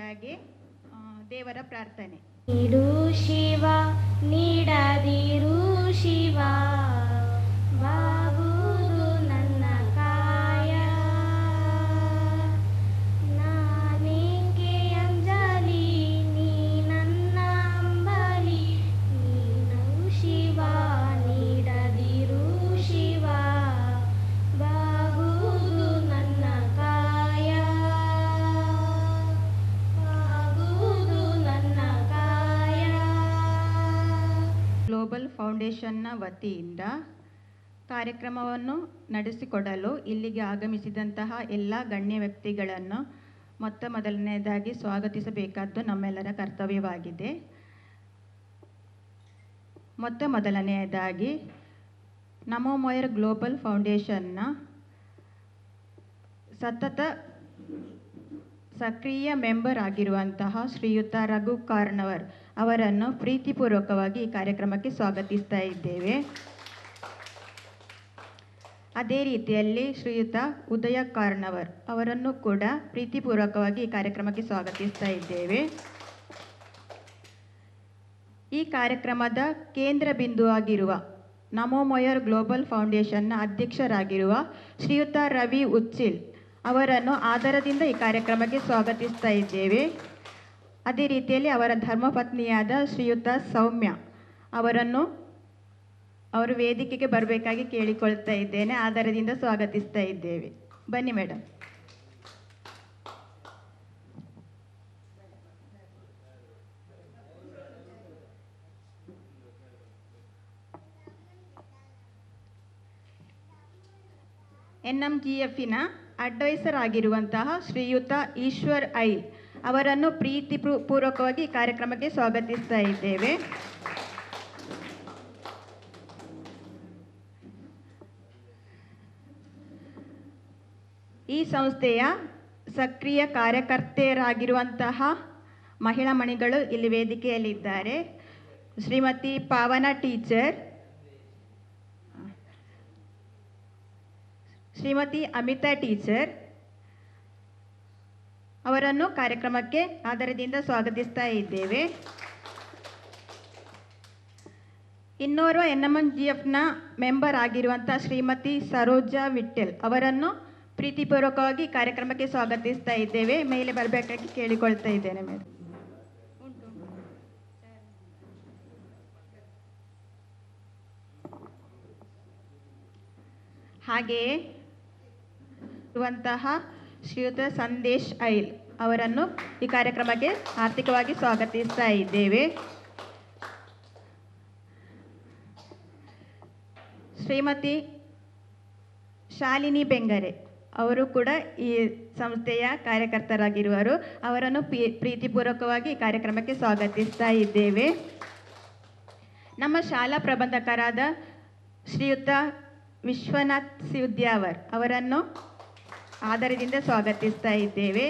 ಮೊದಲನೆಯದಾಗಿ ದೇವರ ಪ್ರಾರ್ಥನೆ. ನೀಡು ಶಿವ ನೀಡದಿರು ಶಿವ, ಬಾಗುವುದು ನನ್ನ ಕಾಯ, ನಾನೇಕೆ ಅಂಜಲಿ ನೀ ನನ್ನ ಅಂಬಲಿ, ನೀನು ಶಿವ ನೀಡದಿರು ಶಿವ, ಬಾಗುವುದು ನನ್ನ ಕಾಯ, ಬಾಗುವುದು ನನ್ನ ಕಾಯ. ಗ್ಲೋಬಲ್ ಫೌಂಡೇಶನ್ನ ವತಿಯಿಂದ ಕಾರ್ಯಕ್ರಮವನ್ನು ನಡೆಸಿಕೊಡಲು ಇಲ್ಲಿಗೆ ಆಗಮಿಸಿದಂತಹ ಎಲ್ಲ ಗಣ್ಯ ವ್ಯಕ್ತಿಗಳನ್ನು ಮೊದಲನೆಯದಾಗಿ ಸ್ವಾಗತಿಸಬೇಕಾದ್ದು ನಮ್ಮೆಲ್ಲರ ಕರ್ತವ್ಯವಾಗಿದೆ. ಮೊದಲನೆಯದಾಗಿ ನಮೋ ಮೊಯರ್ ಗ್ಲೋಬಲ್ ಫೌಂಡೇಶನ್ನ ಸತತ ಸಕ್ರಿಯ ಮೆಂಬರ್ ಆಗಿರುವಂತಹ ಶ್ರೀಯುತ ರಘು ಕಾರ್ನವರ್ ಅವರನ್ನು ಪ್ರೀತಿಪೂರ್ವಕವಾಗಿ ಈ ಕಾರ್ಯಕ್ರಮಕ್ಕೆ ಸ್ವಾಗತಿಸ್ತಾ ಇದ್ದೇವೆ. ಅದೇ ರೀತಿಯಲ್ಲಿ ಶ್ರೀಯುತ ಉದಯ ಕಾರ್ನವರ್ ಅವರನ್ನು ಕೂಡ ಪ್ರೀತಿಪೂರ್ವಕವಾಗಿ ಈ ಕಾರ್ಯಕ್ರಮಕ್ಕೆ ಸ್ವಾಗತಿಸ್ತಾ ಇದ್ದೇವೆ. ಈ ಕಾರ್ಯಕ್ರಮದ ಕೇಂದ್ರ ಬಿಂದುವಾಗಿರುವ ನಮೋ ಮೊಯರ್ ಗ್ಲೋಬಲ್ ಫೌಂಡೇಶನ್ನ ಅಧ್ಯಕ್ಷರಾಗಿರುವ ಶ್ರೀಯುತ ರವಿ ಉಚ್ಚಿಲ್ ಅವರನ್ನು ಆದರದಿಂದ ಈ ಕಾರ್ಯಕ್ರಮಕ್ಕೆ ಸ್ವಾಗತಿಸ್ತಾ ಇದ್ದೇವೆ. ಅದೇ ರೀತಿಯಲ್ಲಿ ಅವರ ಧರ್ಮಪತ್ನಿಯಾದ ಶ್ರೀಯುತ ಸೌಮ್ಯ ಅವರನ್ನು ಅವರು ವೇದಿಕೆಗೆ ಬರಬೇಕಾಗಿ ಕೇಳಿಕೊಳ್ತಾ ಇದ್ದೇನೆ. ಆದರದಿಂದ ಸ್ವಾಗತಿಸ್ತಾ ಇದ್ದೇವೆ. ಬನ್ನಿ ಮೇಡಮ್. NMGFನ ಅಡ್ವೈಸರ್ ಆಗಿರುವಂತಹ ಶ್ರೀಯುತ ಈಶ್ವರ್ ಐ ಅವರನ್ನು ಪ್ರೀತಿಪೂರ್ವಕವಾಗಿ ಈ ಕಾರ್ಯಕ್ರಮಕ್ಕೆ ಸ್ವಾಗತಿಸ್ತಾ ಇದ್ದೇವೆ. ಈ ಸಂಸ್ಥೆಯ ಸಕ್ರಿಯ ಕಾರ್ಯಕರ್ತೆಯರಾಗಿರುವಂತಹ ಮಹಿಳಾ ಮಣಿಗಳು ಇಲ್ಲಿ ವೇದಿಕೆಯಲ್ಲಿದ್ದಾರೆ. ಶ್ರೀಮತಿ ಪಾವನ ಟೀಚರ್, ಶ್ರೀಮತಿ ಅಮಿತಾ ಟೀಚರ್ ಅವರನ್ನು ಕಾರ್ಯಕ್ರಮಕ್ಕೆ ಆದರದಿಂದ ಸ್ವಾಗತಿಸ್ತಾ ಇದ್ದೇವೆ. ಇನ್ನೋರ್ವ NMGFನ ಮೆಂಬರ್ ಆಗಿರುವಂಥ ಶ್ರೀಮತಿ ಸರೋಜಾ ವಿಠ್ಠಲ್ ಅವರನ್ನು ಪ್ರೀತಿಪೂರ್ವಕವಾಗಿ ಕಾರ್ಯಕ್ರಮಕ್ಕೆ ಸ್ವಾಗತಿಸ್ತಾ ಇದ್ದೇವೆ. ಮೇಲೆ ಬರಬೇಕಾಗಿ ಕೇಳಿಕೊಳ್ತಾ ಇದ್ದೇನೆ ಮೇಡಮ್. ಹಾಗೆಯೇ ಇರುವಂತಹ ಶ್ರೀಯುತ ಸಂದೇಶ್ ಐಲ್ ಅವರನ್ನು ಈ ಕಾರ್ಯಕ್ರಮಕ್ಕೆ ಆರ್ಥಿಕವಾಗಿ ಸ್ವಾಗತಿಸ್ತಾ ಇದ್ದೇವೆ. ಶ್ರೀಮತಿ ಶಾಲಿನಿ ಬೆಂಗರೆ ಅವರು ಕೂಡ ಈ ಸಂಸ್ಥೆಯ ಕಾರ್ಯಕರ್ತರಾಗಿರುವರು. ಅವರನ್ನು ಪ್ರೀತಿಪೂರ್ವಕವಾಗಿ ಈ ಕಾರ್ಯಕ್ರಮಕ್ಕೆ ಸ್ವಾಗತಿಸ್ತಾ ಇದ್ದೇವೆ. ನಮ್ಮ ಶಾಲಾ ಪ್ರಬಂಧಕರಾದ ಶ್ರೀಯುತ ವಿಶ್ವನಾಥ್ ಸಿದ್ಯಾವರ್ ಅವರನ್ನು ಆದರದಿಂದ ಸ್ವಾಗತಿಸ್ತಾ ಇದ್ದೇವೆ.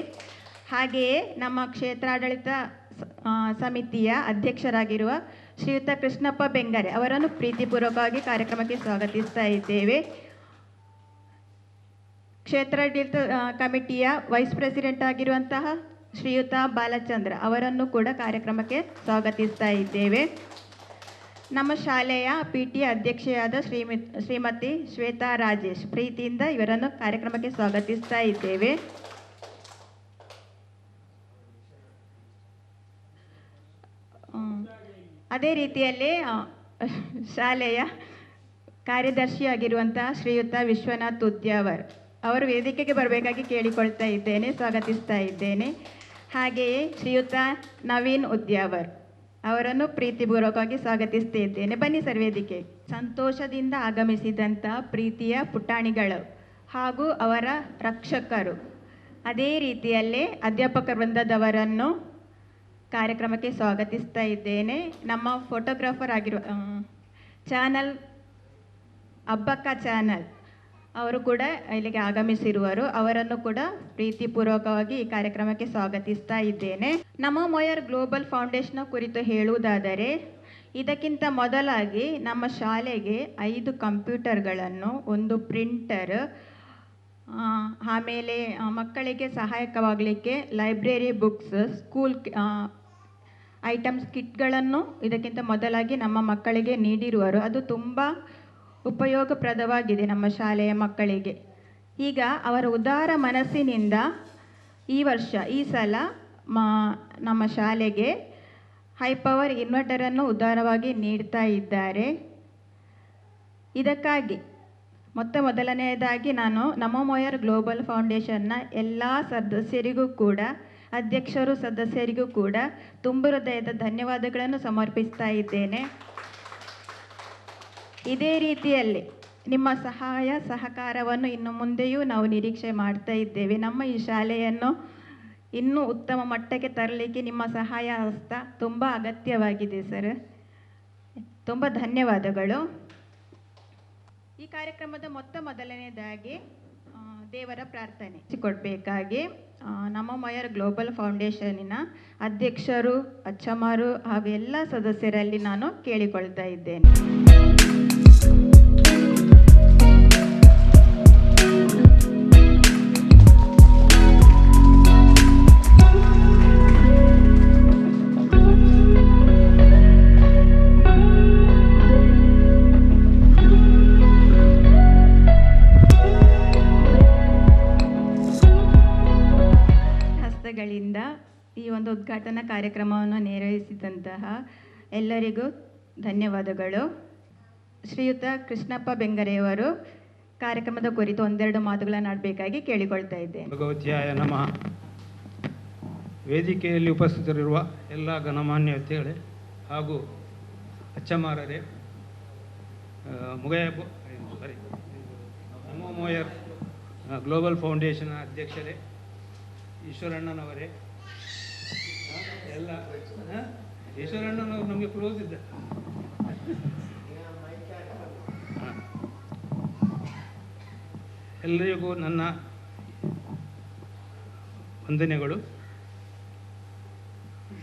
ಹಾಗೆಯೇ ನಮ್ಮ ಕ್ಷೇತ್ರಾಡಳಿತ ಸಮಿತಿಯ ಅಧ್ಯಕ್ಷರಾಗಿರುವ ಶ್ರೀಯುತ ಕೃಷ್ಣಪ್ಪ ಬೆಂಗರೆ ಅವರನ್ನು ಪ್ರೀತಿಪೂರ್ವಕವಾಗಿ ಕಾರ್ಯಕ್ರಮಕ್ಕೆ ಸ್ವಾಗತಿಸ್ತಾ ಇದ್ದೇವೆ. ಕ್ಷೇತ್ರಾಡಳಿತ ಕಮಿಟಿಯ ವೈಸ್ ಪ್ರೆಸಿಡೆಂಟ್ ಆಗಿರುವಂತಹ ಶ್ರೀಯುತ ಬಾಲಚಂದ್ರ ಅವರನ್ನು ಕೂಡ ಕಾರ್ಯಕ್ರಮಕ್ಕೆ ಸ್ವಾಗತಿಸ್ತಾ ಇದ್ದೇವೆ. ನಮ್ಮ ಶಾಲೆಯ PT ಅಧ್ಯಕ್ಷೆಯಾದ ಶ್ರೀಮತಿ ಶ್ವೇತಾ ರಾಜೇಶ್ ಪ್ರೀತಿಯಿಂದ ಇವರನ್ನು ಕಾರ್ಯಕ್ರಮಕ್ಕೆ ಸ್ವಾಗತಿಸ್ತಾ ಇದ್ದೇವೆ. ಅದೇ ರೀತಿಯಲ್ಲಿ ಶಾಲೆಯ ಕಾರ್ಯದರ್ಶಿಯಾಗಿರುವಂತಹ ಶ್ರೀಯುತ ವಿಶ್ವನಾಥ್ ಉದ್ಯಾವರ್ ಅವರು ವೇದಿಕೆಗೆ ಬರಬೇಕಾಗಿ ಕೇಳಿಕೊಳ್ತಾ ಇದ್ದೇನೆ, ಸ್ವಾಗತಿಸ್ತಾ ಇದ್ದೇನೆ. ಹಾಗೆಯೇ ಶ್ರೀಯುತ ನವೀನ್ ಉದ್ಯಾವರ್ ಅವರನ್ನು ಪ್ರೀತಿಪೂರ್ವಕವಾಗಿ ಸ್ವಾಗತಿಸ್ತಾ ಇದ್ದೇನೆ. ಬನ್ನಿ ಸರ್ ವೇದಿಕೆ. ಸಂತೋಷದಿಂದ ಆಗಮಿಸಿದಂಥ ಪ್ರೀತಿಯ ಪುಟಾಣಿಗಳು ಹಾಗೂ ಅವರ ರಕ್ಷಕರು, ಅದೇ ರೀತಿಯಲ್ಲೇ ಅಧ್ಯಾಪಕ ವೃಂದದವರನ್ನು ಕಾರ್ಯಕ್ರಮಕ್ಕೆ ಸ್ವಾಗತಿಸ್ತಾ ಇದ್ದೇನೆ. ನಮ್ಮ ಫೋಟೋಗ್ರಾಫರ್ ಆಗಿರುವ ಚಾನಲ್ ಅಬ್ಬಕ್ಕ ಚಾನಲ್ ಅವರು ಕೂಡ ಇಲ್ಲಿಗೆ ಆಗಮಿಸಿರುವರು. ಅವರನ್ನು ಕೂಡ ಪ್ರೀತಿಪೂರ್ವಕವಾಗಿ ಈ ಕಾರ್ಯಕ್ರಮಕ್ಕೆ ಸ್ವಾಗತಿಸ್ತಾ ಇದ್ದೇನೆ. ನಮೋ ಮೊಯರ್ ಗ್ಲೋಬಲ್ ಫೌಂಡೇಶನ್ ಕುರಿತು ಹೇಳುವುದಾದರೆ, ಇದಕ್ಕಿಂತ ಮೊದಲಾಗಿ ನಮ್ಮ ಶಾಲೆಗೆ 5 ಕಂಪ್ಯೂಟರ್ಗಳನ್ನು, 1 ಪ್ರಿಂಟರ್, ಆಮೇಲೆ ಮಕ್ಕಳಿಗೆ ಸಹಾಯಕವಾಗಲಿಕ್ಕೆ ಲೈಬ್ರರಿ ಬುಕ್ಸ್, ಸ್ಕೂಲ್ ಐಟಮ್ಸ್, ಕಿಟ್ಗಳನ್ನು ಇದಕ್ಕಿಂತ ಮೊದಲಾಗಿ ನಮ್ಮ ಮಕ್ಕಳಿಗೆ ನೀಡಿರುವರು. ಅದು ತುಂಬ ಉಪಯೋಗಪ್ರದವಾಗಿದೆ ನಮ್ಮ ಶಾಲೆಯ ಮಕ್ಕಳಿಗೆ. ಈಗ ಅವರ ಉದಾರ ಮನಸ್ಸಿನಿಂದ ಈ ಸಲ ನಮ್ಮ ಶಾಲೆಗೆ ಹೈ ಪವರ್ ಇನ್ವರ್ಟರನ್ನು ಉದಾರವಾಗಿ ನೀಡ್ತಾ ಇದ್ದಾರೆ. ಇದಕ್ಕಾಗಿ ಮೊದಲನೆಯದಾಗಿ ನಾನು ನಮೋ ಮೊಯರ್ ಗ್ಲೋಬಲ್ ಫೌಂಡೇಶನ್ನ ಎಲ್ಲ ಸದಸ್ಯರಿಗೂ ಕೂಡ, ಅಧ್ಯಕ್ಷರು ಸದಸ್ಯರಿಗೂ ಕೂಡ ತುಂಬ ಹೃದಯದ ಧನ್ಯವಾದಗಳನ್ನು ಸಮರ್ಪಿಸ್ತಾ ಇದ್ದೇನೆ. ಇದೇ ರೀತಿಯಲ್ಲಿ ನಿಮ್ಮ ಸಹಾಯ ಸಹಕಾರವನ್ನು ಇನ್ನು ಮುಂದೆಯೂ ನಾವು ನಿರೀಕ್ಷೆ ಮಾಡ್ತಾ ಇದ್ದೇವೆ. ನಮ್ಮ ಈ ಶಾಲೆಯನ್ನು ಇನ್ನೂ ಉತ್ತಮ ಮಟ್ಟಕ್ಕೆ ತರಲಿಕ್ಕೆ ನಿಮ್ಮ ಸಹಾಯ ಹಸ್ತ ತುಂಬ ಅಗತ್ಯವಾಗಿದೆ ಸರ್. ತುಂಬ ಧನ್ಯವಾದಗಳು. ಈ ಕಾರ್ಯಕ್ರಮದ ಮೊದಲನೇದಾಗಿ ದೇವರ ಪ್ರಾರ್ಥನೆ ಕೊಡಬೇಕಾಗಿ ನಮೋ ಮೊಯರ್ ಗ್ಲೋಬಲ್ ಫೌಂಡೇಶನಿನ ಅಧ್ಯಕ್ಷರು, ಅಚ್ಚಮಾರು ಹಾಗೂ ಎಲ್ಲ ಸದಸ್ಯರಲ್ಲಿ ನಾನು ಕೇಳಿಕೊಳ್ತಾ ಇದ್ದೇನೆ. ಈ ಒಂದು ಉದ್ಘಾಟನಾ ಕಾರ್ಯಕ್ರಮವನ್ನು ನಿರ್ವಹಿಸಿದಂತಹ ಎಲ್ಲರಿಗೂ ಧನ್ಯವಾದಗಳು. ಶ್ರೀಯುತ ಕೃಷ್ಣಪ್ಪ ಬೆಂಗರೆಯವರು ಕಾರ್ಯಕ್ರಮದ ಕುರಿತು ಒಂದೆರಡು ಮಾತುಗಳನ್ನು ಆಡಬೇಕಾಗಿ ಕೇಳಿಕೊಳ್ತಾ ಇದ್ದೇನೆ. ಭಗವತ್ಯಾಯ ನಮಃ. ವೇದಿಕೆಯಲ್ಲಿ ಉಪಸ್ಥಿತರಿರುವ ಎಲ್ಲ ಗಣಮಾನ್ಯತೆಗಳೇ ಹಾಗೂ ಅಚ್ಚಮಾರರೇ, ನಮೋ ಮೊಯರ್ ಗ್ಲೋಬಲ್ ಫೌಂಡೇಶನ್ ಅಧ್ಯಕ್ಷರೇ, ಈಶ್ವರಣ್ಣನವರೇ, ಎಲ್ಲ ಈಶ್ವರಣ್ಣನವರು ನಮಗೆ ಕ್ಲೋಸ್ ಇದ್ದ. ಎಲ್ಲರಿಗೂ ನನ್ನ ವಂದನೆಗಳು.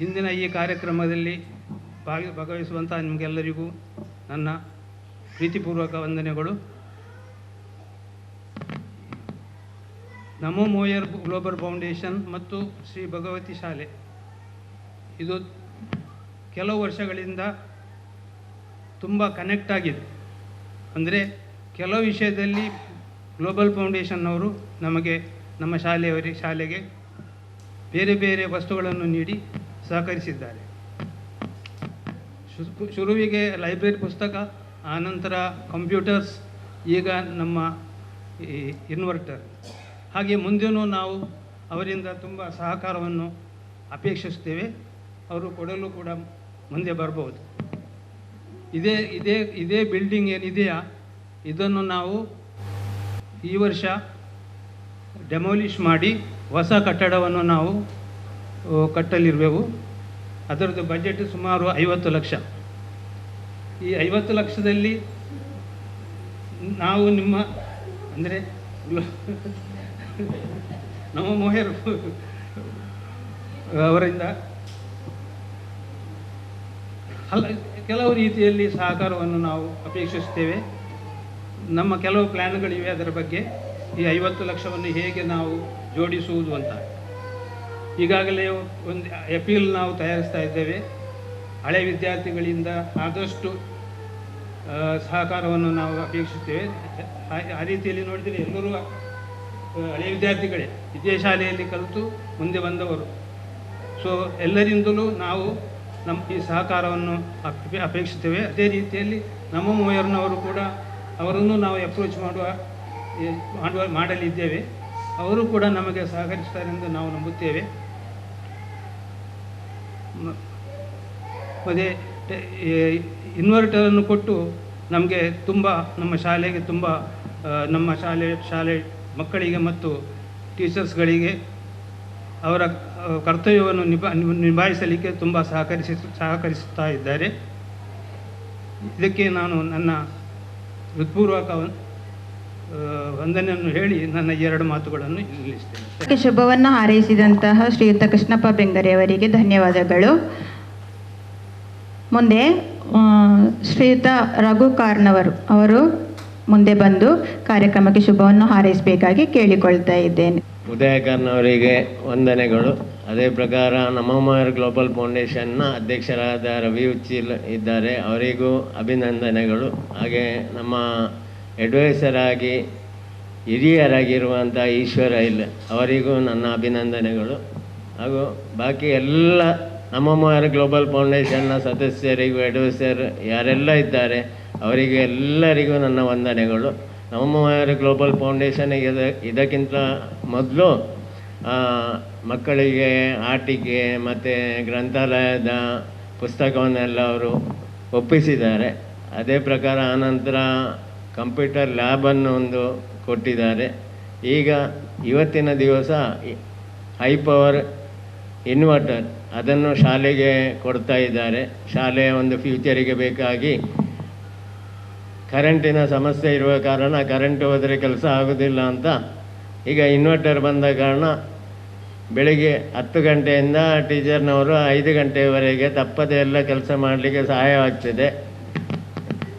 ಇಂದಿನ ಈ ಕಾರ್ಯಕ್ರಮದಲ್ಲಿ ಭಾಗವಹಿಸುವಂಥ ನಿಮಗೆಲ್ಲರಿಗೂ ನನ್ನ ಪ್ರೀತಿಪೂರ್ವಕ ವಂದನೆಗಳು. ನಮೋ ಮೊಯರ್ ಗ್ಲೋಬಲ್ ಫೌಂಡೇಶನ್ ಮತ್ತು ಶ್ರೀ ಭಗವತಿ ಶಾಲೆ ಇದು ಕೆಲವು ವರ್ಷಗಳಿಂದ ತುಂಬ ಕನೆಕ್ಟ್ ಆಗಿದೆ. ಅಂದರೆ ಕೆಲವು ವಿಷಯದಲ್ಲಿ ಗ್ಲೋಬಲ್ ಫೌಂಡೇಶನ್ನವರು ನಮಗೆ, ನಮ್ಮ ಶಾಲೆಗೆ ಬೇರೆ ಬೇರೆ ವಸ್ತುಗಳನ್ನು ನೀಡಿ ಸಹಕರಿಸಿದ್ದಾರೆ. ಶುರುವಿಗೆ ಲೈಬ್ರರಿ ಪುಸ್ತಕ, ಆನಂತರ ಕಂಪ್ಯೂಟರ್ಸ್, ಈಗ ನಮ್ಮ ಈ ಇನ್ವರ್ಟರ್. ಹಾಗೆ ಮುಂದೆಯೂ ನಾವು ಅವರಿಂದ ತುಂಬ ಸಹಕಾರವನ್ನು ಅಪೇಕ್ಷಿಸ್ತೇವೆ. ಅವರು ಕೊಡಲು ಕೂಡ ಮುಂದೆ ಬರ್ಬೋದು. ಇದೇ ಬಿಲ್ಡಿಂಗ್ ಏನಿದೆಯಾ, ಇದನ್ನು ನಾವು ಈ ವರ್ಷ ಡೆಮಾಲಿಷ್ ಮಾಡಿ ಹೊಸ ಕಟ್ಟಡವನ್ನು ನಾವು ಕಟ್ಟಲಿರುವೆವು. ಅದರದ್ದು ಬಜೆಟ್ ಸುಮಾರು 50 ಲಕ್ಷ. ಈ 50 ಲಕ್ಷದಲ್ಲಿ ನಾವು ನಿಮ್ಮ ಅಂದರೆ ನಮ್ಮ ಮೊಹರ್ ಅವರಿಂದ ಕೆಲವು ರೀತಿಯಲ್ಲಿ ಸಹಕಾರವನ್ನು ನಾವು ಅಪೇಕ್ಷಿಸ್ತೇವೆ. ನಮ್ಮ ಕೆಲವು ಪ್ಲ್ಯಾನ್ಗಳಿವೆ ಅದರ ಬಗ್ಗೆ. ಈ 50 ಲಕ್ಷವನ್ನು ಹೇಗೆ ನಾವು ಜೋಡಿಸುವುದು ಅಂತ ಈಗಾಗಲೇ ಒಂದು ಅಪೀಲ್ ನಾವು ತಯಾರಿಸ್ತಾ ಇದ್ದೇವೆ. ಹಳೆ ವಿದ್ಯಾರ್ಥಿಗಳಿಂದ ಆದಷ್ಟು ಸಹಕಾರವನ್ನು ನಾವು ಅಪೇಕ್ಷಿಸ್ತೇವೆ. ಆ ರೀತಿಯಲ್ಲಿ ನೋಡಿದರೆ ಎಲ್ಲರೂ ಹಳೆಯ ವಿದ್ಯಾರ್ಥಿಗಳೇ, ಇದೇ ಶಾಲೆಯಲ್ಲಿ ಕಲಿತು ಮುಂದೆ ಬಂದವರು. ಸೊ ಎಲ್ಲರಿಂದಲೂ ನಾವು ನಮ್ಮ ಈ ಸಹಕಾರವನ್ನು ಅಪೇಕ್ಷಿಸ್ತೇವೆ. ಅದೇ ರೀತಿಯಲ್ಲಿ ನಮ್ಮ ಮೊಯರ್ನವರು ಕೂಡ, ಅವರನ್ನು ನಾವು ಅಪ್ರೋಚ್ ಮಾಡಲಿದ್ದೇವೆ. ಅವರು ಕೂಡ ನಮಗೆ ಸಹಕರಿಸ್ತಾರೆ ಎಂದು ನಾವು ನಂಬುತ್ತೇವೆ. ಮತ್ತು ಇನ್ವರ್ಟರನ್ನು ಕೊಟ್ಟು ನಮಗೆ ತುಂಬ, ನಮ್ಮ ಶಾಲೆಗೆ ತುಂಬ, ನಮ್ಮ ಶಾಲೆ ಮಕ್ಕಳಿಗೆ ಮತ್ತು ಟೀಚರ್ಸ್ಗಳಿಗೆ ಅವರ ಕರ್ತವ್ಯವನ್ನು ನಿಭಾಯಿಸಲಿಕ್ಕೆ ತುಂಬ ಸಹಕರಿಸುತ್ತಾ ಇದ್ದಾರೆ. ಇದಕ್ಕೆ ನಾನು ನನ್ನ ಹೃತ್ಪೂರ್ವಕ ವಂದನೆಯನ್ನು ಹೇಳಿ ನನ್ನ 2 ಮಾತುಗಳನ್ನು ನಿಲ್ಲಿಸ್ತೇನೆ. ಶುಭವನ್ನು ಹಾರೈಸಿದಂತಹ ಶ್ರೀಯುತ ಕೃಷ್ಣಪ್ಪ ಬೆಂಗರೆಯವರಿಗೆ ಧನ್ಯವಾದಗಳು. ಮುಂದೆ ಶ್ರೀಯುತ ರಘು ಕಾರ್ನವರು ಅವರು ಮುಂದೆ ಬಂದು ಕಾರ್ಯಕ್ರಮಕ್ಕೆ ಶುಭವನ್ನು ಹಾರೈಸಬೇಕಾಗಿ ಕೇಳಿಕೊಳ್ತಾ ಇದ್ದೇನೆ. ಉದಯಕರ್ನ್ ಅವರಿಗೆ ವಂದನೆಗಳು. ಅದೇ ಪ್ರಕಾರ ನಮೋಮರ್ ಗ್ಲೋಬಲ್ ಫೌಂಡೇಶನ್ನ ಅಧ್ಯಕ್ಷರಾದ ರವಿ ಉಚ್ಚಿಲ್ ಇದ್ದಾರೆ, ಅವರಿಗೂ ಅಭಿನಂದನೆಗಳು. ಹಾಗೆ ನಮ್ಮ ಅಡ್ವೈಸರ್ ಆಗಿ ಹಿರಿಯರಾಗಿರುವಂಥ ಈಶ್ವರ ಇಲ್ಲ ಅವರಿಗೂ ನನ್ನ ಅಭಿನಂದನೆಗಳು. ಹಾಗೂ ಬಾಕಿ ಎಲ್ಲ ನಮೋಮರ್ ಗ್ಲೋಬಲ್ ಫೌಂಡೇಶನ್ನ ಸದಸ್ಯರಿಗೂ ಅಡ್ವೈಸರ್ ಯಾರೆಲ್ಲ ಇದ್ದಾರೆ ಅವರಿಗೆ ಎಲ್ಲರಿಗೂ ನನ್ನ ವಂದನೆಗಳು. ನಮೋಮರ್ ಗ್ಲೋಬಲ್ ಫೌಂಡೇಶನ್ ಇದಕ್ಕಿಂತ ಮೊದಲು ಮಕ್ಕಳಿಗೆ ಆಟಿಕೆ ಮತ್ತು ಗ್ರಂಥಾಲಯದ ಪುಸ್ತಕವನ್ನೆಲ್ಲ ಅವರು ಒಪ್ಪಿಸಿದ್ದಾರೆ. ಅದೇ ಪ್ರಕಾರ ಆನಂತರ ಕಂಪ್ಯೂಟರ್ ಲ್ಯಾಬನ್ನು ಒಂದು ಕೊಟ್ಟಿದ್ದಾರೆ. ಈಗ ಇವತ್ತಿನ ದಿವಸ ಹೈ ಪವರ್ ಇನ್ವರ್ಟರ್ ಅದನ್ನು ಶಾಲೆಗೆ ಕೊಡ್ತಾ ಇದ್ದಾರೆ. ಶಾಲೆಯ ಒಂದು ಫ್ಯೂಚರಿಗೆ ಬೇಕಾಗಿ ಕರೆಂಟಿನ ಸಮಸ್ಯೆ ಇರುವ ಕಾರಣ ಕರೆಂಟ್ ಹೋದರೆ ಕೆಲಸ ಆಗೋದಿಲ್ಲ ಅಂತ ಈಗ ಇನ್ವರ್ಟರ್ ಬಂದ ಕಾರಣ ಬೆಳಿಗ್ಗೆ 10 ಗಂಟೆಯಿಂದ ಟೀಚರ್ನವರು 5 ಗಂಟೆಯವರೆಗೆ ತಪ್ಪದೆ ಎಲ್ಲ ಕೆಲಸ ಮಾಡಲಿಕ್ಕೆ ಸಹಾಯವಾಗ್ತದೆ.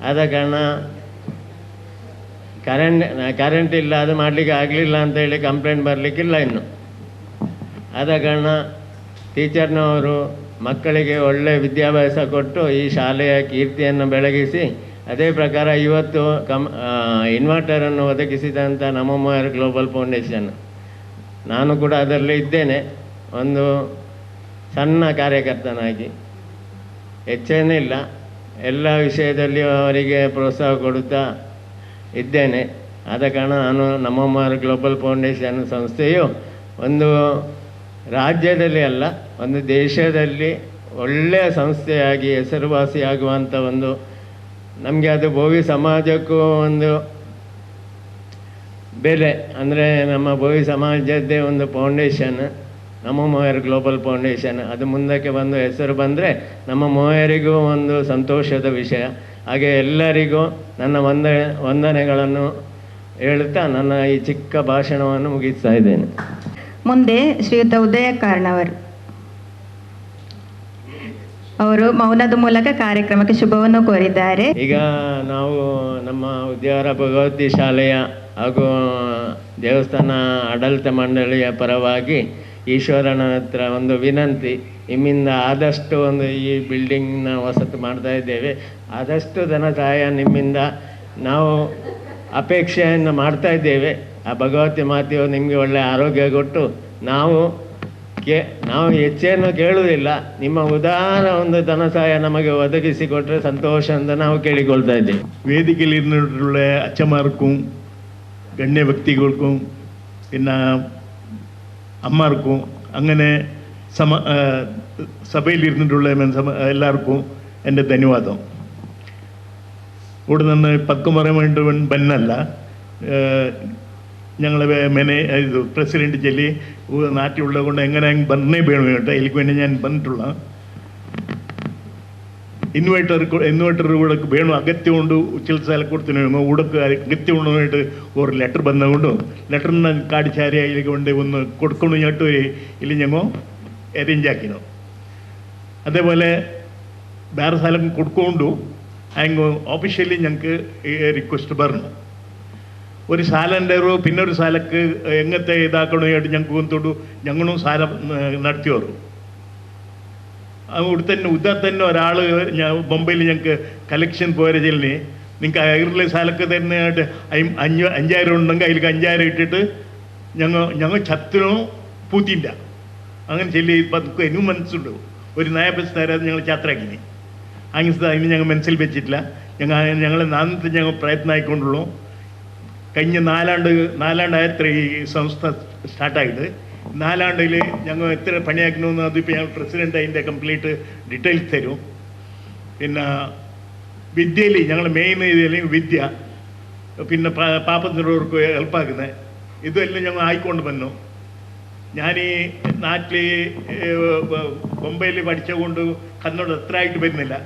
ಆದ ಕಾರಣ ಕರೆಂಟ್ ಇಲ್ಲ, ಅದು ಮಾಡಲಿಕ್ಕೆ ಆಗಲಿಲ್ಲ ಅಂತೇಳಿ ಕಂಪ್ಲೇಂಟ್ ಬರಲಿಕ್ಕಿಲ್ಲ ಇನ್ನು. ಆದ ಕಾರಣ ಟೀಚರ್ನವರು ಮಕ್ಕಳಿಗೆ ಒಳ್ಳೆಯ ವಿದ್ಯಾಭ್ಯಾಸ ಕೊಟ್ಟು ಈ ಶಾಲೆಯ ಕೀರ್ತಿಯನ್ನು ಬೆಳಗಿಸಿ, ಅದೇ ಪ್ರಕಾರ ಇವತ್ತು ಇನ್ವರ್ಟರನ್ನು ಒದಗಿಸಿದಂಥ ನಮೋಮರ್ ಗ್ಲೋಬಲ್ ಫೌಂಡೇಶನ್, ನಾನು ಕೂಡ ಅದರಲ್ಲಿ ಇದ್ದೇನೆ, ಒಂದು ಸಣ್ಣ ಕಾರ್ಯಕರ್ತನಾಗಿ. ಹೆಚ್ಚೇನಿಲ್ಲ, ಎಲ್ಲ ವಿಷಯದಲ್ಲಿ ಅವರಿಗೆ ಪ್ರೋತ್ಸಾಹ ಕೊಡುತ್ತಾ ಇದ್ದೇನೆ. ಆದ ಕಾರಣ ನಾನು ನಮೋಮರ್ ಗ್ಲೋಬಲ್ ಫೌಂಡೇಶನ್ ಸಂಸ್ಥೆಯು ಒಂದು ರಾಜ್ಯದಲ್ಲಿ ಅಲ್ಲ, ಒಂದು ದೇಶದಲ್ಲಿ ಒಳ್ಳೆಯ ಸಂಸ್ಥೆಯಾಗಿ ಹೆಸರುವಾಸಿಯಾಗುವಂಥ ಒಂದು, ನಮಗೆ ಅದು ಬೋವಿ ಸಮಾಜಕ್ಕೂ ಒಂದು ಬೆಲೆ, ಅಂದರೆ ನಮ್ಮ ಬೋವಿ ಸಮಾಜದ್ದೇ ಒಂದು ಫೌಂಡೇಶನ್ ನಮೋಮರ್ ಗ್ಲೋಬಲ್ ಫೌಂಡೇಶನ್, ಅದು ಮುಂದಕ್ಕೆ ಬಂದು ಹೆಸರು ಬಂದರೆ ನಮ್ಮ ಮೋಯರಿಗೂ ಒಂದು ಸಂತೋಷದ ವಿಷಯ. ಹಾಗೆ ಎಲ್ಲರಿಗೂ ನನ್ನ ವಂದನೆಗಳನ್ನು ಹೇಳುತ್ತಾ ನನ್ನ ಈ ಚಿಕ್ಕ ಭಾಷಣವನ್ನು ಮುಗಿಸ್ತಾ ಇದ್ದೇನೆ. ಮುಂದೆ ಶ್ರೀಯುತ ಉದಯ ಕಾರ್ಣವರ್ ಅವರು ಮೌನದ ಮೂಲಕ ಕಾರ್ಯಕ್ರಮಕ್ಕೆ ಶುಭವನ್ನು ಕೋರಿದ್ದಾರೆ. ಈಗ ನಾವು ನಮ್ಮ ಉದ್ಯಾವರ ಭಗವತಿ ಶಾಲೆಯ ಹಾಗೂ ದೇವಸ್ಥಾನ ಆಡಳಿತ ಮಂಡಳಿಯ ಪರವಾಗಿ ಈಶ್ವರನ ಹತ್ರ ಒಂದು ವಿನಂತಿ, ನಿಮ್ಮಿಂದ ಆದಷ್ಟು ಒಂದು ಈ ಬಿಲ್ಡಿಂಗ್ನ ವಸತಿ ಮಾಡ್ತಾ ಇದ್ದೇವೆ, ಆದಷ್ಟು ಧನ ಸಹಾಯ ನಿಮ್ಮಿಂದ ನಾವು ಅಪೇಕ್ಷೆಯನ್ನು ಮಾಡ್ತಾ ಇದ್ದೇವೆ. ಆ ಭಗವತಿ ಮಾತೆಯು ನಿಮಗೆ ಒಳ್ಳೆಯ ಆರೋಗ್ಯ ಕೊಟ್ಟು ನಾವು ಹೆಚ್ಚೇನು ಕೇಳುವುದಿಲ್ಲ, ನಿಮ್ಮ ಉದಾರ ಒಂದು ಧನ ಸಹಾಯ ನಮಗೆ ಒದಗಿಸಿಕೊಟ್ರೆ ಸಂತೋಷ ಅಂತ ನಾವು ಕೇಳಿಕೊಳ್ತಾ ಇದ್ದೇವೆ. வேதிக்கையில் இருந்துள்ள அச்சமாருக்கும் கண்ணிய വ്യക്തികൾക്കും പിന്നെ അമ്മാർക്കും അങ്ങനെ സഭയിൽ ഇരുന്നിട്ടുള്ള എല്ലാവർക്കും എൻ്റെ ധന്യവാദം. ഇവിടെ നിന്ന് പക്കം പറയാൻ വേണ്ടി ബന്നല്ല, ഞങ്ങളെ ഇത് പ്രസിഡന്റ് ചൊല്ലി നാട്ടിലുള്ളത് കൊണ്ട് എങ്ങനെ ബന്നേ വേണം കേട്ടോ, എനിക്ക് വേണ്ടി ഞാൻ ಬಂದಿട്ടുള്ള ಇನ್ವರ್ಟರ್ ಕೂಡ ಬೇಣು ಅಗತ್ಯ ಉಂಡು ಉಚ್ಚಿಲ ಸಾಲ ಕೊಡ್ತೀನಿ ಉಡಕ್ಕೆ ಅಗತ್ಯ ಉಂಡು ഒരു ലെറ്റർ ಬಂದುകൊണ്ട് ಲೆಟ್ರನ್ನ കാടിച്ചാരി അതിലേക്ക് കൊണ്ട് ഒന്ന് കൊടുക്കണം ഞട്ട് ಇಲ್ಲಿ ഞങ്ങൾ അറേഞ്ച് ആക്കിനോ. അതേപോലെ വേറെ സ്ഥലം കൊടുക്കൊണ്ടു അങ്ങ് ഓഫീഷ്യലി ഞങ്ങൾക്ക് റിക്വസ്റ്റ് പറഞ്ഞു ഒരു സാലൻ്റെ പിന്നെ ഒരു സാലക്ക് എങ്ങനത്തെ ഇതാക്കണോ ഞങ്ങൾക്ക് കൊണ്ടു ഞങ്ങളും സാലം നടത്തിയോರು. അവിടെ തന്നെ ഉദാർ തന്നെ ഒരാൾ ബൊംബൈയിൽ ഞങ്ങൾക്ക് കലക്ഷൻ പോയ ചെല്ലിന് നിങ്ങൾക്ക് അയറിലെ സ്ഥലക്ക് തന്നെ 5,000 ഉണ്ടെങ്കിൽ അതിലേക്ക് 5,000 ഇട്ടിട്ട് ഞങ്ങൾ ചത്തിനോ പൂത്തില്ല അങ്ങനെ ചെല്ലി പതുക്കെ ഇന്നും മനസ്സുണ്ട് ഒരു നയപൈസ തരാതെ ഞങ്ങൾ യാത്രയാക്കിനി. അങ്ങനത്തെ അതിന് ഞങ്ങൾ മനസ്സിൽ വെച്ചിട്ടില്ല. ഞങ്ങൾ നാന്നത്തെ ഞങ്ങൾ പ്രയത്നം ആയിക്കൊണ്ടുള്ളൂ. കഴിഞ്ഞ നാലാണ്ടായത്ര ഈ സംസ്ഥ സ്റ്റാർട്ടായിട്ട് 4 ആണ്ടിൽ ഞങ്ങൾ എത്ര പണിയാക്കണമെന്ന് അതിപ്പോൾ ഞങ്ങൾ പ്രസിഡൻ്റ് അതിൻ്റെ കംപ്ലീറ്റ് ഡീറ്റെയിൽസ് തരും. പിന്നെ വിദ്യയിൽ ഞങ്ങൾ മെയിൻ ഇതിൽ വിദ്യ പിന്നെ പാപ്പത്തിനവർക്ക് ഹെൽപ്പാക്കുന്നത് ഇതെല്ലാം ഞങ്ങൾ ആയിക്കൊണ്ട് വന്നു. ഞാൻ ഈ നാട്ടിൽ ബൊംബൈയിൽ പഠിച്ചുകൊണ്ട് കന്നഡ എത്ര ആയിട്ട് വരുന്നില്ല.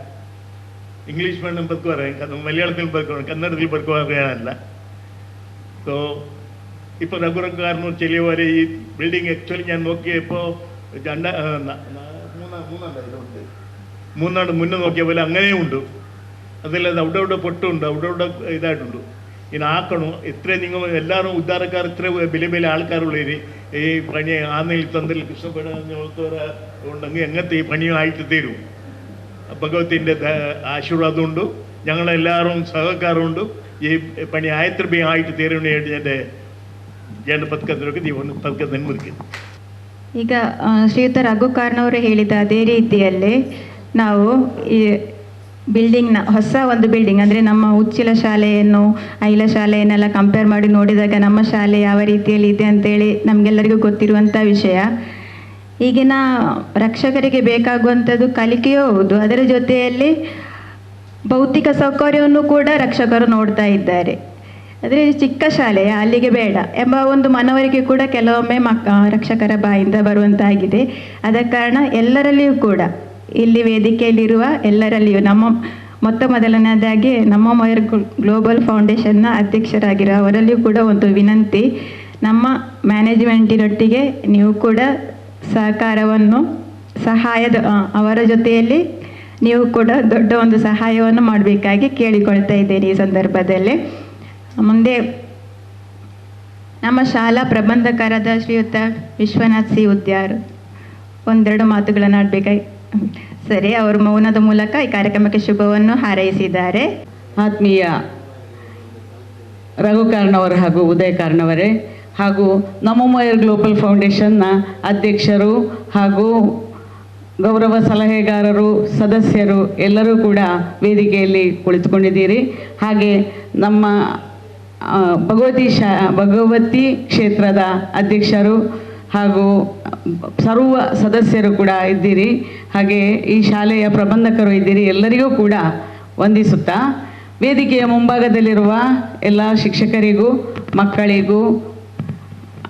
ഇംഗ്ലീഷ് വേണം ബർക്ക് പറയാൻ, മലയാളത്തിൽ ബർക്ക് പറയാം, കന്നഡത്തിൽ ബർക്ക് പറയാനല്ല. സോ ഇപ്പോൾ രഘുറക്കാരനും ചെല്ലിയവരെ ഈ ബിൽഡിംഗ് ആക്ച്വലി ഞാൻ നോക്കിയപ്പോൾ മൂന്നാണ്ട് മുന്നേ നോക്കിയ പോലെ അങ്ങനെയും ഉണ്ട്. അതല്ലാതെ അവിടെ പൊട്ടുണ്ട്, അവിടെ ഇതായിട്ടുണ്ട്. ಇನ್ನು ಹಾಕಣು ಎത്ര ನೀವು ಎಲ್ಲರೂ ಉದ್ಧಾರಕಾರ ಎത്ര ಬೆಲೆ ಬೆಲೆ ആൾക്കാരുള്ളേരി ഈ പണി ആന്നയിൽ തന്നതിൽ കൃഷ്ണപേടവർ ഉണ്ടെങ്കിൽ എങ്ങനത്തെ ഈ പണിയും ആയിട്ട് തരും ഭഗവതിൻ്റെ ആശീർവാദം ഉണ്ട് ഞങ്ങളെല്ലാവരും സഹകാരമുണ്ട് ഈ പണി ആയത്ര ആയിട്ട് തീരുവാനായിട്ട് എൻ്റെ ಜನ ಪದಕಕ್ಕೆ ನೀವು ಪದಕದಲ್ಲಿ ಮುಗಿದು ಈಗ ಶ್ರೀಯುತ ರಘುಕಾರ್ನವರು ಹೇಳಿದ ಅದೇ ರೀತಿಯಲ್ಲೇ ನಾವು ಈ ಬಿಲ್ಡಿಂಗ್ನ ಹೊಸ ಒಂದು ಬಿಲ್ಡಿಂಗ್ ಅಂದರೆ ನಮ್ಮ ಉಚ್ಚಿಲ ಶಾಲೆಯನ್ನು ಐಲ ಶಾಲೆಯನ್ನೆಲ್ಲ ಕಂಪೇರ್ ಮಾಡಿ ನೋಡಿದಾಗ ನಮ್ಮ ಶಾಲೆ ಯಾವ ರೀತಿಯಲ್ಲಿ ಇದೆ ಅಂತೇಳಿ ನಮಗೆಲ್ಲರಿಗೂ ಗೊತ್ತಿರುವಂಥ ವಿಷಯ. ಈಗಿನ ರಕ್ಷಕರಿಗೆ ಬೇಕಾಗುವಂಥದ್ದು ಕಲಿಕೆಯೂ ಹೌದು, ಅದರ ಜೊತೆಯಲ್ಲಿ ಭೌತಿಕ ಸೌಕರ್ಯವನ್ನು ಕೂಡ ರಕ್ಷಕರು ನೋಡ್ತಾ ಇದ್ದಾರೆ. ಆದರೆ ಚಿಕ್ಕ ಶಾಲೆಯ ಅಲ್ಲಿಗೆ ಬೇಡ ಎಂಬ ಒಂದು ಮನವರಿಕೆ ಕೂಡ ಕೆಲವೊಮ್ಮೆ ರಕ್ಷಕರ ಬಾಯಿಂದ ಬರುವಂತಾಗಿದೆ. ಆದ ಕಾರಣ ಎಲ್ಲರಲ್ಲಿಯೂ ಕೂಡ ಇಲ್ಲಿ ವೇದಿಕೆಯಲ್ಲಿರುವ ಎಲ್ಲರಲ್ಲಿಯೂ ಮೊದಲನೇದಾಗಿ ನಮ್ಮ ಮೊಯರ್ ಗ್ಲೋಬಲ್ ಫೌಂಡೇಶನ್ನ ಅಧ್ಯಕ್ಷರಾಗಿರೋ ಅವರಲ್ಲಿಯೂ ಕೂಡ ಒಂದು ವಿನಂತಿ, ನಮ್ಮ ಮ್ಯಾನೇಜ್ಮೆಂಟಿನೊಟ್ಟಿಗೆ ನೀವು ಕೂಡ ಸಹಕಾರವನ್ನು ಅವರ ಜೊತೆಯಲ್ಲಿ ನೀವು ಕೂಡ ದೊಡ್ಡ ಒಂದು ಸಹಾಯವನ್ನು ಮಾಡಬೇಕಾಗಿ ಕೇಳಿಕೊಳ್ತಾ ಇದ್ದೇನೆ. ಈ ಸಂದರ್ಭದಲ್ಲಿ ಮುಂದೆ ನಮ್ಮ ಶಾಲಾ ಪ್ರಬಂಧಕರಾದ ಶ್ರೀಯುತ ವಿಶ್ವನಾಥ್ ಸಿ ಉದ್ಯಾರ್ ಒಂದೆರಡು ಮಾತುಗಳನ್ನು ಆಡಬೇಕಾಗಿ ಸರಿ, ಅವರು ಮೌನದ ಮೂಲಕ ಈ ಕಾರ್ಯಕ್ರಮಕ್ಕೆ ಶುಭವನ್ನು ಹಾರೈಸಿದ್ದಾರೆ. ಆತ್ಮೀಯ ರಘುಕಾರ್ನವರು ಹಾಗೂ ಉದಯ ಕಾರ್ನವರೇ ಹಾಗೂ ನಮ್ಮ ಮೊಯರ್ ಗ್ಲೋಬಲ್ ಫೌಂಡೇಶನ್ನ ಅಧ್ಯಕ್ಷರು ಹಾಗೂ ಗೌರವ ಸಲಹೆಗಾರರು ಸದಸ್ಯರು ಎಲ್ಲರೂ ಕೂಡ ವೇದಿಕೆಯಲ್ಲಿ ಕುಳಿತುಕೊಂಡಿದ್ದೀರಿ. ಹಾಗೆ ನಮ್ಮ ಭಗವತಿ ಕ್ಷೇತ್ರದ ಅಧ್ಯಕ್ಷರು ಹಾಗೂ ಸರ್ವ ಸದಸ್ಯರು ಕೂಡ ಇದ್ದೀರಿ. ಹಾಗೆ ಈ ಶಾಲೆಯ ಪ್ರಬಂಧಕರು ಇದ್ದೀರಿ. ಎಲ್ಲರಿಗೂ ಕೂಡ ವಂದಿಸುತ್ತಾ ವೇದಿಕೆಯ ಮುಂಭಾಗದಲ್ಲಿರುವ ಎಲ್ಲ ಶಿಕ್ಷಕರಿಗೂ ಮಕ್ಕಳಿಗೂ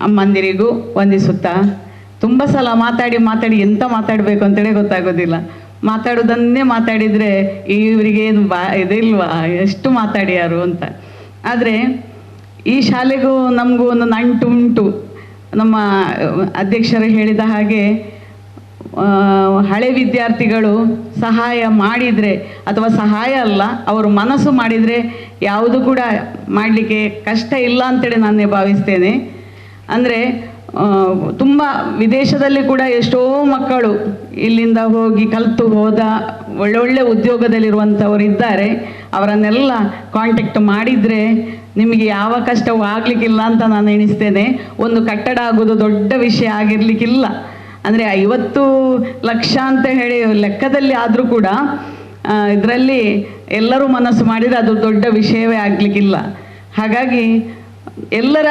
ಅಮ್ಮಂದಿರಿಗೂ ವಂದಿಸುತ್ತಾ, ತುಂಬ ಸಲ ಮಾತಾಡಿ ಎಂತ ಮಾತಾಡಬೇಕು ಅಂತೇಳಿ ಗೊತ್ತಾಗೋದಿಲ್ಲ. ಮಾತಾಡೋದನ್ನೇ ಮಾತಾಡಿದರೆ ಇವರಿಗೆ ಇದಿಲ್ವಾ ಎಷ್ಟು ಮಾತಾಡ್ಯಾರು ಅಂತ. ಆದರೆ ಈ ಶಾಲೆಗೂ ನಮಗೂ ಒಂದು ನಂಟು ಉಂಟು. ನಮ್ಮ ಅಧ್ಯಕ್ಷರು ಹೇಳಿದ ಹಾಗೆ ಹಳೆ ವಿದ್ಯಾರ್ಥಿಗಳು ಸಹಾಯ ಮಾಡಿದರೆ ಅಥವಾ ಸಹಾಯ ಅಲ್ಲ, ಅವರು ಮನಸ್ಸು ಮಾಡಿದರೆ ಯಾವುದು ಕೂಡ ಮಾಡಲಿಕ್ಕೆ ಕಷ್ಟ ಇಲ್ಲ ಅಂತೇಳಿ ನಾನೇ ಭಾವಿಸ್ತೇನೆ. ಅಂದರೆ ತುಂಬ ವಿದೇಶದಲ್ಲಿ ಕೂಡ ಎಷ್ಟೋ ಮಕ್ಕಳು ಇಲ್ಲಿಂದ ಹೋಗಿ ಕಲಿತು ಹೋದ ಒಳ್ಳೊಳ್ಳೆ ಉದ್ಯೋಗದಲ್ಲಿರುವಂಥವರು ಇದ್ದಾರೆ. ಅವರನ್ನೆಲ್ಲ ಕಾಂಟ್ಯಾಕ್ಟ್ ಮಾಡಿದರೆ ನಿಮಗೆ ಯಾವ ಕಷ್ಟವೂ ಆಗಲಿಕ್ಕಿಲ್ಲ ಅಂತ ನಾನು ಎಣಿಸ್ತೇನೆ. ಒಂದು ಕಟ್ಟಡ ಆಗೋದು ದೊಡ್ಡ ವಿಷಯ ಆಗಿರಲಿಕ್ಕಿಲ್ಲ. ಅಂದರೆ 50 ಲಕ್ಷ ಅಂತ ಹೇಳಿ ಲೆಕ್ಕದಲ್ಲಿ ಆದರೂ ಕೂಡ ಇದರಲ್ಲಿ ಎಲ್ಲರೂ ಮನಸ್ಸು ಮಾಡಿದರೆ ಅದು ದೊಡ್ಡ ವಿಷಯವೇ ಆಗಲಿಕ್ಕಿಲ್ಲ. ಹಾಗಾಗಿ ಎಲ್ಲರ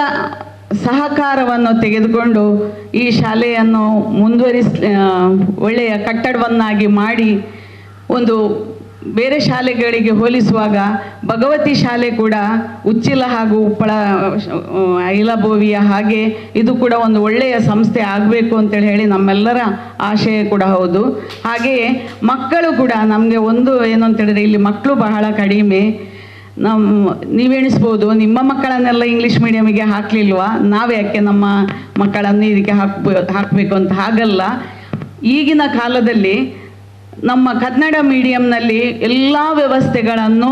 ಸಹಕಾರವನ್ನು ತೆಗೆದುಕೊಂಡು ಈ ಶಾಲೆಯನ್ನು ಒಳ್ಳೆಯ ಕಟ್ಟಡವನ್ನಾಗಿ ಮಾಡಿ ಒಂದು ಬೇರೆ ಶಾಲೆಗಳಿಗೆ ಹೋಲಿಸುವಾಗ ಭಗವತಿ ಶಾಲೆ ಕೂಡ ಉಚ್ಚಿಲ ಹಾಗೂ ಉಪ್ಪಳ ಐಲಬೋವಿಯ ಹಾಗೆ ಇದು ಕೂಡ ಒಂದು ಒಳ್ಳೆಯ ಸಂಸ್ಥೆ ಆಗಬೇಕು ಅಂತೇಳಿ ಹೇಳಿ ನಮ್ಮೆಲ್ಲರ ಆಶಯ ಕೂಡ ಹೌದು. ಹಾಗೆಯೇ ಮಕ್ಕಳು ಕೂಡ ನಮಗೆ ಒಂದು ಏನು ಅಂತೇಳಿದರೆ ಇಲ್ಲಿ ಮಕ್ಕಳು ಬಹಳ ಕಡಿಮೆ. ನೀವೆಣಿಸ್ಬೋದು ನಿಮ್ಮ ಮಕ್ಕಳನ್ನೆಲ್ಲ ಇಂಗ್ಲೀಷ್ ಮೀಡಿಯಮಿಗೆ ಹಾಕಲಿಲ್ವಾ, ನಾವು ಯಾಕೆ ನಮ್ಮ ಮಕ್ಕಳನ್ನು ಇದಕ್ಕೆ ಹಾಕಬೇಕು ಅಂತ. ಹಾಗಲ್ಲ, ಈಗಿನ ಕಾಲದಲ್ಲಿ ನಮ್ಮ ಕನ್ನಡ ಮೀಡಿಯಂನಲ್ಲಿ ಎಲ್ಲ ವ್ಯವಸ್ಥೆಗಳನ್ನು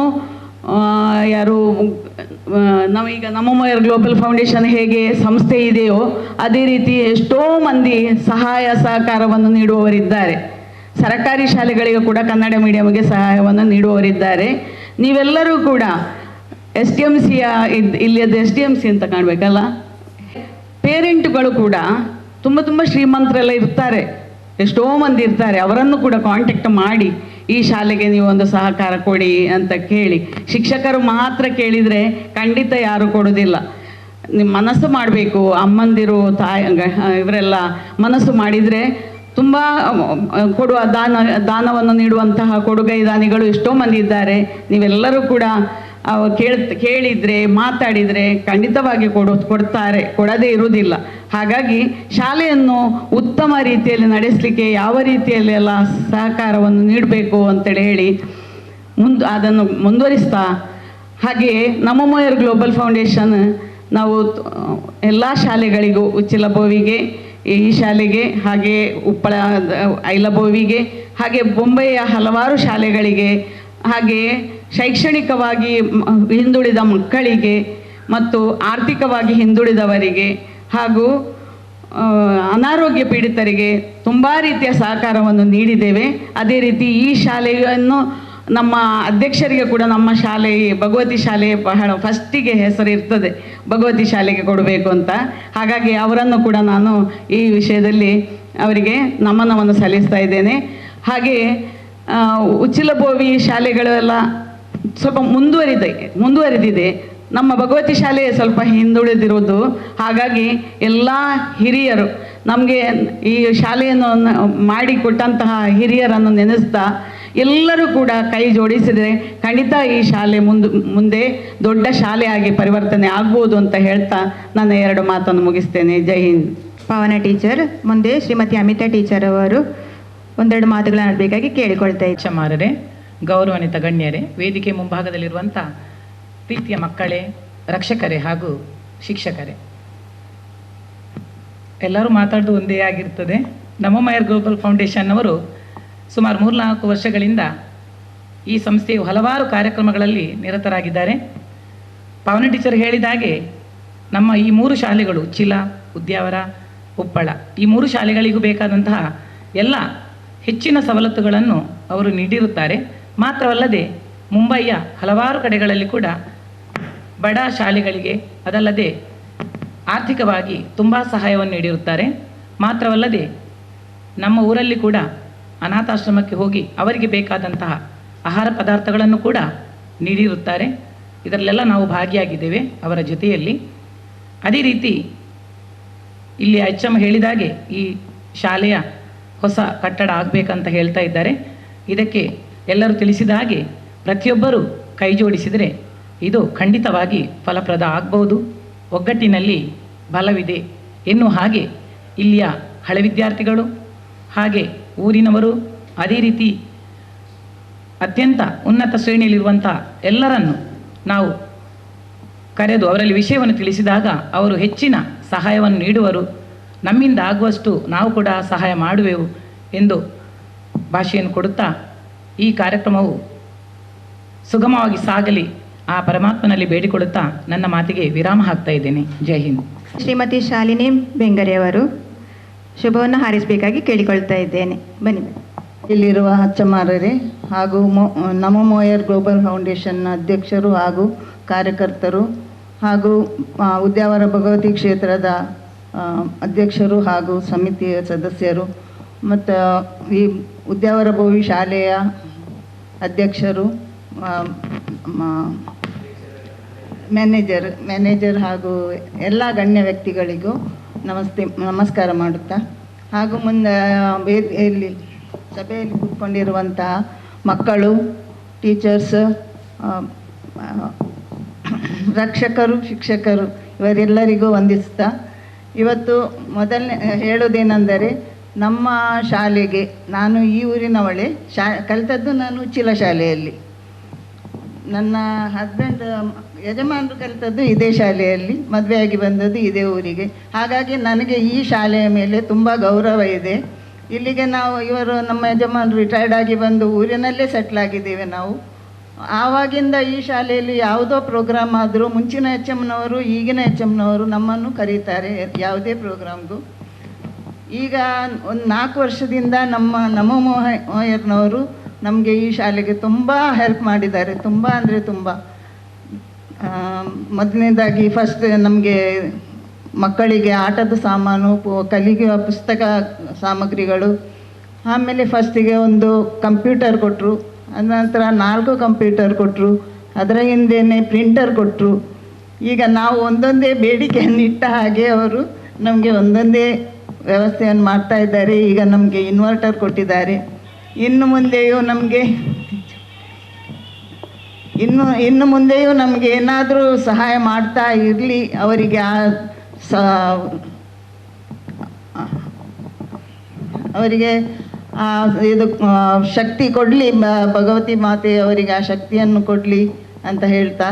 ನಾವೀಗ ನಮ್ಮ ಮೊಯರ್ ಗ್ಲೋಬಲ್ ಫೌಂಡೇಶನ್ ಹೇಗೆ ಸಂಸ್ಥೆ ಇದೆಯೋ ಅದೇ ರೀತಿ ಎಷ್ಟೋ ಮಂದಿ ಸಹಕಾರವನ್ನು ನೀಡುವವರಿದ್ದಾರೆ. ಸರ್ಕಾರಿ ಶಾಲೆಗಳಿಗೆ ಕೂಡ ಕನ್ನಡ ಮೀಡಿಯಂಗೆ ಸಹಾಯವನ್ನು ನೀಡುವವರಿದ್ದಾರೆ. ನೀವೆಲ್ಲರೂ ಕೂಡ SDMC ಇಲ್ಲಿ ಅದು SDMC ಅಂತ ಕಾಣಬೇಕಲ್ಲ, ಪೇರೆಂಟ್ಗಳು ಕೂಡ ತುಂಬ ಶ್ರೀಮಂತರೆಲ್ಲ ಇರ್ತಾರೆ, ಎಷ್ಟೋ ಮಂದಿ ಇರ್ತಾರೆ. ಅವರನ್ನು ಕೂಡ ಕಾಂಟ್ಯಾಕ್ಟ್ ಮಾಡಿ ಈ ಶಾಲೆಗೆ ನೀವು ಒಂದು ಸಹಕಾರ ಕೊಡಿ ಅಂತ ಕೇಳಿ. ಶಿಕ್ಷಕರು ಮಾತ್ರ ಕೇಳಿದರೆ ಖಂಡಿತ ಯಾರು ಕೊಡೋದಿಲ್ಲ. ನಿಮ್ಮ ಮನಸ್ಸು ಮಾಡಬೇಕು, ಅಮ್ಮಂದಿರು ಇವರೆಲ್ಲ ಮನಸ್ಸು ಮಾಡಿದರೆ ತುಂಬ ಕೊಡುವ ದಾನವನ್ನು ನೀಡುವಂತಹ ಕೊಡುಗೈ ದಾನಿಗಳು ಎಷ್ಟೋ ಮಂದಿ ಇದ್ದಾರೆ. ನೀವೆಲ್ಲರೂ ಕೂಡ ಕೇಳಿದರೆ ಮಾತಾಡಿದರೆ ಖಂಡಿತವಾಗಿ ಕೊಡ್ತಾರೆ, ಕೊಡದೇ ಇರುವುದಿಲ್ಲ. ಹಾಗಾಗಿ ಶಾಲೆಯನ್ನು ಉತ್ತಮ ರೀತಿಯಲ್ಲಿ ನಡೆಸಲಿಕ್ಕೆ ಯಾವ ರೀತಿಯಲ್ಲಿ ಎಲ್ಲ ಸಹಕಾರವನ್ನು ನೀಡಬೇಕು ಅಂತೇಳಿ ಹೇಳಿ ಅದನ್ನು ಮುಂದುವರಿಸ್ತಾ, ಹಾಗೆಯೇ ನಮ್ಮ ಮೊಯರ್ ಗ್ಲೋಬಲ್ ಫೌಂಡೇಶನ್ ನಾವು ಎಲ್ಲ ಶಾಲೆಗಳಿಗೂ ಉಚ್ಚಿಲಬೋವಿಗೆ ಈ ಶಾಲೆಗೆ ಹಾಗೆ ಉಪ್ಪಳ ಐಲಬೋವಿಗೆ ಹಾಗೆ ಬೊಂಬೆಯ ಹಲವಾರು ಶಾಲೆಗಳಿಗೆ ಹಾಗೆಯೇ ಶೈಕ್ಷಣಿಕವಾಗಿ ಹಿಂದುಳಿದ ಮಕ್ಕಳಿಗೆ ಮತ್ತು ಆರ್ಥಿಕವಾಗಿ ಹಿಂದುಳಿದವರಿಗೆ ಹಾಗೂ ಅನಾರೋಗ್ಯ ಪೀಡಿತರಿಗೆ ತುಂಬ ರೀತಿಯ ಸಹಕಾರವನ್ನು ನೀಡಿದ್ದೇವೆ. ಅದೇ ರೀತಿ ಈ ಶಾಲೆಯನ್ನು ನಮ್ಮ ಅಧ್ಯಕ್ಷರಿಗೆ ಕೂಡ ನಮ್ಮ ಶಾಲೆ ಭಗವತಿ ಶಾಲೆ ಬಹಳ ಫಸ್ಟಿಗೆ ಹೆಸರು ಇರ್ತದೆ, ಭಗವತಿ ಶಾಲೆಗೆ ಕೊಡಬೇಕು ಅಂತ. ಹಾಗಾಗಿ ಅವರನ್ನು ಕೂಡ ನಾನು ಈ ವಿಷಯದಲ್ಲಿ ಅವರಿಗೆ ನಮನವನ್ನು ಸಲ್ಲಿಸ್ತಾ ಇದ್ದೇನೆ. ಹಾಗೆ ಉಚ್ಚಿಲಬೋವಿ ಶಾಲೆಗಳೆಲ್ಲ ಸ್ವಲ್ಪ ಮುಂದುವರಿದಿದೆ. ನಮ್ಮ ಭಗವತಿ ಶಾಲೆ ಸ್ವಲ್ಪ ಹಿಂದುಳಿದಿರೋದು. ಹಾಗಾಗಿ ಎಲ್ಲ ಹಿರಿಯರು ನಮಗೆ ಈ ಶಾಲೆಯನ್ನು ಮಾಡಿಕೊಟ್ಟಂತಹ ಹಿರಿಯರನ್ನು ನೆನೆಸ್ತಾ ಎಲ್ಲರೂ ಕೂಡ ಕೈ ಜೋಡಿಸಿದರೆ ಖಂಡಿತ ಈ ಶಾಲೆ ಮುಂದೆ ದೊಡ್ಡ ಶಾಲೆಯಾಗಿ ಪರಿವರ್ತನೆ ಆಗ್ಬೋದು ಅಂತ ಹೇಳ್ತಾ ನನ್ನ 2 ಮಾತನ್ನು ಮುಗಿಸ್ತೇನೆ. ಜೈ ಹಿಂದ್. ಪಾವನ ಟೀಚರ್, ಮುಂದೆ ಶ್ರೀಮತಿ ಅಮಿತಾ ಟೀಚರ್ ಅವರು ಒಂದೆರಡು ಮಾತುಗಳನ್ನು ಆಡಬೇಕಾಗಿ ಕೇಳಿಕೊಳ್ತಾ ಇದ್ದೆ. ಕ್ಷಮಾರರೇ, ಗೌರವಾನ್ವಿತ ಗಣ್ಯರೇ, ವೇದಿಕೆ ಮುಂಭಾಗದಲ್ಲಿರುವಂಥ ಪ್ರೀತಿಯ ಮಕ್ಕಳೇ, ರಕ್ಷಕರೇ ಹಾಗೂ ಶಿಕ್ಷಕರೇ, ಎಲ್ಲರೂ ಮಾತಾಡೋದು ಒಂದೇ ಆಗಿರ್ತದೆ. ನಮೋಮಯರ್ ಗ್ಲೋಬಲ್ ಫೌಂಡೇಶನ್ ಅವರು ಸುಮಾರು 3-4 ವರ್ಷಗಳಿಂದ ಈ ಸಂಸ್ಥೆಯು ಹಲವಾರು ಕಾರ್ಯಕ್ರಮಗಳಲ್ಲಿ ನಿರತರಾಗಿದ್ದಾರೆ. ಪಾವನ ಟೀಚರ್ ಹೇಳಿದ ಹಾಗೆ ನಮ್ಮ ಈ 3 ಶಾಲೆಗಳು ಉಚ್ಚಿಲ, ಉದ್ಯಾವರ, ಉಪ್ಪಳ, ಈ 3 ಶಾಲೆಗಳಿಗೂ ಬೇಕಾದಂತಹ ಎಲ್ಲ ಹೆಚ್ಚಿನ ಸವಲತ್ತುಗಳನ್ನು ಅವರು ನೀಡಿರುತ್ತಾರೆ. ಮಾತ್ರವಲ್ಲದೆ ಮುಂಬಯಿಯ ಹಲವಾರು ಕಡೆಗಳಲ್ಲಿ ಕೂಡ ಬಡ ಶಾಲೆಗಳಿಗೆ ಅದಲ್ಲದೆ ಆರ್ಥಿಕವಾಗಿ ತುಂಬ ಸಹಾಯವನ್ನು ನೀಡಿರುತ್ತಾರೆ. ಮಾತ್ರವಲ್ಲದೆ ನಮ್ಮ ಊರಲ್ಲಿ ಕೂಡ ಅನಾಥಾಶ್ರಮಕ್ಕೆ ಹೋಗಿ ಅವರಿಗೆ ಬೇಕಾದಂತಹ ಆಹಾರ ಪದಾರ್ಥಗಳನ್ನು ಕೂಡ ನೀಡಿರುತ್ತಾರೆ. ಇದರಲ್ಲೆಲ್ಲ ನಾವು ಭಾಗಿಯಾಗಿದ್ದೇವೆ ಅವರ ಜೊತೆಯಲ್ಲಿ. ಅದೇ ರೀತಿ ಇಲ್ಲಿ HM ಹೇಳಿದಾಗೆ ಈ ಶಾಲೆಯ ಹೊಸ ಕಟ್ಟಡ ಆಗಬೇಕಂತ ಹೇಳ್ತಾ ಇದ್ದಾರೆ. ಇದಕ್ಕೆ ಎಲ್ಲರೂ ತಿಳಿಸಿದ ಹಾಗೆ ಪ್ರತಿಯೊಬ್ಬರೂ ಕೈ ಜೋಡಿಸಿದರೆ ಇದು ಖಂಡಿತವಾಗಿ ಫಲಪ್ರದ ಆಗ್ಬೋದು. ಒಗ್ಗಟ್ಟಿನಲ್ಲಿ ಬಲವಿದೆ ಎನ್ನುವ ಹಾಗೆ ಇಲ್ಲಿಯ ಹಳೆ ವಿದ್ಯಾರ್ಥಿಗಳು ಹಾಗೆ ಊರಿನವರು ಅದೇ ರೀತಿ ಅತ್ಯಂತ ಉನ್ನತ ಶ್ರೇಣಿಯಲ್ಲಿರುವಂಥ ಎಲ್ಲರನ್ನು ನಾವು ಕರೆದು ಅವರಲ್ಲಿ ವಿಷಯವನ್ನು ತಿಳಿಸಿದಾಗ ಅವರು ಹೆಚ್ಚಿನ ಸಹಾಯವನ್ನು ನೀಡುವರು. ನಮ್ಮಿಂದ ಆಗುವಷ್ಟು ನಾವು ಕೂಡ ಸಹಾಯ ಮಾಡುವೆವು ಎಂದು ಭಾಷೆಯನ್ನು ಕೊಡುತ್ತಾ ಈ ಕಾರ್ಯಕ್ರಮವು ಸುಗಮವಾಗಿ ಸಾಗಲಿ ಆ ಪರಮಾತ್ಮನಲ್ಲಿ ಬೇಡಿಕೊಳ್ಳುತ್ತಾ ನನ್ನ ಮಾತಿಗೆ ವಿರಾಮ ಹಾಕ್ತಾ ಇದ್ದೇನೆ. ಜೈ ಹಿಂದ್. ಶ್ರೀಮತಿ ಶಾಲಿನಿ ಬೆಂಗರೆಯವರು ಶುಭವನ್ನು ಹಾರೈಸಬೇಕಾಗಿ ಕೇಳಿಕೊಳ್ತಾ ಇದ್ದೇನೆ. ಬನ್ನಿ. ಇಲ್ಲಿರುವ ಹಚ್ಚಮಾರರೇ ಹಾಗೂ ನಮೋಮಯರ್ ಗ್ಲೋಬಲ್ ಫೌಂಡೇಶನ್ನ ಅಧ್ಯಕ್ಷರು ಹಾಗೂ ಕಾರ್ಯಕರ್ತರು ಹಾಗೂ ಉದ್ಯಾವರ ಭಗವತಿ ಕ್ಷೇತ್ರದ ಅಧ್ಯಕ್ಷರು ಹಾಗೂ ಸಮಿತಿಯ ಸದಸ್ಯರು ಮತ್ತು ಈ ಉದ್ಯಾವರ ಭೋವಿ ಶಾಲೆಯ ಅಧ್ಯಕ್ಷರು, ಮ್ಯಾನೇಜರ್ ಹಾಗೂ ಎಲ್ಲ ಗಣ್ಯ ವ್ಯಕ್ತಿಗಳಿಗೂ ನಮಸ್ಕಾರ ಮಾಡುತ್ತಾ ಹಾಗೂ ಮುಂದೆ ವೇದಿಕೆಯಲ್ಲಿ ಸಭೆಯಲ್ಲಿ ಕೂತ್ಕೊಂಡಿರುವಂತಹ ಮಕ್ಕಳು, ಟೀಚರ್ಸ್, ರಕ್ಷಕರು, ಶಿಕ್ಷಕರು ಇವರೆಲ್ಲರಿಗೂ ವಂದಿಸ್ತಾ ಇವತ್ತು ಮೊದಲನೇ ಹೇಳೋದೇನೆಂದರೆ ನಮ್ಮ ಶಾಲೆಗೆ ನಾನು ಈ ಊರಿನವಳೆ. ಕಲಿತದ್ದು ನಾನು ಉಚ್ಚಿಲ ಶಾಲೆಯಲ್ಲಿ. ನನ್ನ ಹಸ್ಬೆಂಡ್ ಯಜಮಾನರು ಕಲಿತದ್ದು ಇದೇ ಶಾಲೆಯಲ್ಲಿ, ಮದುವೆಯಾಗಿ ಬಂದದ್ದು ಇದೇ ಊರಿಗೆ. ಹಾಗಾಗಿ ನನಗೆ ಈ ಶಾಲೆಯ ಮೇಲೆ ತುಂಬ ಗೌರವ ಇದೆ. ಇಲ್ಲಿಗೆ ಇವರು ನಮ್ಮ ಯಜಮಾನರು ರಿಟೈರ್ಡ್ ಆಗಿ ಬಂದು ಊರಿನಲ್ಲೇ ಸೆಟ್ಲ್ ಆಗಿದ್ದೇವೆ ನಾವು. ಆವಾಗಿಂದ ಈ ಶಾಲೆಯಲ್ಲಿ ಯಾವುದೋ ಪ್ರೋಗ್ರಾಮ್ ಆದರೂ ಮುಂಚಿನ HMನವರು ಈಗಿನ HMನವರು ನಮ್ಮನ್ನು ಕರೀತಾರೆ ಯಾವುದೇ ಪ್ರೋಗ್ರಾಮ್ಗೂ. ಈಗ ಒಂದು 4 ವರ್ಷದಿಂದ ನಮ್ಮ ನಮೋಮಯರ್ನವರು ನಮಗೆ ಈ ಶಾಲೆಗೆ ತುಂಬ ಹೆಲ್ಪ್ ಮಾಡಿದ್ದಾರೆ. ತುಂಬ ಅಂದರೆ ತುಂಬ. ಮೊದಲನೇದಾಗಿ ಫಸ್ಟ್ ನಮಗೆ ಮಕ್ಕಳಿಗೆ ಆಟದ ಸಾಮಾನು, ಕಲಿಯುವ ಪುಸ್ತಕ ಸಾಮಗ್ರಿಗಳು, ಆಮೇಲೆ ಫಸ್ಟಿಗೆ ಒಂದು ಕಂಪ್ಯೂಟರ್ ಕೊಟ್ಟರು. ಅನಂತರ 4 ಕಂಪ್ಯೂಟರ್ ಕೊಟ್ಟರು. ಅದರ ಹಿಂದೆಯೇ ಪ್ರಿಂಟರ್ ಕೊಟ್ಟರು. ಈಗ ನಾವು ಒಂದೊಂದೇ ಬೇಡಿಕೆಯನ್ನು ಇಟ್ಟ ಹಾಗೆ ಅವರು ನಮಗೆ ಒಂದೊಂದೇ ವ್ಯವಸ್ಥೆಯನ್ನು ಮಾಡ್ತಾ ಇದ್ದಾರೆ. ಈಗ ನಮಗೆ ಇನ್ವರ್ಟರ್ ಕೊಟ್ಟಿದ್ದಾರೆ. ಇನ್ನು ಮುಂದೆಯೂ ನಮಗೆ ಏನಾದರೂ ಸಹಾಯ ಮಾಡ್ತಾ ಇರಲಿ, ಅವರಿಗೆ ಅವರಿಗೆ ಇದು ಶಕ್ತಿ ಕೊಡಲಿ, ಭಗವತಿ ಮಾತೆ ಅವರಿಗೆ ಆ ಶಕ್ತಿಯನ್ನು ಕೊಡಲಿ ಅಂತ ಹೇಳ್ತಾ,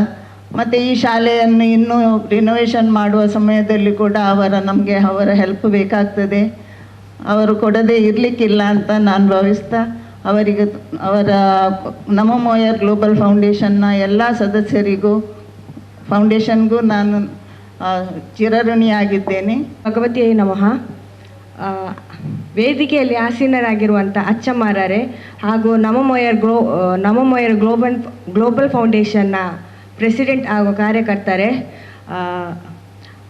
ಮತ್ತು ಈ ಶಾಲೆಯನ್ನು ಇನ್ನೂ ರಿನೋವೇಷನ್ ಮಾಡುವ ಸಮಯದಲ್ಲಿ ಕೂಡ ನಮಗೆ ಅವರ ಹೆಲ್ಪ್ ಬೇಕಾಗ್ತದೆ. ಅವರು ಕೊಡದೇ ಇರಲಿಕ್ಕಿಲ್ಲ ಅಂತ ನಾನು ಭಾವಿಸ್ತಾ ಅವರಿಗೆ ಅವರ ನಮೋ ಮೋಯರ್ ಗ್ಲೋಬಲ್ ಫೌಂಡೇಶನ್ನ ಎಲ್ಲ ಸದಸ್ಯರಿಗೂ ಫೌಂಡೇಶನ್ಗೂ ನಾನು ಚಿರಋಣಿಯಾಗಿದ್ದೇನೆ. ಭಗವತಿಯೇ ನಮಃ. ವೇದಿಕೆಯಲ್ಲಿ ಆಸೀನರಾಗಿರುವಂಥ ಅಚ್ಚಮಾರರೇ ಹಾಗೂ ನಮೋ ಮೋಯರ್ ಗ್ಲೋಬಲ್ ಫೌಂಡೇಶನ್ನ ಪ್ರೆಸಿಡೆಂಟ್ ಹಾಗೂ ಕಾರ್ಯಕರ್ತರೇ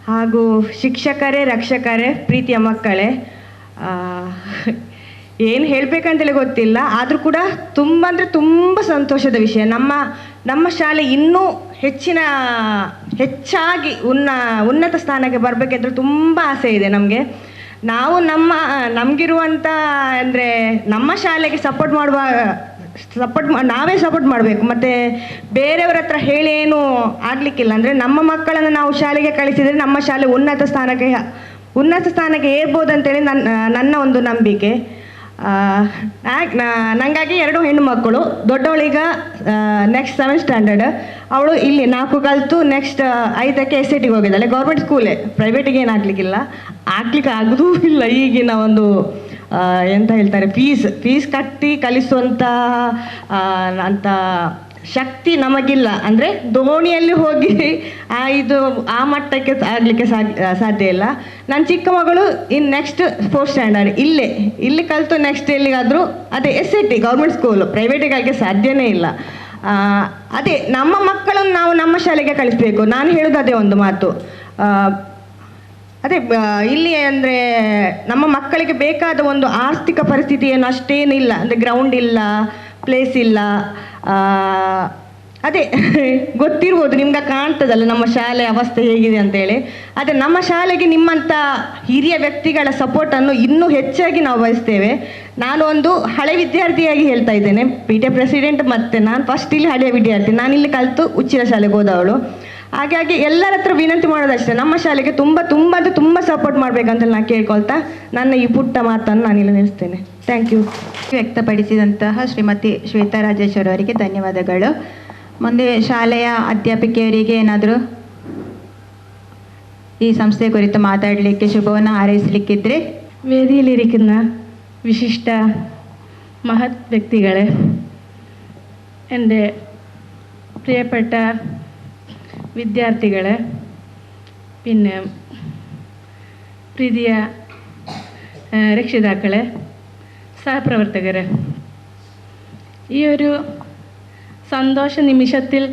ಹಾಗೂ ಶಿಕ್ಷಕರೇ, ರಕ್ಷಕರೇ, ಪ್ರೀತಿಯ ಮಕ್ಕಳೇ, ಏನು ಹೇಳಬೇಕಂತಲೇ ಗೊತ್ತಿಲ್ಲ. ಆದರೂ ಕೂಡ ತುಂಬ ಅಂದರೆ ತುಂಬ ಸಂತೋಷದ ವಿಷಯ. ನಮ್ಮ ಶಾಲೆ ಇನ್ನೂ ಹೆಚ್ಚಾಗಿ ಉನ್ನತ ಸ್ಥಾನಕ್ಕೆ ಬರಬೇಕೆಂದ್ರೆ ತುಂಬ ಆಸೆ ಇದೆ ನಮಗೆ. ನಾವು ನಮಗಿರುವಂಥ ಅಂದರೆ ನಮ್ಮ ಶಾಲೆಗೆ ನಾವೇ ಸಪೋರ್ಟ್ ಮಾಡಬೇಕು. ಮತ್ತು ಬೇರೆಯವ್ರ ಹತ್ರ ಹೇಳಿ ಏನು ಆಗಲಿಕ್ಕಿಲ್ಲ. ಅಂದರೆ ನಮ್ಮ ಮಕ್ಕಳನ್ನು ನಾವು ಶಾಲೆಗೆ ಕಳಿಸಿದರೆ ನಮ್ಮ ಶಾಲೆ ಉನ್ನತ ಸ್ಥಾನಕ್ಕೆ ಏರ್ಬೋದು ಅಂತೇಳಿ ನನ್ನ ಒಂದು ನಂಬಿಕೆ. ನನಗಾಗಿ 2 ಹೆಣ್ಣು ಮಕ್ಕಳು. ದೊಡ್ಡವಳೀಗ ನೆಕ್ಸ್ಟ್ 7th ಸ್ಟ್ಯಾಂಡರ್ಡ್. ಅವಳು ಇಲ್ಲಿ 4 ಕಲಿತು ನೆಕ್ಸ್ಟ್ 5ಕ್ಕೆ SATಗೆ ಹೋಗಿದ್ದಾಳೆ. ಗೌರ್ಮೆಂಟ್ ಸ್ಕೂಲೇ, ಪ್ರೈವೇಟಿಗೆ ಏನು ಆಗ್ಲಿಕ್ಕೆ ಆಗೋದೂ ಇಲ್ಲ. ಈಗಿನ ಒಂದು ಎಂತ ಹೇಳ್ತಾರೆ, ಫೀಸ್ ಕಟ್ಟಿ ಕಲಿಸುವಂಥ ಅಂತ ಶಕ್ತಿ ನಮಗಿಲ್ಲ. ಅಂದರೆ ದೋಣಿಯಲ್ಲಿ ಹೋಗಿ ಆ ಮಟ್ಟಕ್ಕೆ ಆಗಲಿಕ್ಕೆ ಸಾಧ್ಯ ಇಲ್ಲ. ನನ್ನ ಚಿಕ್ಕ ಮಗಳು ನೆಕ್ಸ್ಟ್ 4th ಸ್ಟ್ಯಾಂಡರ್ಡ್ ಇಲ್ಲಿ ಕಲಿತು ನೆಕ್ಸ್ಟ್ ಎಲ್ಲಿಗಾದರೂ ಅದೇ SAT ಗೌರ್ಮೆಂಟ್ ಸ್ಕೂಲು, ಪ್ರೈವೇಟಿಗೆ ಸಾಧ್ಯನೇ ಇಲ್ಲ. ಅದೇ ನಮ್ಮ ಮಕ್ಕಳನ್ನು ನಾವು ನಮ್ಮ ಶಾಲೆಗೆ ಕಳಿಸ್ಬೇಕು. ನಾನು ಹೇಳೋದು ಅದೇ ಒಂದು ಮಾತು. ಅದೇ ಇಲ್ಲಿ ಅಂದರೆ ನಮ್ಮ ಮಕ್ಕಳಿಗೆ ಬೇಕಾದ ಒಂದು ಆರ್ಥಿಕ ಪರಿಸ್ಥಿತಿ ಏನು ಅಷ್ಟೇನಿಲ್ಲ. ಅಂದರೆ ಗ್ರೌಂಡ್ ಇಲ್ಲ, ಪ್ಲೇಸ್ ಇಲ್ಲ. ಅದೇ ಗೊತ್ತಿರ್ಬೋದು, ನಿಮ್ಗೆ ಕಾಣ್ತದಲ್ಲ ನಮ್ಮ ಶಾಲೆ ಅವಸ್ಥೆ ಹೇಗಿದೆ ಅಂತೇಳಿ. ಅದೇ ನಮ್ಮ ಶಾಲೆಗೆ ನಿಮ್ಮಂಥ ಹಿರಿಯ ವ್ಯಕ್ತಿಗಳ ಸಪೋರ್ಟನ್ನು ಇನ್ನೂ ಹೆಚ್ಚಾಗಿ ನಾವು ಬಯಸ್ತೇವೆ. ನಾನು ಒಂದು ಹಳೆ ವಿದ್ಯಾರ್ಥಿಯಾಗಿ ಹೇಳ್ತಾ ಇದ್ದೇನೆ, PTA ಪ್ರೆಸಿಡೆಂಟ್, ಮತ್ತು ನಾನು ಫಸ್ಟ್ ಇಲ್ಲಿ ಹಳೆಯ ವಿದ್ಯಾರ್ಥಿ. ನಾನಿಲ್ಲಿ ಕಲಿತು ಉಚ್ಚಿಲ ಶಾಲೆಗೆ ಹೋದವಳು. ಹಾಗಾಗಿ ಎಲ್ಲರ ಹತ್ರ ವಿನಂತಿ ಮಾಡೋದಷ್ಟೇ, ನಮ್ಮ ಶಾಲೆಗೆ ತುಂಬ ಸಪೋರ್ಟ್ ಮಾಡಬೇಕಂತ ನಾನು ಕೇಳ್ಕೊಳ್ತಾ ನನ್ನ ಈ ಪುಟ್ಟ ಮಾತನ್ನು ನಾನಿಲ್ಲಿ ನಿಲ್ಲಿಸ್ತೇನೆ. Thank you. ವ್ಯಕ್ತಪಡಿಸಿದಂತಹ ಶ್ರೀಮತಿ ಶ್ವೇತಾ ರಾಜೇಶ್ವರ ಅವರಿಗೆ ಧನ್ಯವಾದಗಳು. ಮುಂದೆ ಶಾಲೆಯ ಅಧ್ಯಾಪಕಿಯರಿಗೆ ಏನಾದರೂ ಈ ಸಂಸ್ಥೆ ಕುರಿತು ಮಾತಾಡಲಿಕ್ಕೆ, ಶುಭವನ್ನು ಹಾರೈಸಲಿಕ್ಕಿದ್ರೆ. ವೇದಿಯಲ್ಲಿರಿക്കുന്ന വിശിഷ്ട മഹത് വ്യക്തികളെ, എൻ്റെ പ്രിയപ്പെട്ട വിദ്യാർത്ഥികളെ, പിന്നെ പ്രീതിയ രക്ഷിതാക്കളെ, സഹപ്രവർത്തകരെ, ഈ ഒരു സന്തോഷ നിമിഷത്തിൽ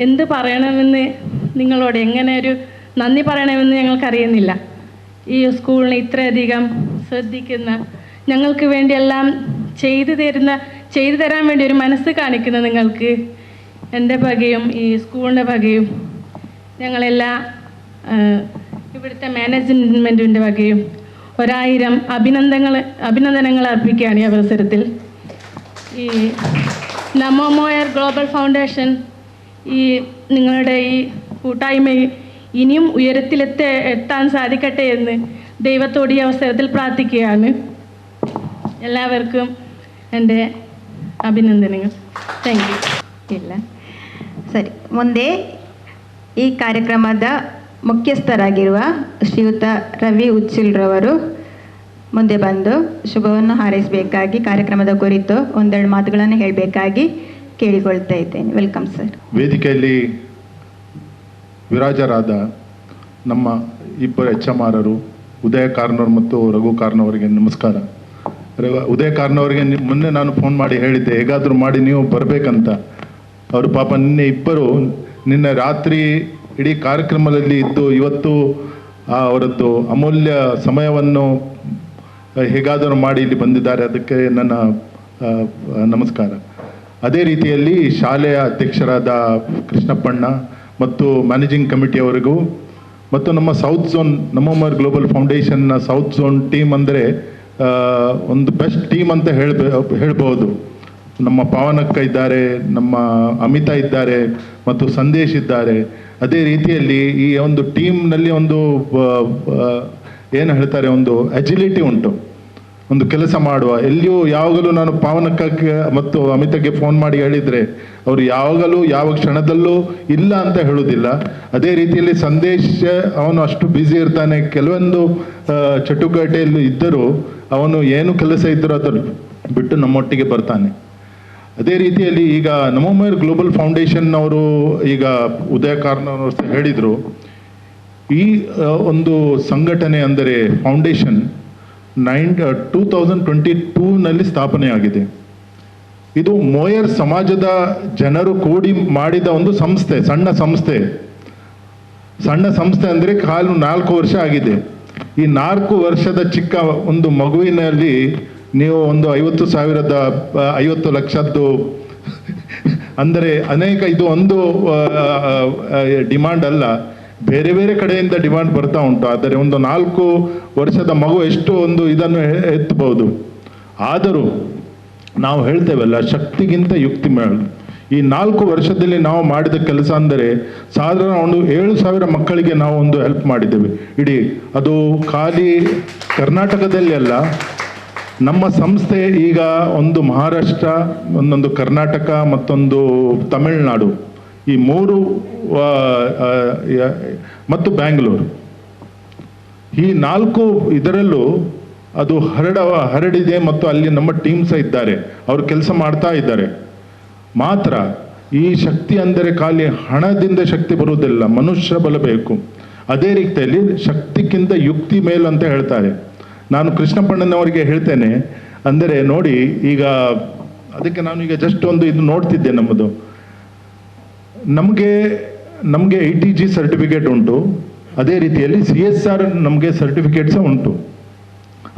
എന്ത് പറയണമെന്ന്, നിങ്ങളോട് എങ്ങനെ ഒരു നന്ദി പറയണമെന്ന് ഞങ്ങൾക്കറിയുന്നില്ല. ഈ സ്കൂളിനെ ഇത്രയധികം ശ്രദ്ധിക്കുന്ന, ഞങ്ങൾക്ക് വേണ്ടിയെല്ലാം ചെയ്തു തരാൻ വേണ്ടി ഒരു മനസ്സ് കാണിക്കുന്ന നിങ്ങൾക്ക് എൻ്റെ വകയും ഈ സ്കൂളിൻ്റെ വകയും ഞങ്ങളെല്ലാ ഇവിടുത്തെ മാനേജ്മെൻറ്റിൻ്റെ വകയും 1000 അഭിനന്ദനങ്ങൾ അർപ്പിക്കുകയാണ് ഈ അവസരത്തിൽ. ഈ നമോ മോയർ ഗ്ലോബൽ ഫൗണ്ടേഷൻ ഈ നിങ്ങളുടെ ഈ കൂട്ടായ്മ ഇനിയും എത്താൻ സാധിക്കട്ടെ എന്ന് ദൈവത്തോട് ഈ അവസരത്തിൽ പ്രാർത്ഥിക്കുകയാണ്. എല്ലാവർക്കും എൻ്റെ ಅಭಿನಂದನೆಗಳು. Thank you. ಇಲ್ಲ ಸರಿ, ಮುಂದೆ ಈ ಕಾರ್ಯಕ್ರಮದ ಮುಖ್ಯಸ್ಥರಾಗಿರುವ ಶ್ರೀಯುತ ರವಿ ಉಚ್ಚಿಲ್ರವರು ಮುಂದೆ ಬಂದು ಶುಭವನ್ನು ಹಾರೈಸಬೇಕಾಗಿ, ಕಾರ್ಯಕ್ರಮದ ಕುರಿತು ಒಂದೆರಡು ಮಾತುಗಳನ್ನು ಹೇಳಬೇಕಾಗಿ ಕೇಳಿಕೊಳ್ತಾ ಇದ್ದೇನೆ. Welcome sir. ವೇದಿಕೆಯಲ್ಲಿ ವಿರಾಜರಾದ ನಮ್ಮ ಇಬ್ಬರು HMRರು ಉದಯ ಕಾರ್ನವ್ರು ಮತ್ತು ರಘು ಕಾರ್ನವರಿಗೆ ನಮಸ್ಕಾರ. ಉದಯ ಕಾರ್ನವರಿಗೆ ಮೊನ್ನೆ ನಾನು ಫೋನ್ ಮಾಡಿ ಹೇಳಿದ್ದೆ, ಹೇಗಾದರೂ ಮಾಡಿ ನೀವು ಬರಬೇಕಂತ. ಅವರು ಪಾಪ ನಿನ್ನೆ ರಾತ್ರಿ ಇಡೀ ಕಾರ್ಯಕ್ರಮದಲ್ಲಿ ಇದ್ದು ಇವತ್ತು ಅವರದ್ದು ಅಮೂಲ್ಯ ಸಮಯವನ್ನು ಹೇಗಾದರೂ ಮಾಡಿ ಇಲ್ಲಿ ಬಂದಿದ್ದಾರೆ. ಅದಕ್ಕೆ ನನ್ನ ನಮಸ್ಕಾರ. ಅದೇ ರೀತಿಯಲ್ಲಿ ಶಾಲೆಯ ಅಧ್ಯಕ್ಷರಾದ ಕೃಷ್ಣಪ್ಪಣ್ಣ ಮತ್ತು ಮ್ಯಾನೇಜಿಂಗ್ ಕಮಿಟಿಯವರಿಗೂ ಮತ್ತು ನಮ್ಮ ಸೌತ್ ಝೋನ್ ನಮೋ ಮೋಯರ್ ಗ್ಲೋಬಲ್ ಫೌಂಡೇಶನ್ನ ಸೌತ್ ಝೋನ್ ಟೀಮ್ ಅಂದರೆ ಒಂದು ಬೆಸ್ಟ್ ಟೀಮ್ ಅಂತ ಹೇಳ್ಬೋದು. ನಮ್ಮ ಪಾವನಕ್ಕ ಇದ್ದಾರೆ, ನಮ್ಮ ಅಮಿತಾ ಇದ್ದಾರೆ ಮತ್ತು ಸಂದೇಶ್ ಇದ್ದಾರೆ. ಅದೇ ರೀತಿಯಲ್ಲಿ ಈ ಒಂದು ಟೀಮ್ನಲ್ಲಿ ಒಂದು ಏನು ಹೇಳ್ತಾರೆ, ಒಂದು ಅಜಿಲಿಟಿ ಉಂಟು, ಒಂದು ಕೆಲಸ ಮಾಡುವ. ಎಲ್ಲಿಯೂ ಯಾವಾಗಲೂ ನಾನು ಪಾವನಕ್ಕಕ್ಕೆ ಮತ್ತು ಅಮಿತಕ್ಕೆ ಫೋನ್ ಮಾಡಿ ಹೇಳಿದರೆ ಅವರು ಯಾವಾಗಲೂ ಯಾವ ಕ್ಷಣದಲ್ಲೂ ಇಲ್ಲ ಅಂತ ಹೇಳೋದಿಲ್ಲ. ಅದೇ ರೀತಿಯಲ್ಲಿ ಸಂದೇಶ್ ಅವನು ಅಷ್ಟು ಬ್ಯುಸಿ ಇರ್ತಾನೆ, ಕೆಲವೊಂದು ಚಟುವಟಿಕೆಯಲ್ಲಿ ಇದ್ದರೂ ಅವನು ಏನು ಕೆಲಸ ಇದ್ದರೂ ಅದು ಬಿಟ್ಟು ನಮ್ಮೊಟ್ಟಿಗೆ ಬರ್ತಾನೆ. ಅದೇ ರೀತಿಯಲ್ಲಿ ಈಗ ನಮೋಮಯರ್ ಗ್ಲೋಬಲ್ ಫೌಂಡೇಶನ್ ಅವರು ಈಗ ಉದಯ ಕಾರ್ನವರು ಹೇಳಿದರು, ಈ ಒಂದು ಸಂಘಟನೆ ಅಂದರೆ ಫೌಂಡೇಶನ್ 2022ನಲ್ಲಿ ಸ್ಥಾಪನೆಯಾಗಿದೆ. ಇದು ಮೋಯರ್ ಸಮಾಜದ ಜನರು ಕೂಡಿ ಮಾಡಿದ ಒಂದು ಸಂಸ್ಥೆ, ಸಣ್ಣ ಸಂಸ್ಥೆ ಅಂದರೆ 4 ವರ್ಷ ಆಗಿದೆ. ಈ 4 ವರ್ಷದ ಚಿಕ್ಕ ಒಂದು ಮಗುವಿನಲ್ಲಿ ನೀವು ಒಂದು 50 ಲಕ್ಷದ್ದು ಅಂದರೆ ಅನೇಕ, ಇದು ಒಂದು ಡಿಮಾಂಡ್ ಅಲ್ಲ, ಬೇರೆ ಬೇರೆ ಕಡೆಯಿಂದ ಡಿಮಾಂಡ್ ಬರ್ತಾ ಉಂಟು. ಆದರೆ ಒಂದು 4 ವರ್ಷದ ಮಗು ಎಷ್ಟು ಒಂದು ಇದನ್ನು ಎತ್ತಬಹುದು. ಆದರೂ ನಾವು ಹೇಳ್ತೇವಲ್ಲ, ಶಕ್ತಿಗಿಂತ ಯುಕ್ತಿ ಮೇಲು. ಈ 4 ವರ್ಷದಲ್ಲಿ ನಾವು ಮಾಡಿದ ಕೆಲಸ ಅಂದರೆ ಸಾಧಾರಣ ಒಂದು 7,000 ಮಕ್ಕಳಿಗೆ ನಾವು ಒಂದು ಹೆಲ್ಪ್ ಮಾಡಿದ್ದೇವೆ. ಇಡೀ ಅದು ಖಾಲಿ ಕರ್ನಾಟಕದಲ್ಲಿ ಅಲ್ಲ, ನಮ್ಮ ಸಂಸ್ಥೆ ಈಗ ಒಂದು ಮಹಾರಾಷ್ಟ್ರ, ಒಂದೊಂದು ಕರ್ನಾಟಕ, ಮತ್ತೊಂದು ತಮಿಳುನಾಡು, ಈ 3 ಮತ್ತು ಬ್ಯಾಂಗ್ಳೂರು, ಈ 4 ಇದರಲ್ಲೂ ಅದು ಹರಡಿದೆ. ಮತ್ತು ಅಲ್ಲಿ ನಮ್ಮ ಟೀಮ್ಸ್ ಇದ್ದಾರೆ, ಅವರು ಕೆಲಸ ಮಾಡ್ತಾ ಇದ್ದಾರೆ. ಮಾತ್ರ ಈ ಶಕ್ತಿ ಅಂದರೆ ಖಾಲಿ ಹಣದಿಂದ ಶಕ್ತಿ ಬರುವುದಿಲ್ಲ, ಮನುಷ್ಯ ಬಲ ಬೇಕು. ಅದೇ ರೀತಿಯಲ್ಲಿ ಶಕ್ತಿಗಿಂತ ಯುಕ್ತಿ ಮೇಲು ಅಂತ ಹೇಳ್ತಾರೆ. ನಾನು ಕೃಷ್ಣಪ್ಪಣ್ಣನವರಿಗೆ ಹೇಳ್ತೇನೆ, ಅಂದರೆ ನೋಡಿ, ಈಗ ಅದಕ್ಕೆ ನಾನು ಈಗ ಜಸ್ಟ್ ಒಂದು ಇದು ನೋಡ್ತಿದ್ದೆ, ನಮಗೆ ATG ಸರ್ಟಿಫಿಕೇಟ್ ಉಂಟು, ಅದೇ ರೀತಿಯಲ್ಲಿ CSR ನಮಗೆ ಸರ್ಟಿಫಿಕೇಟ್ ಸಹ ಉಂಟು.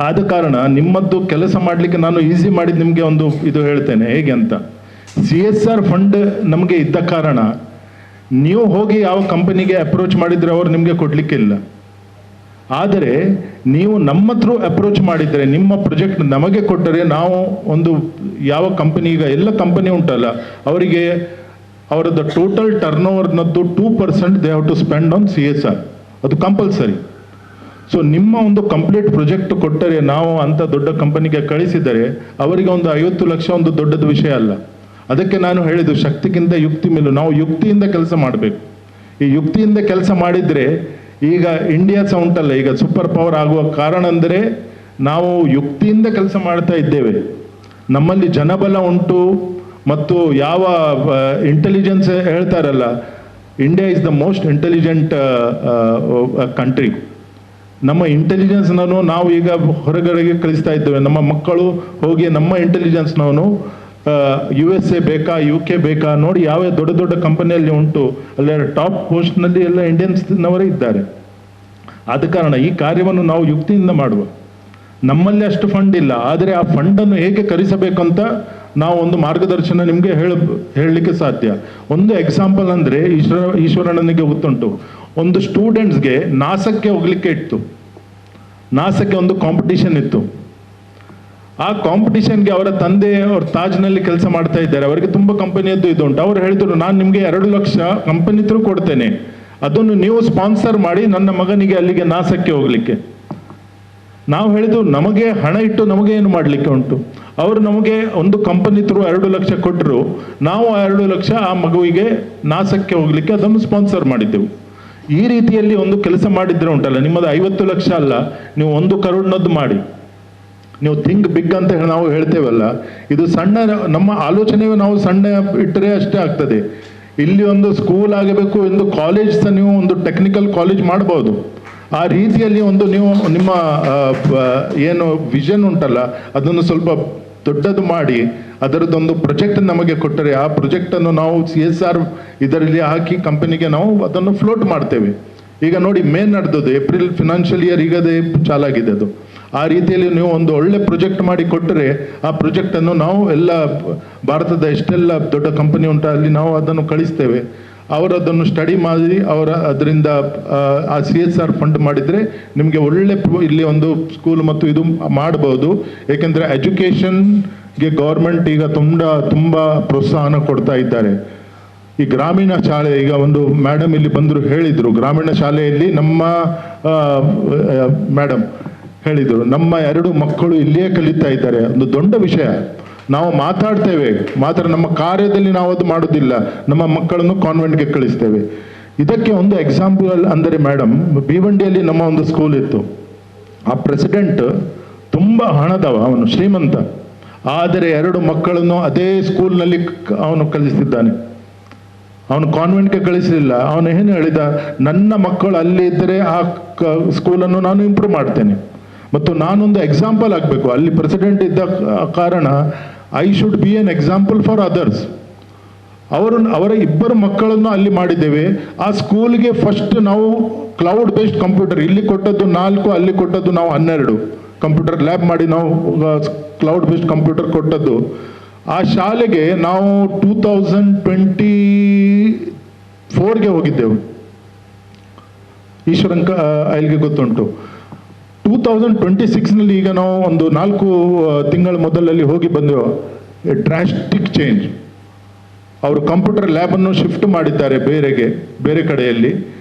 ಆದ ಕಾರಣ ನಿಮ್ಮದ್ದು ಕೆಲಸ ಮಾಡಲಿಕ್ಕೆ ನಾನು ಈಸಿ ಮಾಡಿದ್ದು ನಿಮಗೆ ಒಂದು ಇದು ಹೇಳ್ತೇನೆ ಹೇಗೆ ಅಂತ. CSR ಫಂಡ್ ನಮಗೆ ಇದ್ದ ಕಾರಣ ನೀವು ಹೋಗಿ ಯಾವ ಕಂಪನಿಗೆ ಅಪ್ರೋಚ್ ಮಾಡಿದರೆ ಅವರು ನಿಮಗೆ ಕೊಡಲಿಕ್ಕಿಲ್ಲ. ಆದರೆ ನೀವು ನಮ್ಮ ಥ್ರೂ ಅಪ್ರೋಚ್ ಮಾಡಿದರೆ, ನಿಮ್ಮ ಪ್ರಾಜೆಕ್ಟ್ ನಮಗೆ ಕೊಟ್ಟರೆ, ನಾವು ಒಂದು ಯಾವ ಕಂಪನಿ, ಈಗ ಎಲ್ಲ ಕಂಪನಿ ಉಂಟಲ್ಲ, ಅವರಿಗೆ ಅವರದ್ದು ಟೋಟಲ್ ಟರ್ನ್ ಓವರ್ನದ್ದು 2% they have to spend on CSR, ಅದು ಕಂಪಲ್ಸರಿ. ಸೊ ನಿಮ್ಮ ಒಂದು ಕಂಪ್ಲೀಟ್ ಪ್ರಾಜೆಕ್ಟ್ ಕೊಟ್ಟರೆ, ನಾವು ಅಂಥ ದೊಡ್ಡ ಕಂಪನಿಗೆ ಕಳಿಸಿದರೆ ಅವರಿಗೆ ಒಂದು 50 ಲಕ್ಷ ಒಂದು ದೊಡ್ಡದು ವಿಷಯ ಅಲ್ಲ. ಅದಕ್ಕೆ ನಾನು ಹೇಳಿದ್ದು, ಶಕ್ತಿಗಿಂತ ಯುಕ್ತಿ ಮೇಲು. ನಾವು ಯುಕ್ತಿಯಿಂದ ಕೆಲಸ ಮಾಡಬೇಕು. ಈ ಯುಕ್ತಿಯಿಂದ ಕೆಲಸ ಮಾಡಿದರೆ, ಈಗ ಇಂಡಿಯಾ ಸಹ ಉಂಟಲ್ಲ, ಈಗ ಸೂಪರ್ ಪವರ್ ಆಗುವ ಕಾರಣ ಅಂದರೆ ನಾವು ಯುಕ್ತಿಯಿಂದ ಕೆಲಸ ಮಾಡ್ತಾ ಇದ್ದೇವೆ. ನಮ್ಮಲ್ಲಿ ಜನಬಲ ಉಂಟು, ಮತ್ತು ಯಾವ ಇಂಟೆಲಿಜೆನ್ಸ್ ಹೇಳ್ತಾರಲ್ಲ, India is the most intelligent country. ನಮ್ಮ ಇಂಟೆಲಿಜೆನ್ಸ್ನೂ ನಾವು ಈಗ ಹೊರಗಡೆಗೆ ಕಳಿಸ್ತಾ ಇದ್ದೇವೆ. ನಮ್ಮ ಮಕ್ಕಳು ಹೋಗಿ ನಮ್ಮ ಇಂಟೆಲಿಜೆನ್ಸ್ನವನು USA ಬೇಕಾ, UK ಬೇಕಾ ನೋಡಿ, ಯಾವ ದೊಡ್ಡ ದೊಡ್ಡ ಕಂಪನಿಯಲ್ಲಿ ಉಂಟು, ಅಲ್ಲ ಟಾಪ್ ಪೋಸ್ಟ್ನಲ್ಲಿ ಎಲ್ಲ ಇಂಡಿಯನ್ಸ್ನವರೇ ಇದ್ದಾರೆ. ಆದ ಕಾರಣ ಈ ಕಾರ್ಯವನ್ನು ನಾವು ಯುಕ್ತಿಯಿಂದ ಮಾಡುವ. ನಮ್ಮಲ್ಲಿ ಅಷ್ಟು ಫಂಡ್ ಇಲ್ಲ, ಆದರೆ ಆ ಫಂಡನ್ನು ಹೇಗೆ ಕರೆಸಬೇಕಂತ ನಾವು ಒಂದು ಮಾರ್ಗದರ್ಶನ ನಿಮಗೆ ಹೇಳಲಿಕ್ಕೆ ಸಾಧ್ಯ. ಒಂದು ಎಕ್ಸಾಂಪಲ್ ಅಂದರೆ ಈಶ್ವರಣ್ಣನಿಗೆ ಗೊತ್ತುಂಟು, ಒಂದು ಸ್ಟೂಡೆಂಟ್ಸ್ಗೆ ನಾಸಕ್ಕೆ ಹೋಗ್ಲಿಕ್ಕೆ ಇತ್ತು. ನಾಸಕ್ಕೆ ಒಂದು ಕಾಂಪಿಟಿಷನ್ ಇತ್ತು. ಆ ಕಾಂಪಿಟಿಷನ್ಗೆ ಅವರ ತಂದೆ ಅವ್ರ ತಾಜ್ನಲ್ಲಿ ಕೆಲಸ ಮಾಡ್ತಾ ಇದ್ದಾರೆ, ಅವರಿಗೆ ತುಂಬ ಕಂಪನಿಯದ್ದು ಇದು ಉಂಟು. ಅವರು ಹೇಳಿದ್ರು, ನಾನು ನಿಮಗೆ 2 ಲಕ್ಷ ಕಂಪನಿ ಥ್ರೂ ಕೊಡ್ತೇನೆ, ಅದನ್ನು ನೀವು ಸ್ಪಾನ್ಸರ್ ಮಾಡಿ ನನ್ನ ಮಗನಿಗೆ ಅಲ್ಲಿಗೆ ನಾಸಕ್ಕೆ ಹೋಗ್ಲಿಕ್ಕೆ. ನಾವು ಹೇಳಿದ್ದು, ನಮಗೆ ಹಣ ಇಟ್ಟು ನಮಗೆ ಏನು ಮಾಡಲಿಕ್ಕೆ ಉಂಟು. ಅವರು ನಮಗೆ ಒಂದು ಕಂಪನಿ ಥ್ರೂ 2 ಲಕ್ಷ ಕೊಟ್ಟರು, ನಾವು ಆ 2 ಲಕ್ಷ ಆ ಮಗುವಿಗೆ ನಾಸಕ್ಕೆ ಹೋಗ್ಲಿಕ್ಕೆ ಅದನ್ನು ಸ್ಪಾನ್ಸರ್ ಮಾಡಿದ್ದೆವು. ಈ ರೀತಿಯಲ್ಲಿ ಒಂದು ಕೆಲಸ ಮಾಡಿದ್ರೆ ಉಂಟಲ್ಲ, ನಿಮ್ಮದು 50 ಲಕ್ಷ ಅಲ್ಲ, ನೀವು 1 ಕರೋಡ್ನದ್ದು ಮಾಡಿ. ನೀವು ಥಿಂಕ್ ಬಿಗ್ ಅಂತ ನಾವು ಹೇಳ್ತೇವಲ್ಲ, ಇದು ಸಣ್ಣ ನಮ್ಮ ಆಲೋಚನೆ, ನಾವು ಸಣ್ಣ ಇಟ್ಟರೆ ಅಷ್ಟೇ ಆಗ್ತದೆ. ಇಲ್ಲಿ ಒಂದು ಸ್ಕೂಲ್ ಆಗಬೇಕು, ಒಂದು ಕಾಲೇಜ್ ಸಹ ನೀವು ಒಂದು ಟೆಕ್ನಿಕಲ್ ಕಾಲೇಜ್ ಮಾಡ್ಬೋದು. ಆ ರೀತಿಯಲ್ಲಿ ಒಂದು ನೀವು ನಿಮ್ಮ ಏನು ವಿಷನ್ ಉಂಟಲ್ಲ, ಅದನ್ನು ಸ್ವಲ್ಪ ದೊಡ್ಡದು ಮಾಡಿ ಅದರದ್ದೊಂದು ಪ್ರಾಜೆಕ್ಟ್ ನಮಗೆ ಕೊಟ್ಟರೆ, ಆ ಪ್ರಾಜೆಕ್ಟನ್ನು ನಾವು CSR ಇದರಲ್ಲಿ ಹಾಕಿ ಕಂಪನಿಗೆ ನಾವು ಅದನ್ನು ಫ್ಲೋಟ್ ಮಾಡ್ತೇವೆ. ಈಗ ನೋಡಿ, ಮೇ ನಡೆದದ್ದು, ಏಪ್ರಿಲ್ ಫಿನಾನ್ಷಿಯಲ್ ಇಯರ್ ಈಗದೇ ಚಾಲಾಗಿದೆ ಅದು. ಆ ರೀತಿಯಲ್ಲಿ ನೀವು ಒಂದು ಒಳ್ಳೆ ಪ್ರಾಜೆಕ್ಟ್ ಮಾಡಿ ಕೊಟ್ಟರೆ, ಆ ಪ್ರಾಜೆಕ್ಟನ್ನು ನಾವು ಎಲ್ಲ ಭಾರತದ ಎಷ್ಟೆಲ್ಲ ದೊಡ್ಡ ಕಂಪನಿ ಉಂಟು ಅಲ್ಲಿ ನಾವು ಅದನ್ನು ಕಳಿಸ್ತೇವೆ. ಅವರದನ್ನು ಸ್ಟಡಿ ಮಾಡಿ ಅದರಿಂದ ಆ CSR ಫಂಡ್ ಮಾಡಿದರೆ ನಿಮಗೆ ಒಳ್ಳೆ ಇಲ್ಲಿ ಒಂದು ಸ್ಕೂಲ್ ಮತ್ತು ಇದು ಮಾಡಬಹುದು. ಏಕೆಂದರೆ ಎಜುಕೇಷನ್ಗೆ ಗೌರ್ಮೆಂಟ್ ಈಗ ತುಂಬ ಪ್ರೋತ್ಸಾಹನ ಕೊಡ್ತಾ ಇದ್ದಾರೆ. ಈ ಗ್ರಾಮೀಣ ಶಾಲೆ, ಈಗ ಒಂದು ಮೇಡಮ್ ಇಲ್ಲಿ ಬಂದರು ಹೇಳಿದರು, ಗ್ರಾಮೀಣ ಶಾಲೆಯಲ್ಲಿ ನಮ್ಮ ಮೇಡಮ್ ಹೇಳಿದರು, ನಮ್ಮ 2 ಮಕ್ಕಳು ಇಲ್ಲಿಯೇ ಕಲಿತಾ ಇದ್ದಾರೆ. ಒಂದು ದೊಡ್ಡ ವಿಷಯ. ನಾವು ಮಾತಾಡ್ತೇವೆ, ಮಾತ್ರ ನಮ್ಮ ಕಾರ್ಯದಲ್ಲಿ ನಾವು ಅದು ಮಾಡೋದಿಲ್ಲ. ನಮ್ಮ ಮಕ್ಕಳನ್ನು ಕಾನ್ವೆಂಟ್ಗೆ ಕಳಿಸ್ತೇವೆ. ಇದಕ್ಕೆ ಒಂದು ಎಕ್ಸಾಂಪಲ್ ಅಂದರೆ ಮೇಡಮ್, ಭೀವಂಡಿಯಲ್ಲಿ ನಮ್ಮ ಒಂದು ಸ್ಕೂಲ್ ಇತ್ತು. ಆ ಪ್ರೆಸಿಡೆಂಟ್ ತುಂಬ ಹಣದವ, ಅವನು ಶ್ರೀಮಂತ. ಆದರೆ 2 ಮಕ್ಕಳನ್ನು ಅದೇ ಸ್ಕೂಲ್ನಲ್ಲಿ ಅವನು ಕಲಿಸಿದ್ದಾನೆ. ಅವನು ಕಾನ್ವೆಂಟ್ಗೆ ಕಳಿಸಲಿಲ್ಲ. ಅವನು ಏನು ಹೇಳಿದ, ನನ್ನ ಮಕ್ಕಳು ಅಲ್ಲಿ ಇದ್ದರೆ ಆ ಸ್ಕೂಲನ್ನು ನಾನು ಇಂಪ್ರೂವ್ ಮಾಡ್ತೇನೆ ಮತ್ತು ನಾನೊಂದು ಎಕ್ಸಾಂಪಲ್ ಆಗಬೇಕು. ಅಲ್ಲಿ ಪ್ರೆಸಿಡೆಂಟ್ ಇದ್ದ ಕಾರಣ I should be an example for others. ಅವರ 2 ಮಕ್ಕಳನ್ನು ಅಲ್ಲಿ ಮಾಡಿದ್ದೇವೆ. ಆ ಸ್ಕೂಲ್ಗೆ ಫಸ್ಟ್ ನಾವು ಕ್ಲೌಡ್ ಬೇಸ್ಡ್ ಕಂಪ್ಯೂಟರ್, ಇಲ್ಲಿ ಕೊಟ್ಟದ್ದು 4, ಅಲ್ಲಿ ಕೊಟ್ಟದ್ದು ನಾವು 12 ಕಂಪ್ಯೂಟರ್ ಲ್ಯಾಬ್ ಮಾಡಿ ನಾವು ಕ್ಲೌಡ್ ಬೇಸ್ಡ್ ಕಂಪ್ಯೂಟರ್ ಕೊಟ್ಟದ್ದು. ಆ ಶಾಲೆಗೆ ನಾವು 2024ಗೆ ಹೋಗಿದ್ದೆವು. ಈಶ್ವರಂಕ ಅಲ್ಲಿಗೆ ಗೊತ್ತುಂಟು. 2026ನಲ್ಲಿ ಈಗ ನಾವು ಒಂದು 4 ತಿಂಗಳ ಮೊದಲಲ್ಲಿ ಹೋಗಿ ಬಂದೆವು. A drastic change. ಅವರು ಕಂಪ್ಯೂಟರ್ ಲ್ಯಾಬನ್ನು ಶಿಫ್ಟ್ ಮಾಡಿದ್ದಾರೆ ಬೇರೆ ಕಡೆಯಲ್ಲಿ.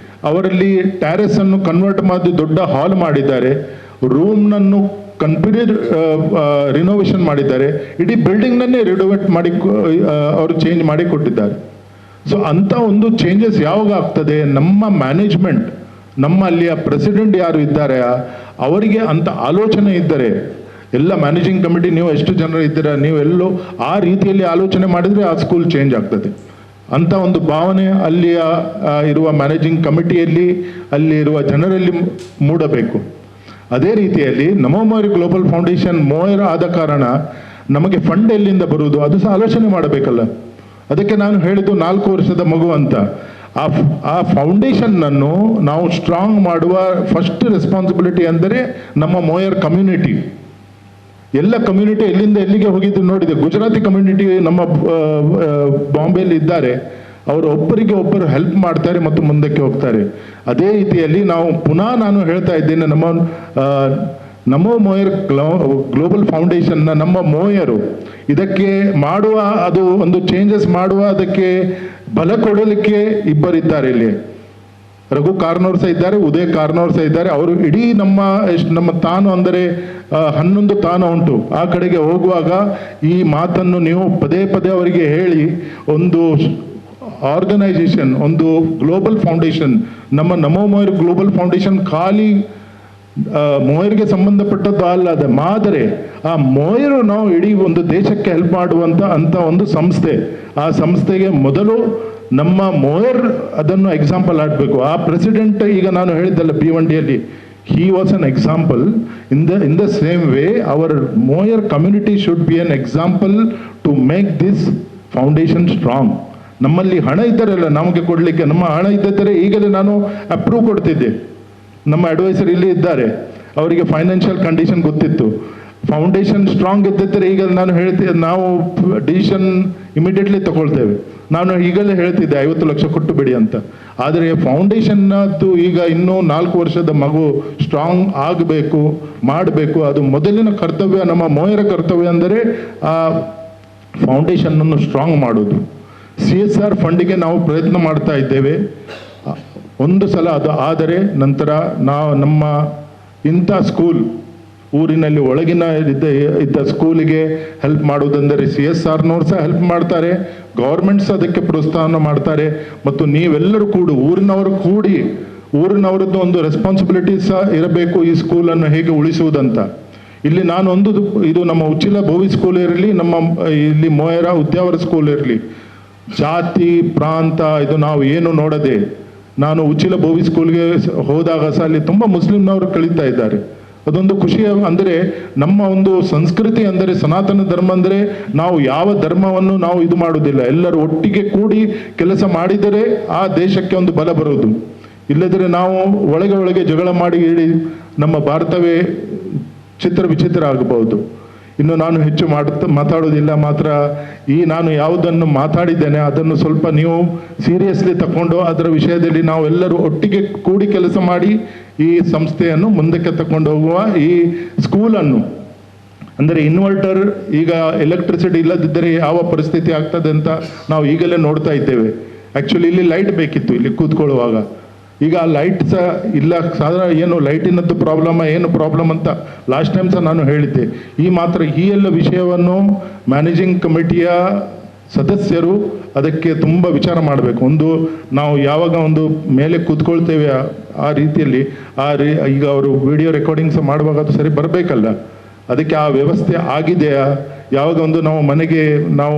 ಅವರಲ್ಲಿ ಟ್ಯಾರೆಸ್ ಅನ್ನು ಕನ್ವರ್ಟ್ ಮಾಡಿ ದೊಡ್ಡ ಹಾಲ್ ಮಾಡಿದ್ದಾರೆ. ರೂಮ್ನನ್ನು ಕಂಪ್ಲೀಟ್ ರಿನೋವೇಷನ್ ಮಾಡಿದ್ದಾರೆ. ಇಡೀ ಬಿಲ್ಡಿಂಗ್ನನ್ನೇ ರಿನೋವೇಟ್ ಮಾಡಿ ಅವರು ಚೇಂಜ್ ಮಾಡಿ ಕೊಟ್ಟಿದ್ದಾರೆ. ಸೊ ಅಂಥ ಒಂದು ಚೇಂಜಸ್ ಯಾವಾಗ ಆಗ್ತದೆ, ನಮ್ಮ ಮ್ಯಾನೇಜ್ಮೆಂಟ್, ನಮ್ಮ ಅಲ್ಲಿಯ ಪ್ರೆಸಿಡೆಂಟ್ ಯಾರು ಇದ್ದಾರೆ ಅವರಿಗೆ ಅಂಥ ಆಲೋಚನೆ ಇದ್ದರೆ, ಎಲ್ಲ ಮ್ಯಾನೇಜಿಂಗ್ ಕಮಿಟಿ ನೀವು ಎಷ್ಟು ಜನರು ಇದ್ದೀರಾ, ನೀವೆಲ್ಲೋ ಆ ರೀತಿಯಲ್ಲಿ ಆಲೋಚನೆ ಮಾಡಿದರೆ ಆ ಸ್ಕೂಲ್ ಚೇಂಜ್ ಆಗ್ತದೆ. ಅಂಥ ಒಂದು ಭಾವನೆ ಅಲ್ಲಿಯ ಇರುವ ಮ್ಯಾನೇಜಿಂಗ್ ಕಮಿಟಿಯಲ್ಲಿ, ಅಲ್ಲಿ ಇರುವ ಜನರಲ್ಲಿ ಮೂಡಬೇಕು. ಅದೇ ರೀತಿಯಲ್ಲಿ ನಮೋ ಮೋಯರ್ ಗ್ಲೋಬಲ್ ಫೌಂಡೇಶನ್ ಮೋಯರ್ ಆದ ಕಾರಣ ನಮಗೆ ಫಂಡ್ ಎಲ್ಲಿಂದ ಬರುವುದು ಅದು ಸಹ ಆಲೋಚನೆ ಮಾಡಬೇಕಲ್ಲ. ಅದಕ್ಕೆ ನಾನು ಹೇಳಿದ್ದು 4 ವರ್ಷದ ಮಗು ಅಂತ. ಆ ಫೌಂಡೇಶನ್ನನ್ನು ನಾವು ಸ್ಟ್ರಾಂಗ್ ಮಾಡುವ ಫಸ್ಟ್ ರೆಸ್ಪಾನ್ಸಿಬಿಲಿಟಿ ಅಂದರೆ ನಮ್ಮ ಮೋಯರ್ ಕಮ್ಯುನಿಟಿ. ಎಲ್ಲ ಕಮ್ಯುನಿಟಿ ಎಲ್ಲಿಂದ ಎಲ್ಲಿಗೆ ಹೋಗಿದ್ದು ನೋಡಿದೆ. ಗುಜರಾತಿ ಕಮ್ಯುನಿಟಿ ನಮ್ಮ ಬಾಂಬೆಯಲ್ಲಿ ಇದ್ದಾರೆ. ಅವರು ಒಬ್ಬರಿಗೆ ಒಬ್ಬರು ಹೆಲ್ಪ್ ಮಾಡ್ತಾರೆ ಮತ್ತು ಮುಂದಕ್ಕೆ ಹೋಗ್ತಾರೆ. ಅದೇ ರೀತಿಯಲ್ಲಿ ನಾವು ಪುನಃ ನಾನು ಹೇಳ್ತಾ ಇದ್ದೇನೆ, ನಮೋ ಮೋಯರ್ ಗ್ಲೋಬಲ್ ಫೌಂಡೇಶನ್ನ ನಮ್ಮ ಮೋಯರು ಇದಕ್ಕೆ ಮಾಡುವ, ಅದು ಒಂದು ಚೇಂಜಸ್ ಮಾಡುವ, ಅದಕ್ಕೆ ಬಲ ಕೊಡಲಿಕ್ಕೆ 2 ಇದ್ದಾರೆ ಇಲ್ಲಿ. ರಘು ಕಾರ್ನೋರ್ ಸಹ ಇದ್ದಾರೆ, ಉದಯ್ ಕಾರ್ನೋರ್ ಸಹ ಇದ್ದಾರೆ. ಅವರು ಇಡೀ ನಮ್ಮ ತಾನು ಅಂದರೆ 11 ತಾನು ಉಂಟು. ಆ ಕಡೆಗೆ ಹೋಗುವಾಗ ಈ ಮಾತನ್ನು ನೀವು ಪದೇ ಪದೇ ಅವರಿಗೆ ಹೇಳಿ, ಒಂದು ಆರ್ಗನೈಸೇಷನ್, ಒಂದು ಗ್ಲೋಬಲ್ ಫೌಂಡೇಶನ್, ನಮ್ಮ ನಮೋ ಮೋಯರ್ ಗ್ಲೋಬಲ್ ಫೌಂಡೇಶನ್ ಖಾಲಿ ಮೋಯರ್ಗೆ ಸಂಬಂಧಪಟ್ಟದ್ದು ಅಲ್ಲದೆ ಮಾದರೆ ಆ ಮೋಯರು ನಾವು ಇಡೀ ಒಂದು ದೇಶಕ್ಕೆ ಹೆಲ್ಪ್ ಮಾಡುವಂಥ ಒಂದು ಸಂಸ್ಥೆ. ಆ ಸಂಸ್ಥೆಗೆ ಮೊದಲು ನಮ್ಮ ಮೋಯರ್ ಅದನ್ನು ಎಕ್ಸಾಂಪಲ್ ಆಗಬೇಕು. ಆ ಪ್ರೆಸಿಡೆಂಟ್ ಈಗ ನಾನು ಹೇಳಿದ್ದಲ್ಲ B1Dಯಲ್ಲಿ, he was an example. In the same way our Moyer community should be an example to make this foundation strong. ನಮ್ಮಲ್ಲಿ ಹಣ ಇದ್ದರಲ್ಲ ನಮಗೆ ಕೊಡಲಿಕ್ಕೆ, ನಮ್ಮ ಹಣ ಇದ್ದರೆ ಈಗಲೇ ನಾನು ಅಪ್ರೂವ್ ಕೊಡ್ತಿದ್ದೆ. ನಮ್ಮ ಅಡ್ವೈಸರ್ ಇಲ್ಲಿ ಇದ್ದಾರೆ, ಅವರಿಗೆ ಫೈನಾನ್ಷಿಯಲ್ ಕಂಡೀಷನ್ ಗೊತ್ತಿತ್ತು. ಫೌಂಡೇಶನ್ ಸ್ಟ್ರಾಂಗ್ ಇದ್ದಿದ್ದರೆ ಈಗ ನಾನು ಹೇಳ್ತಿದ್ದೆ, ನಾವು ಡಿಸಿಷನ್ ಇಮಿಡಿಯೇಟ್ಲಿ ತಗೊಳ್ತೇವೆ. ನಾನು ಈಗಲೇ ಹೇಳ್ತಿದ್ದೆ 50 ಲಕ್ಷ ಕೊಟ್ಟು ಬಿಡಿ ಅಂತ. ಆದರೆ ಫೌಂಡೇಶನ್ನದ್ದು ಈಗ ಇನ್ನೂ 4 ವರ್ಷದ ಮಗು ಸ್ಟ್ರಾಂಗ್ ಆಗಬೇಕು, ಮಾಡಬೇಕು. ಅದು ಮೊದಲಿನ ಕರ್ತವ್ಯ, ನಮ್ಮ ಮೋಯರ ಕರ್ತವ್ಯ ಅಂದರೆ ಆ ಫೌಂಡೇಶನ್ನನ್ನು ಸ್ಟ್ರಾಂಗ್ ಮಾಡೋದು. CSR ಫಂಡಿಗೆ ನಾವು ಪ್ರಯತ್ನ ಮಾಡ್ತಾ ಇದ್ದೇವೆ. ಒಂದು ಸಲ ಅದು ಆದರೆ ನಂತರ ನಮ್ಮ ಇಂಥ ಸ್ಕೂಲ್, ಊರಿನಲ್ಲಿ ಒಳಗಿನ ಇದ್ದ ಸ್ಕೂಲಿಗೆ ಹೆಲ್ಪ್ ಮಾಡುವುದೆಂದರೆ CSRನವ್ರು ಸಹ ಹೆಲ್ಪ್ ಮಾಡ್ತಾರೆ, ಗೌರ್ಮೆಂಟ್ಸ್ ಅದಕ್ಕೆ ಪ್ರೋತ್ಸಾಹನ ಮಾಡ್ತಾರೆ. ಮತ್ತು ನೀವೆಲ್ಲರೂ ಊರಿನವರದ್ದು ಒಂದು ರೆಸ್ಪಾನ್ಸಿಬಿಲಿಟಿ ಸಹ ಇರಬೇಕು, ಈ ಸ್ಕೂಲನ್ನು ಹೇಗೆ ಉಳಿಸುವುದಂತ. ಇಲ್ಲಿ ನಾನು ಇದು ನಮ್ಮ ಉಚ್ಚಿಲ ಬೋವಿ ಸ್ಕೂಲ್ ಇರಲಿ, ನಮ್ಮ ಇಲ್ಲಿ ಮೋಯರ ಉದ್ಯಾವರ ಸ್ಕೂಲ್ ಇರಲಿ, ಜಾತಿ ಪ್ರಾಂತ ಇದು ನಾವು ಏನು ನೋಡದೆ, ನಾನು ಉಚ್ಚಿಲ ಬೋವಿ ಸ್ಕೂಲ್ಗೆ ಹೋದಾಗ ಸಹ ಅಲ್ಲಿ ತುಂಬ ಮುಸ್ಲಿಮ್ನವರು ಕಳೀತಾ ಇದ್ದಾರೆ. ಅದೊಂದು ಖುಷಿಯ, ಅಂದರೆ ನಮ್ಮ ಒಂದು ಸಂಸ್ಕೃತಿ ಅಂದರೆ ಸನಾತನ ಧರ್ಮ ಅಂದರೆ ನಾವು ಯಾವ ಧರ್ಮವನ್ನು ನಾವು ಇದು ಮಾಡುವುದಿಲ್ಲ, ಎಲ್ಲರೂ ಒಟ್ಟಿಗೆ ಕೂಡಿ ಕೆಲಸ ಮಾಡಿದರೆ ಆ ದೇಶಕ್ಕೆ ಒಂದು ಬಲ ಬರುವುದು. ಇಲ್ಲದ್ರೆ ನಾವು ಒಳಗೆ ಜಗಳ ಮಾಡಿ ಇಡೀ ನಮ್ಮ ಭಾರತವೇ ವಿಚಿತ್ರ ಆಗಬಹುದು. ಇನ್ನು ನಾನು ಹೆಚ್ಚು ಮಾತಾಡೋದಿಲ್ಲ. ಮಾತ್ರ ನಾನು ಯಾವುದನ್ನು ಮಾತಾಡಿದ್ದೇನೆ ಅದನ್ನು ಸ್ವಲ್ಪ ನೀವು ಸೀರಿಯಸ್ಲಿ ತಗೊಂಡು ಅದರ ವಿಷಯದಲ್ಲಿ ನಾವು ಎಲ್ಲರೂ ಒಟ್ಟಿಗೆ ಕೂಡಿ ಕೆಲಸ ಮಾಡಿ ಈ ಸಂಸ್ಥೆಯನ್ನು ಮುಂದಕ್ಕೆ ತಕೊಂಡು ಹೋಗುವ. ಈ ಸ್ಕೂಲನ್ನು ಅಂದರೆ ಇನ್ವರ್ಟರ್, ಈಗ ಎಲೆಕ್ಟ್ರಿಸಿಟಿ ಇಲ್ಲದಿದ್ದರೆ ಯಾವ ಪರಿಸ್ಥಿತಿ ಆಗ್ತದೆ ಅಂತ ನಾವು ಈಗಲೇ ನೋಡ್ತಾ ಇದ್ದೇವೆ. ಆ್ಯಕ್ಚುಲಿ ಇಲ್ಲಿ ಲೈಟ್ ಬೇಕಿತ್ತು ಇಲ್ಲಿ ಕೂತ್ಕೊಳ್ಳುವಾಗ, ಈಗ ಲೈಟ್ ಸಹ ಇಲ್ಲ. ಸಾಧಾರಣ ಏನು ಲೈಟಿನದ್ದು ಏನು ಪ್ರಾಬ್ಲಮ್ ಅಂತ ಲಾಸ್ಟ್ ಟೈಮ್ ಸಹ ನಾನು ಹೇಳಿದ್ದೆ. ಈ ಎಲ್ಲ ವಿಷಯವನ್ನು ಮ್ಯಾನೇಜಿಂಗ್ ಕಮಿಟಿಯ ಸದಸ್ಯರು ಅದಕ್ಕೆ ತುಂಬ ವಿಚಾರ ಮಾಡಬೇಕು. ನಾವು ಯಾವಾಗ ಒಂದು ಮೇಲೆ ಕೂತ್ಕೊಳ್ತೇವೆ ಆ ರೀತಿಯಲ್ಲಿ ಈಗ ಅವರು ವಿಡಿಯೋ ರೆಕಾರ್ಡಿಂಗ್ಸ್ ಮಾಡುವಾಗ ಅದು ಸರಿ ಬರಬೇಕಲ್ಲ. ಅದಕ್ಕೆ ಆ ವ್ಯವಸ್ಥೆ ಆಗಿದೆಯಾ? ಯಾವಾಗ ಒಂದು ನಾವು ಮನೆಗೆ ನಾವು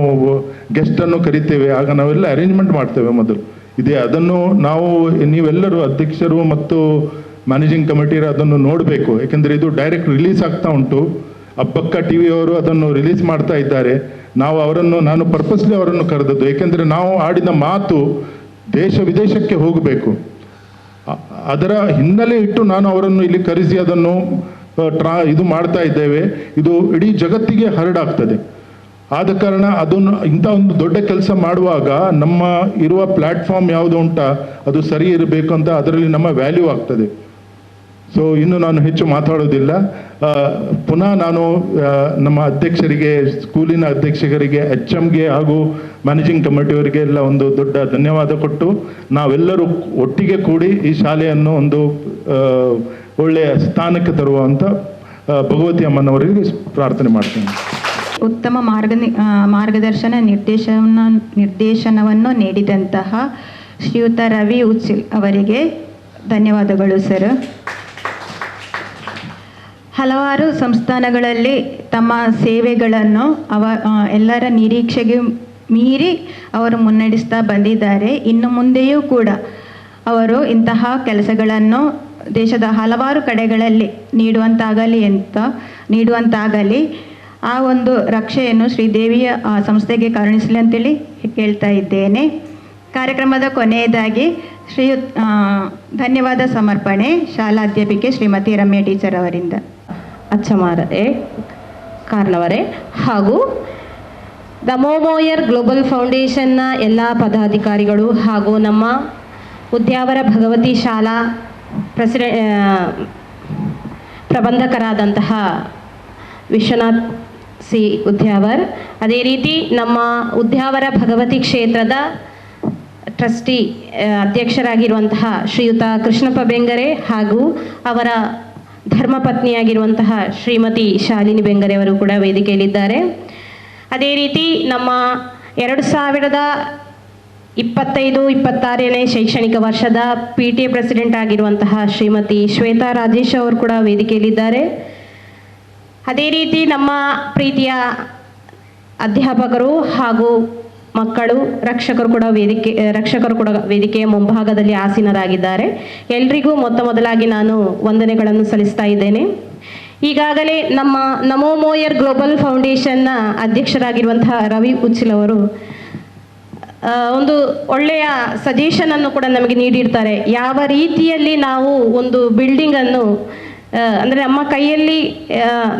ಗೆಸ್ಟನ್ನು ಕರಿತೇವೆ ಆಗ ನಾವೆಲ್ಲ ಅರೇಂಜ್ಮೆಂಟ್ ಮಾಡ್ತೇವೆ ಮೊದಲು. ಇದೆ ಅದನ್ನು ನಾವು ನೀವೆಲ್ಲರೂ ಅಧ್ಯಕ್ಷರು ಮತ್ತು ಮ್ಯಾನೇಜಿಂಗ್ ಕಮಿಟಿ ಅದನ್ನು ನೋಡಬೇಕು. ಯಾಕೆಂದರೆ ಇದು ಡೈರೆಕ್ಟ್ ರಿಲೀಸ್ ಆಗ್ತಾ ಉಂಟು. ಅಬ್ಬಕ್ಕ ಟಿ ವಿಯವರು ಅದನ್ನು ರಿಲೀಸ್ ಮಾಡ್ತಾ ಇದ್ದಾರೆ. ನಾನು ಪರ್ಪಸ್ಲಿ ಅವರನ್ನು ಕರೆದದ್ದು, ಏಕೆಂದರೆ ನಾವು ಆಡಿದ ಮಾತು ದೇಶ ವಿದೇಶಕ್ಕೆ ಹೋಗಬೇಕು. ಅದರ ಹಿನ್ನೆಲೆ ಇಟ್ಟು ನಾನು ಅವರನ್ನು ಇಲ್ಲಿ ಕರೆಸಿ ಅದನ್ನು ಇದು ಮಾಡ್ತಾ ಇದ್ದೇವೆ. ಇದು ಇಡೀ ಜಗತ್ತಿಗೆ ಹರಡಾಗ್ತದೆ. ಆದ ಕಾರಣ ಅದನ್ನು ಇಂಥ ಒಂದು ದೊಡ್ಡ ಕೆಲಸ ಮಾಡುವಾಗ ನಮ್ಮ ಇರುವ ಪ್ಲ್ಯಾಟ್ಫಾರ್ಮ್ ಯಾವುದು ಉಂಟ ಅದು ಸರಿ ಇರಬೇಕು ಅಂತ ಅದರಲ್ಲಿ ನಮ್ಮ ವ್ಯಾಲ್ಯೂ ಆಗ್ತದೆ. ಸೊ ಇನ್ನು ನಾನು ಹೆಚ್ಚು ಮಾತಾಡೋದಿಲ್ಲ. ಪುನಃ ನಾನು ನಮ್ಮ ಅಧ್ಯಕ್ಷರಿಗೆ, ಸ್ಕೂಲಿನ ಅಧ್ಯಕ್ಷರಿಗೆ, HMಗೆ ಹಾಗೂ ಮ್ಯಾನೇಜಿಂಗ್ ಕಮಿಟಿಯವರಿಗೆ ಎಲ್ಲ ಒಂದು ದೊಡ್ಡ ಧನ್ಯವಾದ ಕೊಟ್ಟು ನಾವೆಲ್ಲರೂ ಒಟ್ಟಿಗೆ ಕೂಡಿ ಈ ಶಾಲೆಯನ್ನು ಒಂದು ಒಳ್ಳೆಯ ಸ್ಥಾನಕ್ಕೆ ತರುವಂಥ ಭಗವತಿ ಅಮ್ಮನವರಿಗೆ ಪ್ರಾರ್ಥನೆ ಮಾಡ್ತೇನೆ. ಉತ್ತಮ ಮಾರ್ಗದರ್ಶನ ನಿರ್ದೇಶನವನ್ನು ನೀಡಿದಂತಹ ಶ್ರೀಯುತ ರವಿ ಉಚ್ಚಿಲ್ ಅವರಿಗೆ ಧನ್ಯವಾದಗಳು ಸರ್. ಹಲವಾರು ಸಂಸ್ಥಾನಗಳಲ್ಲಿ ತಮ್ಮ ಸೇವೆಗಳನ್ನು ಎಲ್ಲರ ನಿರೀಕ್ಷೆಗೆ ಮೀರಿ ಅವರು ಮುನ್ನಡೆಸ್ತಾ ಬಂದಿದ್ದಾರೆ. ಇನ್ನು ಮುಂದೆಯೂ ಕೂಡ ಅವರು ಇಂತಹ ಕೆಲಸಗಳನ್ನು ದೇಶದ ಹಲವಾರು ಕಡೆಗಳಲ್ಲಿ ನೀಡುವಂತಾಗಲಿ ಆ ಒಂದು ರಕ್ಷೆಯನ್ನು ಶ್ರೀದೇವಿಯ ಸಂಸ್ಥೆಗೆ ಕರುಣಿಸಲಿ ಅಂತೇಳಿ ಕೇಳ್ತಾ ಇದ್ದೇನೆ. ಕಾರ್ಯಕ್ರಮದ ಕೊನೆಯದಾಗಿ ಧನ್ಯವಾದ ಸಮರ್ಪಣೆ ಶಾಲಾಧ್ಯಾಪಿಕೆ ಶ್ರೀಮತಿ ರಮ್ಯಾ ಟೀಚರ್ ಅವರಿಂದ. ಅಚ್ಚಮಾರೇ ಕಾರ್ನವರೇ ಹಾಗೂ ದಮೋಮೋಯರ್ ಗ್ಲೋಬಲ್ ಫೌಂಡೇಶನ್ನ ಎಲ್ಲ ಪದಾಧಿಕಾರಿಗಳು ಹಾಗೂ ನಮ್ಮ ಉದ್ಯಾವರ ಭಗವತಿ ಶಾಲಾ ಪ್ರಬಂಧಕರಾದಂತಹ ವಿಶ್ವನಾಥ್ ಸಿ ಉದ್ಯಾವರ್, ಅದೇ ರೀತಿ ನಮ್ಮ ಉದ್ಯಾವರ ಭಗವತಿ ಕ್ಷೇತ್ರದ ಟ್ರಸ್ಟಿ ಅಧ್ಯಕ್ಷರಾಗಿರುವಂತಹ ಶ್ರೀಯುತ ಕೃಷ್ಣಪ್ಪ ಬೆಂಗರೆ ಹಾಗೂ ಅವರ ಧರ್ಮಪತ್ನಿಯಾಗಿರುವಂತಹ ಶ್ರೀಮತಿ ಶಾಲಿನಿ ಬೆಂಗರೆ ಅವರು ಕೂಡ ವೇದಿಕೆಯಲ್ಲಿದ್ದಾರೆ. ಅದೇ ರೀತಿ ನಮ್ಮ 2025-26ನೇ ಶೈಕ್ಷಣಿಕ ವರ್ಷದ PTA ಪ್ರೆಸಿಡೆಂಟ್ ಆಗಿರುವಂತಹ ಶ್ರೀಮತಿ ಶ್ವೇತಾ ರಾಜೇಶ್ ಅವರು ಕೂಡ ವೇದಿಕೆಯಲ್ಲಿದ್ದಾರೆ. ಅದೇ ರೀತಿ ನಮ್ಮ ಪ್ರೀತಿಯ ಅಧ್ಯಾಪಕರು ಹಾಗೂ ಮಕ್ಕಳು, ರಕ್ಷಕರು ಕೂಡ ವೇದಿಕೆಯ ಮುಂಭಾಗದಲ್ಲಿ ಆಸೀನರಾಗಿದ್ದಾರೆ. ಎಲ್ರಿಗೂ ಮೊದಲಾಗಿ ನಾನು ವಂದನೆಗಳನ್ನು ಸಲ್ಲಿಸ್ತಾ ಇದ್ದೇನೆ. ಈಗಾಗಲೇ ನಮ್ಮ ನಮೋಮೋಯರ್ ಗ್ಲೋಬಲ್ ಫೌಂಡೇಶನ್ನ ಅಧ್ಯಕ್ಷರಾಗಿರುವಂತಹ ರವಿ ಉಚ್ಚಿಲ್ ಅವರು ಒಂದು ಒಳ್ಳೆಯ ಸಜೆಷನನ್ನು ಕೂಡ ನಮಗೆ ನೀಡಿರ್ತಾರೆ. ಯಾವ ರೀತಿಯಲ್ಲಿ ನಾವು ಒಂದು ಬಿಲ್ಡಿಂಗನ್ನು ಅಂದರೆ ನಮ್ಮ ಕೈಯಲ್ಲಿ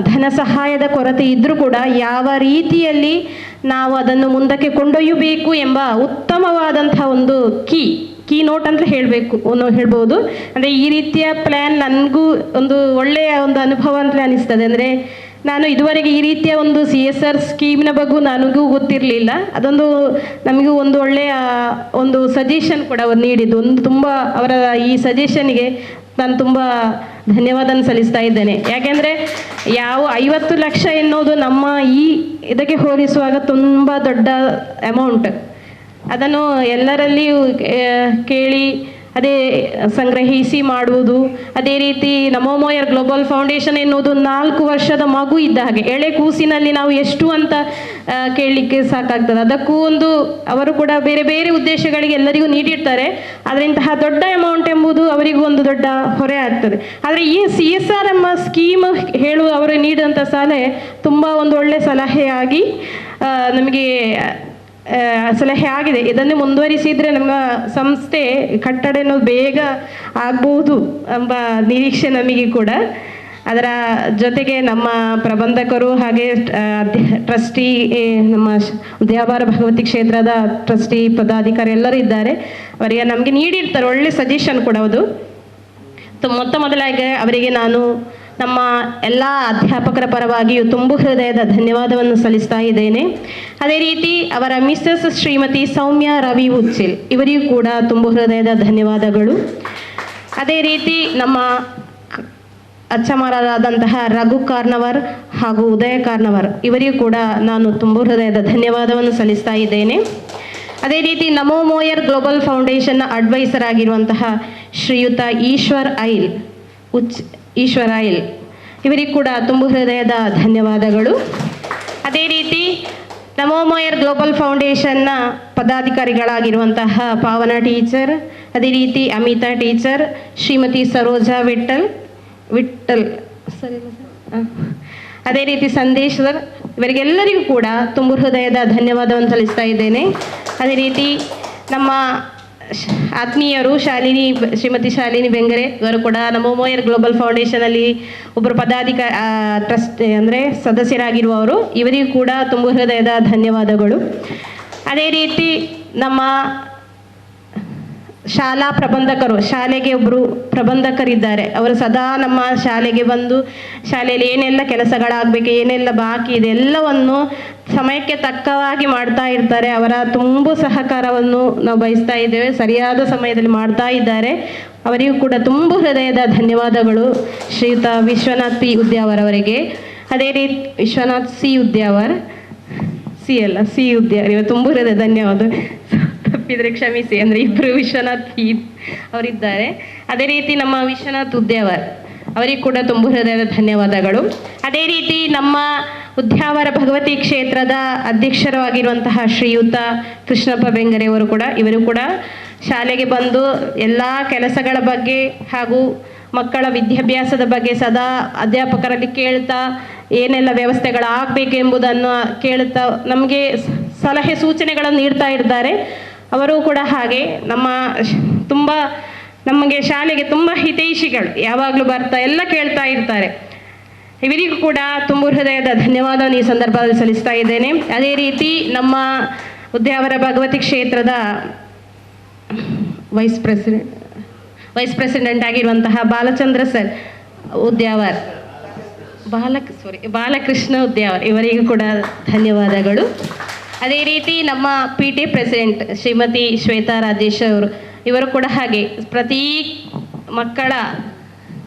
ಧನ ಸಹಾಯದ ಕೊರತೆ ಇದ್ದರೂ ಕೂಡ ಯಾವ ರೀತಿಯಲ್ಲಿ ನಾವು ಅದನ್ನು ಮುಂದಕ್ಕೆ ಕೊಂಡೊಯ್ಯಬೇಕು ಎಂಬ ಉತ್ತಮವಾದಂಥ ಒಂದು ಕೀ ನೋಟ್ ಅಂತ ಹೇಳ್ಬೋದು. ಅಂದರೆ ಈ ರೀತಿಯ ಪ್ಲ್ಯಾನ್ ನನಗೂ ಒಂದು ಒಳ್ಳೆಯ ಒಂದು ಅನುಭವ ಅಂತಲೇ ಅನಿಸ್ತದೆ. ಅಂದರೆ ನಾನು ಇದುವರೆಗೆ ಈ ರೀತಿಯ ಒಂದು CSR ಸ್ಕೀಮಿನ ಬಗ್ಗೆ ನನಗೂ ಗೊತ್ತಿರಲಿಲ್ಲ. ಅದೊಂದು ನಮಗೂ ಒಂದು ಒಳ್ಳೆಯ ಒಂದು ಸಜೆಷನ್ ಕೂಡ ಅವರು ನೀಡಿದ್ದು. ತುಂಬ ಅವರ ಈ ಸಜೆಷನ್ಗೆ ನಾನು ತುಂಬ ಧನ್ಯವಾದ ಸಲ್ಲಿಸ್ತಾ ಇದ್ದೇನೆ. ಯಾಕೆಂದರೆ 50 ಲಕ್ಷ ಎನ್ನುವುದು ನಮ್ಮ ಇದಕ್ಕೆ ಹೋಲಿಸುವಾಗ ತುಂಬ ದೊಡ್ಡ ಅಮೌಂಟ್. ಅದನ್ನು ಎಲ್ಲರಲ್ಲಿಯೂ ಕೇಳಿ ಅದೇ ಸಂಗ್ರಹಿಸಿ ಮಾಡುವುದು. ಅದೇ ರೀತಿ ನಮೋಮೋಯರ್ ಗ್ಲೋಬಲ್ ಫೌಂಡೇಶನ್ ಎನ್ನುವುದು 4 ವರ್ಷದ ಮಗು ಇದ್ದ ಹಾಗೆ. ಎಳೆ ಕೂಸಿನಲ್ಲಿ ನಾವು ಎಷ್ಟು ಅಂತ ಕೇಳಲಿಕ್ಕೆ ಸಾಕಾಗ್ತದೆ. ಅದಕ್ಕೂ ಒಂದು ಅವರು ಕೂಡ ಬೇರೆ ಬೇರೆ ಉದ್ದೇಶಗಳಿಗೆ ಎಲ್ಲರಿಗೂ ನೀಡಿರ್ತಾರೆ. ಆದರೆ ಇಂತಹ ದೊಡ್ಡ ಅಮೌಂಟ್ ಎಂಬುದು ಅವರಿಗೂ ಒಂದು ದೊಡ್ಡ ಹೊರೆ ಆಗ್ತದೆ. ಆದರೆ ಈ CSR ಎಂಬ ಸ್ಕೀಮ್ ಅವರು ನೀಡಿದಂಥ ಸಲಹೆ ತುಂಬ ಒಂದು ಒಳ್ಳೆಯ ಸಲಹೆಯಾಗಿ ನಮಗೆ ಸಲಹೆ ಆಗಿದೆ. ಇದನ್ನು ಮುಂದುವರಿಸಿದರೆ ನಮ್ಮ ಸಂಸ್ಥೆ ಕಟ್ಟಡ ಬೇಗ ಆಗ್ಬೋದು ಎಂಬ ನಿರೀಕ್ಷೆ ನಮಗೆ ಕೂಡ. ಅದರ ಜೊತೆಗೆ ನಮ್ಮ ಪ್ರಬಂಧಕರು ಹಾಗೆ ಟ್ರಸ್ಟಿ, ನಮ್ಮ ಉದ್ಯಾವರ ಭಗವತಿ ಕ್ಷೇತ್ರದ ಟ್ರಸ್ಟಿ ಪದಾಧಿಕಾರಿ ಎಲ್ಲರೂ ಇದ್ದಾರೆ. ಅವರಿಗೆ ನಮಗೆ ನೀಡಿರ್ತಾರೆ ಒಳ್ಳೆ ಸಜೆಷನ್ ಕೊಡೋದು. ಮೊದಲಾಗಿ ಅವರಿಗೆ ನಾನು ನಮ್ಮ ಎಲ್ಲ ಅಧ್ಯಾಪಕರ ಪರವಾಗಿಯೂ ತುಂಬ ಹೃದಯದ ಧನ್ಯವಾದವನ್ನು ಸಲ್ಲಿಸ್ತಾ ಇದ್ದೇನೆ. ಅದೇ ರೀತಿ ಅವರ ಮಿಸ್ಸಸ್ ಶ್ರೀಮತಿ ಸೌಮ್ಯ ರವಿ ಉಚ್ಚಿಲ್ ಇವರಿಗೂ ಕೂಡ ತುಂಬ ಹೃದಯದ ಧನ್ಯವಾದಗಳು. ಅದೇ ರೀತಿ ನಮ್ಮ ಅಚ್ಚಮಾರರಾದಂತಹ ರಘು ಕಾರ್ನವರ್ ಹಾಗೂ ಉದಯ ಕಾರ್ನವರ್ ಇವರಿಗೂ ಕೂಡ ನಾನು ತುಂಬ ಹೃದಯದ ಧನ್ಯವಾದವನ್ನು ಸಲ್ಲಿಸ್ತಾ ಇದ್ದೇನೆ. ಅದೇ ರೀತಿ ನಮೋಮೋಯರ್ ಗ್ಲೋಬಲ್ ಫೌಂಡೇಶನ್ನ ಅಡ್ವೈಸರ್ ಆಗಿರುವಂತಹ ಶ್ರೀಯುತ ಈಶ್ವರ್ ಐಲ್ ಇವರಿಗೆ ಕೂಡ ತುಂಬ ಹೃದಯದ ಧನ್ಯವಾದಗಳು. ಅದೇ ರೀತಿ ನಮೋಮಯರ್ ಗ್ಲೋಬಲ್ ಫೌಂಡೇಶನ್ನ ಪದಾಧಿಕಾರಿಗಳಾಗಿರುವಂತಹ ಪಾವನ ಟೀಚರ್, ಅದೇ ರೀತಿ ಅಮಿತಾ ಟೀಚರ್, ಶ್ರೀಮತಿ ಸರೋಜಾ ವಿಠಲ್ ಸರಿ ಅದೇ ರೀತಿ ಸಂದೇಶ್ ಸರ್, ಇವರಿಗೆಲ್ಲರಿಗೂ ಕೂಡ ತುಂಬ ಹೃದಯದ ಧನ್ಯವಾದವನ್ನು ಸಲ್ಲಿಸ್ತಾ ಇದ್ದೇನೆ. ಅದೇ ರೀತಿ ನಮ್ಮ ಆತ್ಮೀಯರು ಶ್ರೀಮತಿ ಶಾಲಿನಿ ಬೆಂಗರೆ ಇವರು ಕೂಡ ನಮೋಮಯರ್ ಗ್ಲೋಬಲ್ ಫೌಂಡೇಶನಲ್ಲಿ ಒಬ್ಬರು ಟ್ರಸ್ಟ್ ಅಂದರೆ ಸದಸ್ಯರಾಗಿರುವವರು, ಇವರಿಗೂ ಕೂಡ ತುಂಬ ಹೃದಯದ ಧನ್ಯವಾದಗಳು. ಅದೇ ರೀತಿ ನಮ್ಮ ಶಾಲಾ ಪ್ರಬಂಧಕರು, ಶಾಲೆಗೆ ಒಬ್ಬರು ಪ್ರಬಂಧಕರಿದ್ದಾರೆ, ಅವರು ಸದಾ ನಮ್ಮ ಶಾಲೆಗೆ ಬಂದು ಶಾಲೆಯಲ್ಲಿ ಏನೆಲ್ಲ ಕೆಲಸಗಳಾಗಬೇಕು, ಏನೆಲ್ಲ ಬಾಕಿ ಇದೆ ಎಲ್ಲವನ್ನು ಸಮಯಕ್ಕೆ ತಕ್ಕವಾಗಿ ಮಾಡ್ತಾ ಇರ್ತಾರೆ. ಅವರ ತುಂಬ ಸಹಕಾರವನ್ನು ನಾವು ಬಯಸ್ತಾ ಇದ್ದೇವೆ, ಸರಿಯಾದ ಸಮಯದಲ್ಲಿ ಮಾಡ್ತಾ ಇದ್ದಾರೆ. ಅವರಿಗೂ ಕೂಡ ತುಂಬ ಹೃದಯದ ಧನ್ಯವಾದಗಳು ಶ್ರೀಯುತ ವಿಶ್ವನಾಥ್ ಪಿ ಉದ್ಯಾವರ್ ಅವರಿಗೆ. ಅದೇ ರೀತಿ ವಿಶ್ವನಾಥ್ ಸಿ ಉದ್ಯಾವರ್ ಇವ ತುಂಬ ಹೃದಯ ಧನ್ಯವಾದ, ತಪ್ಪಿದರೆ ಕ್ಷಮಿಸಿ, ಅಂದರೆ ಇಬ್ಬರು ವಿಶ್ವನಾಥ್ ಪಿ ಅವರಿದ್ದಾರೆ. ಅದೇ ರೀತಿ ನಮ್ಮ ವಿಶ್ವನಾಥ್ ಉದ್ಯಾವರ್ ಅವರಿಗೆ ಕೂಡ ತುಂಬ ಹೃದಯದ ಧನ್ಯವಾದಗಳು. ಅದೇ ರೀತಿ ನಮ್ಮ ಉದ್ಯಾವರ ಭಗವತಿ ಕ್ಷೇತ್ರದ ಅಧ್ಯಕ್ಷರು ಆಗಿರುವಂತಹ ಶ್ರೀಯುತ ಕೃಷ್ಣಪ್ಪ ಬೆಂಗರೆ ಅವರು ಕೂಡ, ಇವರು ಕೂಡ ಶಾಲೆಗೆ ಬಂದು ಎಲ್ಲ ಕೆಲಸಗಳ ಬಗ್ಗೆ ಹಾಗೂ ಮಕ್ಕಳ ವಿದ್ಯಾಭ್ಯಾಸದ ಬಗ್ಗೆ ಸದಾ ಅಧ್ಯಾಪಕರಲ್ಲಿ ಕೇಳ್ತಾ ಏನೆಲ್ಲ ವ್ಯವಸ್ಥೆಗಳಾಗಬೇಕೆಂಬುದನ್ನು ಕೇಳ್ತಾ ನಮಗೆ ಸಲಹೆ ಸೂಚನೆಗಳನ್ನು ನೀಡ್ತಾ ಇರ್ತಾರೆ. ಅವರು ಕೂಡ ಹಾಗೆ ನಮಗೆ ಶಾಲೆಗೆ ತುಂಬ ಹಿತೈಷಿಗಳು, ಯಾವಾಗಲೂ ಬರ್ತಾ ಎಲ್ಲ ಕೇಳ್ತಾ ಇರ್ತಾರೆ. ಇವರಿಗೂ ಕೂಡ ತುಂಬ ಹೃದಯದ ಧನ್ಯವಾದವನ್ನು ಈ ಸಂದರ್ಭದಲ್ಲಿ ಸಲ್ಲಿಸ್ತಾ ಇದ್ದೇನೆ. ಅದೇ ರೀತಿ ನಮ್ಮ ಉದ್ಯಾವರ ಭಗವತಿ ಕ್ಷೇತ್ರದ ವೈಸ್ ಪ್ರೆಸಿಡೆಂಟ್ ಆಗಿರುವಂತಹ ಬಾಲಚಂದ್ರ ಸರ್ ಉದ್ಯಾವರ್, ಬಾಲಕೃಷ್ಣ ಉದ್ಯಾವರ್, ಇವರಿಗೂ ಕೂಡ ಧನ್ಯವಾದಗಳು. ಅದೇ ರೀತಿ ನಮ್ಮ PT ಪ್ರೆಸಿಡೆಂಟ್ ಶ್ರೀಮತಿ ಶ್ವೇತಾ ರಾಜೇಶ್ ಅವರು, ಇವರು ಕೂಡ ಹಾಗೆ ಪ್ರತಿ ಮಕ್ಕಳ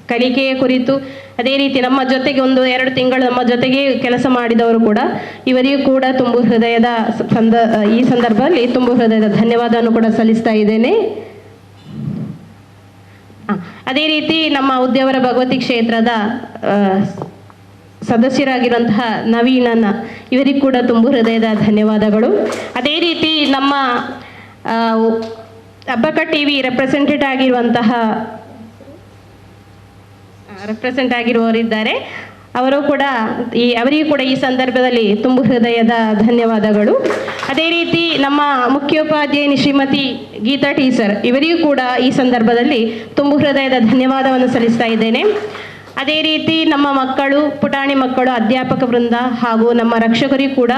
ಕಲಿಕೆಯ ಕುರಿತು, ಅದೇ ರೀತಿ ನಮ್ಮ ಜೊತೆಗೆ 1-2 ತಿಂಗಳು ನಮ್ಮ ಜೊತೆಗೆ ಕೆಲಸ ಮಾಡಿದವರು ಕೂಡ, ಇವರಿಗೂ ಕೂಡ ತುಂಬ ಹೃದಯದ ಈ ಸಂದರ್ಭದಲ್ಲಿ ತುಂಬ ಹೃದಯದ ಧನ್ಯವಾದವನ್ನು ಕೂಡ ಸಲ್ಲಿಸ್ತಾ ಇದ್ದೇನೆ. ಅದೇ ರೀತಿ ನಮ್ಮ ಉದ್ಯಾವರ ಭಗವತಿ ಕ್ಷೇತ್ರದ ಸದಸ್ಯರಾಗಿರುವಂತಹ ನವೀನನ್ನ, ಇವರಿಗೂ ಕೂಡ ತುಂಬ ಹೃದಯದ ಧನ್ಯವಾದಗಳು. ಅದೇ ರೀತಿ ನಮ್ಮ ಅಬ್ಬಕ್ಕ TV ರೆಪ್ರೆಸೆಂಟೇಟಿವ್ ಆಗಿರುವವರಿದ್ದಾರೆ, ಅವರಿಗೂ ಕೂಡ ಈ ಸಂದರ್ಭದಲ್ಲಿ ತುಂಬ ಹೃದಯದ ಧನ್ಯವಾದಗಳು. ಅದೇ ರೀತಿ ನಮ್ಮ ಮುಖ್ಯೋಪಾಧ್ಯಾಯಿನಿ ಶ್ರೀಮತಿ ಗೀತಾ ಟೀಚರ್, ಇವರಿಗೂ ಕೂಡ ಈ ಸಂದರ್ಭದಲ್ಲಿ ತುಂಬ ಹೃದಯದ ಧನ್ಯವಾದವನ್ನು ಸಲ್ಲಿಸ್ತಾ ಇದ್ದೇನೆ. ಅದೇ ರೀತಿ ನಮ್ಮ ಪುಟಾಣಿ ಮಕ್ಕಳು, ಅಧ್ಯಾಪಕ ವೃಂದ ಹಾಗೂ ನಮ್ಮ ರಕ್ಷಕರಿಗೂ ಕೂಡ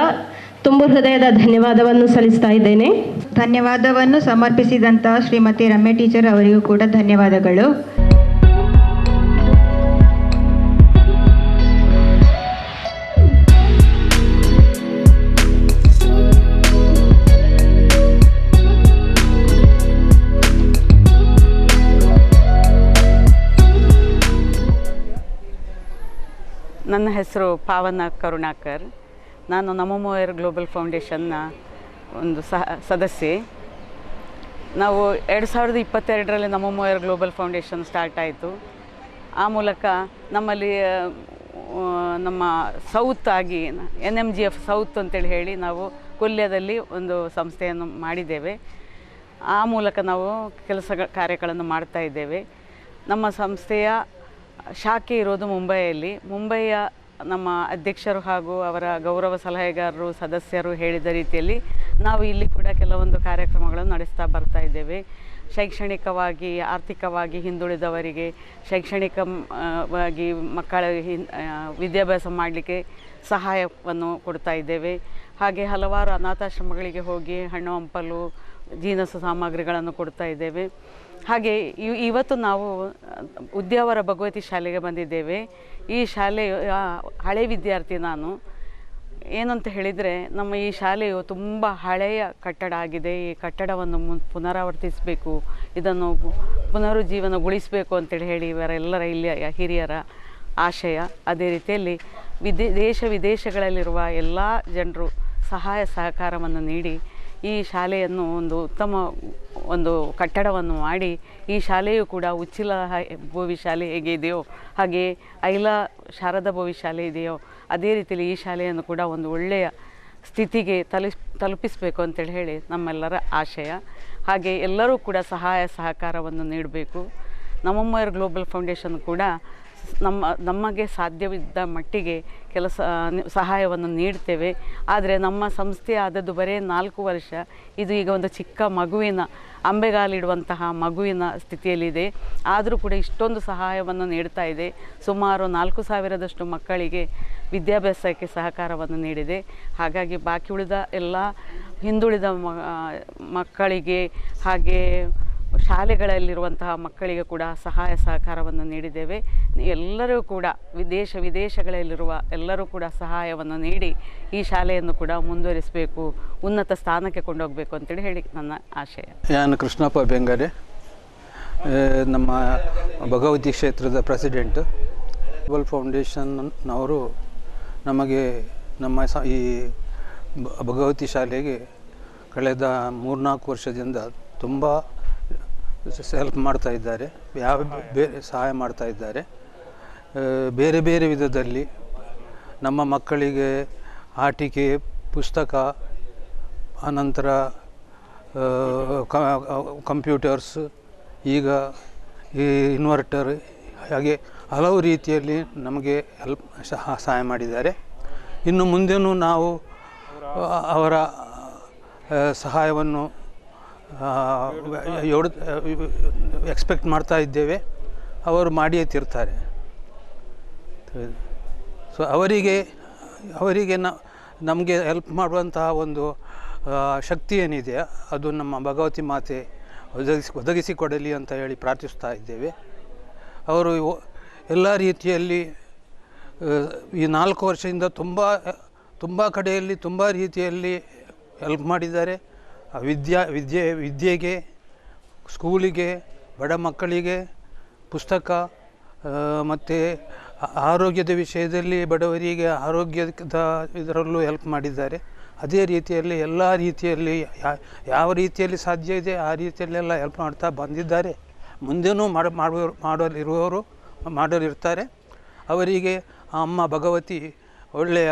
ತುಂಬ ಹೃದಯದ ಧನ್ಯವಾದವನ್ನು ಸಲ್ಲಿಸ್ತಾ ಇದ್ದೇನೆ. ಧನ್ಯವಾದವನ್ನು ಸಮರ್ಪಿಸಿದಂತಹ ಶ್ರೀಮತಿ ರಮ್ಯ ಟೀಚರ್ ಅವರಿಗೂ ಕೂಡ ಧನ್ಯವಾದಗಳು. ನನ್ನ ಹೆಸರು ಪಾವನ ಕರುಣಾಕರ್. ನಾನು ನಮೋಮಯರ್ ಗ್ಲೋಬಲ್ ಫೌಂಡೇಶನ್ನ ಒಂದು ಸದಸ್ಯೆ. ನಾವು 2022ರಲ್ಲಿ ನಮೋಮಯರ್ ಗ್ಲೋಬಲ್ ಫೌಂಡೇಶನ್ ಸ್ಟಾರ್ಟ್ ಆಯಿತು. ಆ ಮೂಲಕ ನಮ್ಮಲ್ಲಿ ನಮ್ಮ ಸೌತ್ ಆಗಿ NMGF ಸೌತ್ ಅಂತೇಳಿ ಹೇಳಿ ನಾವು ಕೊಲ್ಯದಲ್ಲಿ ಒಂದು ಸಂಸ್ಥೆಯನ್ನು ಮಾಡಿದ್ದೇವೆ. ಆ ಮೂಲಕ ನಾವು ಕಾರ್ಯಗಳನ್ನು ಮಾಡ್ತಾ ಇದ್ದೇವೆ. ನಮ್ಮ ಸಂಸ್ಥೆಯ ಶಾಖೆ ಇರೋದು ಮುಂಬಯಿಯ ನಮ್ಮ ಅಧ್ಯಕ್ಷರು ಹಾಗೂ ಅವರ ಗೌರವ ಸಲಹೆಗಾರರು ಸದಸ್ಯರು ಹೇಳಿದ ರೀತಿಯಲ್ಲಿ ನಾವು ಇಲ್ಲಿ ಕೂಡ ಕೆಲವೊಂದು ಕಾರ್ಯಕ್ರಮಗಳನ್ನು ನಡೆಸ್ತಾ ಬರ್ತಾ ಇದ್ದೇವೆ. ಶೈಕ್ಷಣಿಕವಾಗಿ ಆರ್ಥಿಕವಾಗಿ ಹಿಂದುಳಿದವರಿಗೆ ಶೈಕ್ಷಣಿಕವಾಗಿ ಮಕ್ಕಳ ವಿದ್ಯಾಭ್ಯಾಸ ಮಾಡಲಿಕ್ಕೆ ಸಹಾಯವನ್ನು ಕೊಡ್ತಾ ಇದ್ದೇವೆ. ಹಾಗೆ ಹಲವಾರು ಅನಾಥಾಶ್ರಮಗಳಿಗೆ ಹೋಗಿ ಹಣ್ಣು ಹಂಪಲು ಜೀನಸು ಸಾಮಗ್ರಿಗಳನ್ನು ಕೊಡ್ತಾ ಇದ್ದೇವೆ. ಹಾಗೆ ಇವತ್ತು ನಾವು ಉದ್ಯಾವರ ಭಗವತಿ ಶಾಲೆಗೆ ಬಂದಿದ್ದೇವೆ. ಈ ಶಾಲೆಯ ಹಳೆ ವಿದ್ಯಾರ್ಥಿ ನಾನು. ಏನಂತ ಹೇಳಿದರೆ, ನಮ್ಮ ಈ ಶಾಲೆಯು ತುಂಬ ಹಳೆಯ ಕಟ್ಟಡ ಆಗಿದೆ. ಈ ಕಟ್ಟಡವನ್ನು ಪುನರಾವರ್ತಿಸಬೇಕು, ಇದನ್ನು ಪುನರುಜ್ಜೀವನಗೊಳಿಸಬೇಕು ಅಂತೇಳಿ ಹೇಳಿ ಇವರೆಲ್ಲರ ಇಲ್ಲಿಯ ಹಿರಿಯರ ಆಶಯ. ಅದೇ ರೀತಿಯಲ್ಲಿ ದೇಶ ವಿದೇಶಗಳಲ್ಲಿರುವ ಎಲ್ಲ ಜನರು ಸಹಕಾರವನ್ನು ನೀಡಿ ಈ ಶಾಲೆಯನ್ನು ಒಂದು ಉತ್ತಮ ಒಂದು ಕಟ್ಟಡವನ್ನು ಮಾಡಿ ಈ ಶಾಲೆಯು ಕೂಡ ಉಚ್ಚಿಲ ಬೋವಿ ಶಾಲೆ ಹೇಗೆ ಇದೆಯೋ ಹಾಗೆ ಐಲಾ ಶಾರದಾ ಬೋವಿ ಶಾಲೆ ಇದೆಯೋ ಅದೇ ರೀತಿಯಲ್ಲಿ ಈ ಶಾಲೆಯನ್ನು ಕೂಡ ಒಂದು ಒಳ್ಳೆಯ ಸ್ಥಿತಿಗೆ ತಲುಪಿಸಬೇಕು ಅಂತೇಳಿ ಹೇಳಿ ನಮ್ಮೆಲ್ಲರ ಆಶಯ. ಹಾಗೆ ಎಲ್ಲರೂ ಕೂಡ ಸಹಾಯ ಸಹಕಾರವನ್ನು ನೀಡಬೇಕು. ನಮ್ಮಮ್ಮಯರ್ ಗ್ಲೋಬಲ್ ಫೌಂಡೇಶನ್ ಕೂಡ ನಮಗೆ ಸಾಧ್ಯವಿದ್ದ ಮಟ್ಟಿಗೆ ಸಹಾಯವನ್ನು ನೀಡ್ತೇವೆ. ಆದರೆ ನಮ್ಮ ಸಂಸ್ಥೆ ಆದದ್ದು ಬರೀ 4 ವರ್ಷ. ಇದು ಈಗ ಒಂದು ಚಿಕ್ಕ ಮಗುವಿನ ಅಂಬೆಗಾಲಿಡುವಂತಹ ಮಗುವಿನ ಸ್ಥಿತಿಯಲ್ಲಿದೆ. ಆದರೂ ಕೂಡ ಇಷ್ಟೊಂದು ಸಹಾಯವನ್ನು ನೀಡ್ತಾ ಇದೆ. ಸುಮಾರು 4,000ದಷ್ಟು ಮಕ್ಕಳಿಗೆ ವಿದ್ಯಾಭ್ಯಾಸಕ್ಕೆ ಸಹಕಾರವನ್ನು ನೀಡಿದೆ. ಹಾಗಾಗಿ ಬಾಕಿ ಉಳಿದ ಎಲ್ಲ ಹಿಂದುಳಿದ ಮಕ್ಕಳಿಗೆ ಹಾಗೆ ಶಾಲೆಗಳಲ್ಲಿರುವಂತಹ ಮಕ್ಕಳಿಗೆ ಕೂಡ ಸಹಾಯ ಸಹಕಾರವನ್ನು ನೀಡಿದ್ದೇವೆ. ಎಲ್ಲರೂ ಕೂಡ ವಿದೇಶಗಳಲ್ಲಿರುವ ಎಲ್ಲರೂ ಕೂಡ ಸಹಾಯವನ್ನು ನೀಡಿ ಈ ಶಾಲೆಯನ್ನು ಕೂಡ ಮುಂದುವರಿಸಬೇಕು, ಉನ್ನತ ಸ್ಥಾನಕ್ಕೆ ಕೊಂಡೋಗಬೇಕು ಅಂತೇಳಿ ಹೇಳಿ ನನ್ನ ಆಶಯ. ನಾನು ಕೃಷ್ಣಪ್ಪ ಬೆಂಗರೆ, ನಮ್ಮ ಭಗವತಿ ಕ್ಷೇತ್ರದ ಪ್ರೆಸಿಡೆಂಟ್. ಗ್ಲೋಬಲ್ ಫೌಂಡೇಶನ್ನವರು ನಮಗೆ ನಮ್ಮ ಈ ಭಗವತಿ ಶಾಲೆಗೆ ಕಳೆದ 3-4 ವರ್ಷದಿಂದ ತುಂಬ ಹೆಲ್ಪ್ ಮಾಡ್ತಾ ಇದ್ದಾರೆ, ಬೇರೆ ಸಹಾಯ ಮಾಡ್ತಾ ಇದ್ದಾರೆ. ಬೇರೆ ಬೇರೆ ವಿಧದಲ್ಲಿ ನಮ್ಮ ಮಕ್ಕಳಿಗೆ ಆಟಿಕೆ, ಪುಸ್ತಕ, ಅನಂತರ ಕಂಪ್ಯೂಟರ್ಸ್, ಈಗ ಈ ಇನ್ವರ್ಟರ್, ಹಾಗೆ ಹಲವು ರೀತಿಯಲ್ಲಿ ನಮಗೆ ಸಹಾಯ ಮಾಡಿದ್ದಾರೆ. ಇನ್ನು ಮುಂದೆಯೂ ನಾವು ಅವರ ಸಹಾಯವನ್ನು ಎಕ್ಸ್ಪೆಕ್ಟ್ ಮಾಡ್ತಾ ಇದ್ದೇವೆ. ಅವರು ಮಾಡಿಯೇ ತೀರ್ತಾರೆ. ಸೊ ಅವರಿಗೆ ನಮಗೆ ಹೆಲ್ಪ್ ಮಾಡುವಂತಹ ಒಂದು ಶಕ್ತಿ ಏನಿದೆ ಅದು ನಮ್ಮ ಭಗವತಿ ಮಾತೆ ಒದಗಿಸಿಕೊಡಲಿ ಅಂತ ಹೇಳಿ ಪ್ರಾರ್ಥಿಸ್ತಾ ಇದ್ದೇವೆ. ಅವರು ಎಲ್ಲ ರೀತಿಯಲ್ಲಿ ಈ 4 ವರ್ಷದಿಂದ ತುಂಬ ಕಡೆಯಲ್ಲಿ ತುಂಬ ರೀತಿಯಲ್ಲಿ ಹೆಲ್ಪ್ ಮಾಡಿದ್ದಾರೆ. ವಿದ್ಯೆಗೆ, ಸ್ಕೂಲಿಗೆ, ಬಡ ಮಕ್ಕಳಿಗೆ ಪುಸ್ತಕ ಮತ್ತು ಆರೋಗ್ಯದ ವಿಷಯದಲ್ಲಿ ಬಡವರಿಗೆ ಆರೋಗ್ಯದ ಇದರಲ್ಲೂ ಹೆಲ್ಪ್ ಮಾಡಿದ್ದಾರೆ. ಅದೇ ರೀತಿಯಲ್ಲಿ ಎಲ್ಲ ರೀತಿಯಲ್ಲಿ ಯಾವ ರೀತಿಯಲ್ಲಿ ಸಾಧ್ಯ ಇದೆ ಆ ರೀತಿಯಲ್ಲೆಲ್ಲ ಹೆಲ್ಪ್ ಮಾಡ್ತಾ ಬಂದಿದ್ದಾರೆ. ಮುಂದೇನೂ ಮಾಡಲಿರ್ತಾರೆ. ಅವರಿಗೆ ಅಮ್ಮ ಭಗವತಿ ಒಳ್ಳೆಯ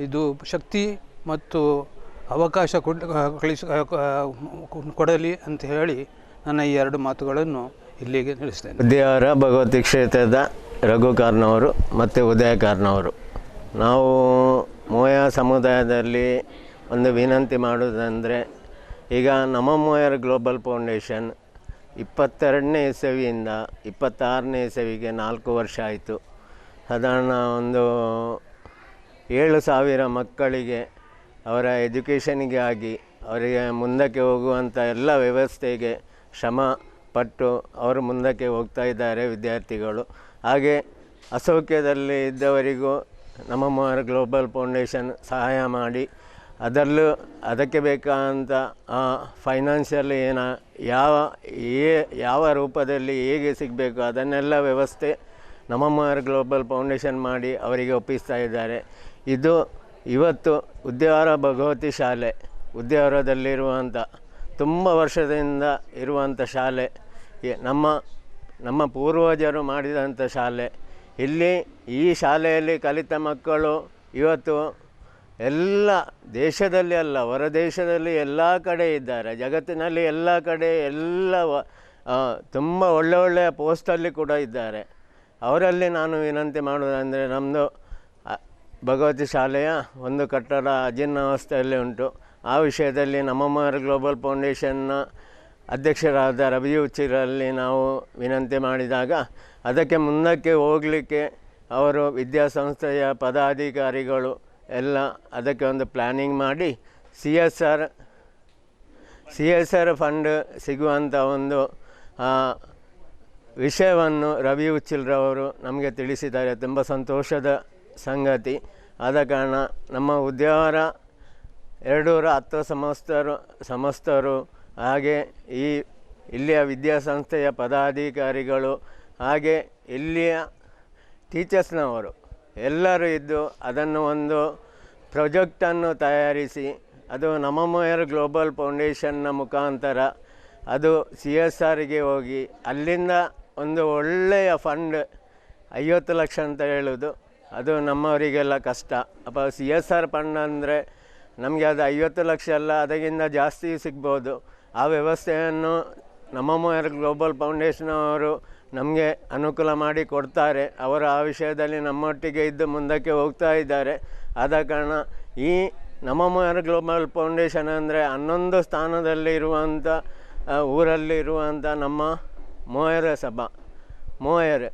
ಇದು ಶಕ್ತಿ ಮತ್ತು ಅವಕಾಶ ಕೊಡಲಿ ಅಂತ ಹೇಳಿ ನನ್ನ ಈ 2 ಮಾತುಗಳನ್ನು ಇಲ್ಲಿಗೆ ನಿಲ್ಲಿಸ್ತೇನೆ. ಉದ್ಯಾವರ ಭಗವತಿ ಕ್ಷೇತ್ರದ ರಘು ಕಾರ್ನವರು ಮತ್ತು ಉದಯ ಕಾರ್ನವರು. ನಾವು ಮೋಯ ಸಮುದಾಯದಲ್ಲಿ ಒಂದು ವಿನಂತಿ ಮಾಡೋದಂದರೆ, ಈಗ ನಮ್ಮಮ್ಮಯರ್ ಗ್ಲೋಬಲ್ ಫೌಂಡೇಶನ್ 22ನೇ ಇಸವಿಯಿಂದ 26ನೇ ಇಸವಿಗೆ 4 ವರ್ಷ ಆಯಿತು. ಸಾಧಾರಣ ಒಂದು 7,000 ಮಕ್ಕಳಿಗೆ ಅವರ ಎಜುಕೇಷನಿಗಾಗಿ ಅವರಿಗೆ ಮುಂದಕ್ಕೆ ಹೋಗುವಂಥ ಎಲ್ಲ ವ್ಯವಸ್ಥೆಗೆ ಶ್ರಮ ಪಟ್ಟು ಅವರು ಮುಂದಕ್ಕೆ ಹೋಗ್ತಾ ಇದ್ದಾರೆ ವಿದ್ಯಾರ್ಥಿಗಳು. ಹಾಗೆ ಅಸೌಖ್ಯದಲ್ಲಿ ಇದ್ದವರಿಗೂ ನಮ್ಮಮ್ಮಯರ್ ಗ್ಲೋಬಲ್ ಫೌಂಡೇಶನ್ ಸಹಾಯ ಮಾಡಿ ಅದಕ್ಕೆ ಬೇಕಾದಂಥ ಫೈನಾನ್ಷಿಯಲ್ ಯಾವ ರೂಪದಲ್ಲಿ ಹೇಗೆ ಸಿಗಬೇಕು ಅದನ್ನೆಲ್ಲ ವ್ಯವಸ್ಥೆ ನಮ್ಮಮ್ಮಯರ್ ಗ್ಲೋಬಲ್ ಫೌಂಡೇಶನ್ ಮಾಡಿ ಅವರಿಗೆ ಒಪ್ಪಿಸ್ತಾ ಇದ್ದಾರೆ. ಇದು ಇವತ್ತು ಉದ್ಯಾವರ ಭಗವತಿ ಶಾಲೆ, ಉದ್ಯಾವರದಲ್ಲಿರುವಂಥ ತುಂಬ ವರ್ಷದಿಂದ ಇರುವಂಥ ಶಾಲೆ, ನಮ್ಮ ಪೂರ್ವಜರು ಮಾಡಿದಂಥ ಶಾಲೆ. ಈ ಶಾಲೆಯಲ್ಲಿ ಕಲಿತ ಮಕ್ಕಳು ಇವತ್ತು ಎಲ್ಲ ದೇಶದಲ್ಲಿ ಅಲ್ಲ, ಹೊರ ದೇಶದಲ್ಲಿ ಎಲ್ಲ ಕಡೆ ಇದ್ದಾರೆ. ಜಗತ್ತಿನಲ್ಲಿ ಎಲ್ಲ ಕಡೆ ತುಂಬ ಒಳ್ಳೆಯ ಪೋಸ್ಟಲ್ಲಿ ಕೂಡ ಇದ್ದಾರೆ. ಅವರಲ್ಲಿ ನಾನು ವಿನಂತಿ ಮಾಡೋದಂದರೆ, ನಮ್ಮದು ಭಗವತಿ ಶಾಲೆಯ ಒಂದು ಕಟ್ಟಡ ಅಜೀರ್ಣಾವಸ್ಥೆಯಲ್ಲಿ ಉಂಟು. ಆ ವಿಷಯದಲ್ಲಿ ನಮ್ಮಮ್ಮಯರ್ ಗ್ಲೋಬಲ್ ಫೌಂಡೇಶನ್ನ ಅಧ್ಯಕ್ಷರಾದ ರವಿ ಉಚ್ಚಿರಲ್ಲಿ ನಾವು ವಿನಂತಿ ಮಾಡಿದಾಗ ಅದಕ್ಕೆ ಮುಂದಕ್ಕೆ ಹೋಗಲಿಕ್ಕೆ ಅವರು ವಿದ್ಯಾಸಂಸ್ಥೆಯ ಪದಾಧಿಕಾರಿಗಳು ಎಲ್ಲ ಅದಕ್ಕೆ ಒಂದು ಪ್ಲ್ಯಾನಿಂಗ್ ಮಾಡಿ CSR ಫಂಡ್ ಸಿಗುವಂಥ ಒಂದು ವಿಷಯವನ್ನು ರವಿ ಉಚ್ಚಿಲ್ರವರು ನಮಗೆ ತಿಳಿಸಿದ್ದಾರೆ. ತುಂಬ ಸಂತೋಷದ ಸಂಗತಿ. ಆದ ಕಾರಣ ನಮ್ಮ ಉದ್ಯಾವರ 210 ಸಮಸ್ತರು ಹಾಗೆ ಇಲ್ಲಿಯ ವಿದ್ಯಾಸಂಸ್ಥೆಯ ಪದಾಧಿಕಾರಿಗಳು ಹಾಗೆ ಇಲ್ಲಿಯ ಟೀಚರ್ಸ್ನವರು ಎಲ್ಲರೂ ಇದ್ದು ಅದನ್ನು ಒಂದು ಪ್ರಾಜೆಕ್ಟನ್ನು ತಯಾರಿಸಿ ಅದು ನಮಮೋಯರ್ ಗ್ಲೋಬಲ್ ಫೌಂಡೇಶನ್ನ ಮುಖಾಂತರ ಅದು CSRಗೆ ಹೋಗಿ ಅಲ್ಲಿಂದ ಒಂದು ಒಳ್ಳೆಯ ಫಂಡ್ 50 ಲಕ್ಷ ಅಂತ ಹೇಳೋದು ಅದು ನಮ್ಮವರಿಗೆಲ್ಲ ಕಷ್ಟ. ಅಪ್ಪ CSR ಫಂಡ್ ಅಂದರೆ ನಮಗೆ ಅದು 50 ಲಕ್ಷ ಅಲ್ಲ, ಅದಕ್ಕಿಂತ ಜಾಸ್ತಿ ಸಿಗ್ಬೋದು. ಆ ವ್ಯವಸ್ಥೆಯನ್ನು ನಮಮೋಯರ್ ಗ್ಲೋಬಲ್ ಫೌಂಡೇಶನ್ ಅವರು ನಮಗೆ ಅನುಕೂಲ ಮಾಡಿ ಕೊಡ್ತಾರೆ. ಅವರು ಆ ವಿಷಯದಲ್ಲಿ ನಮ್ಮೊಟ್ಟಿಗೆ ಇದ್ದು ಮುಂದಕ್ಕೆ ಹೋಗ್ತಾ ಇದ್ದಾರೆ. ಆದ ಕಾರಣ ಈ ನಮಮೋಯರ್ ಗ್ಲೋಬಲ್ ಫೌಂಡೇಶನ್ ಅಂದರೆ 11 ಸ್ಥಾನದಲ್ಲಿ ಇರುವಂಥ ಊರಲ್ಲಿರುವಂಥ ನಮ್ಮ ಮೋಯರ ಸಭಾ ಮೋಯರ್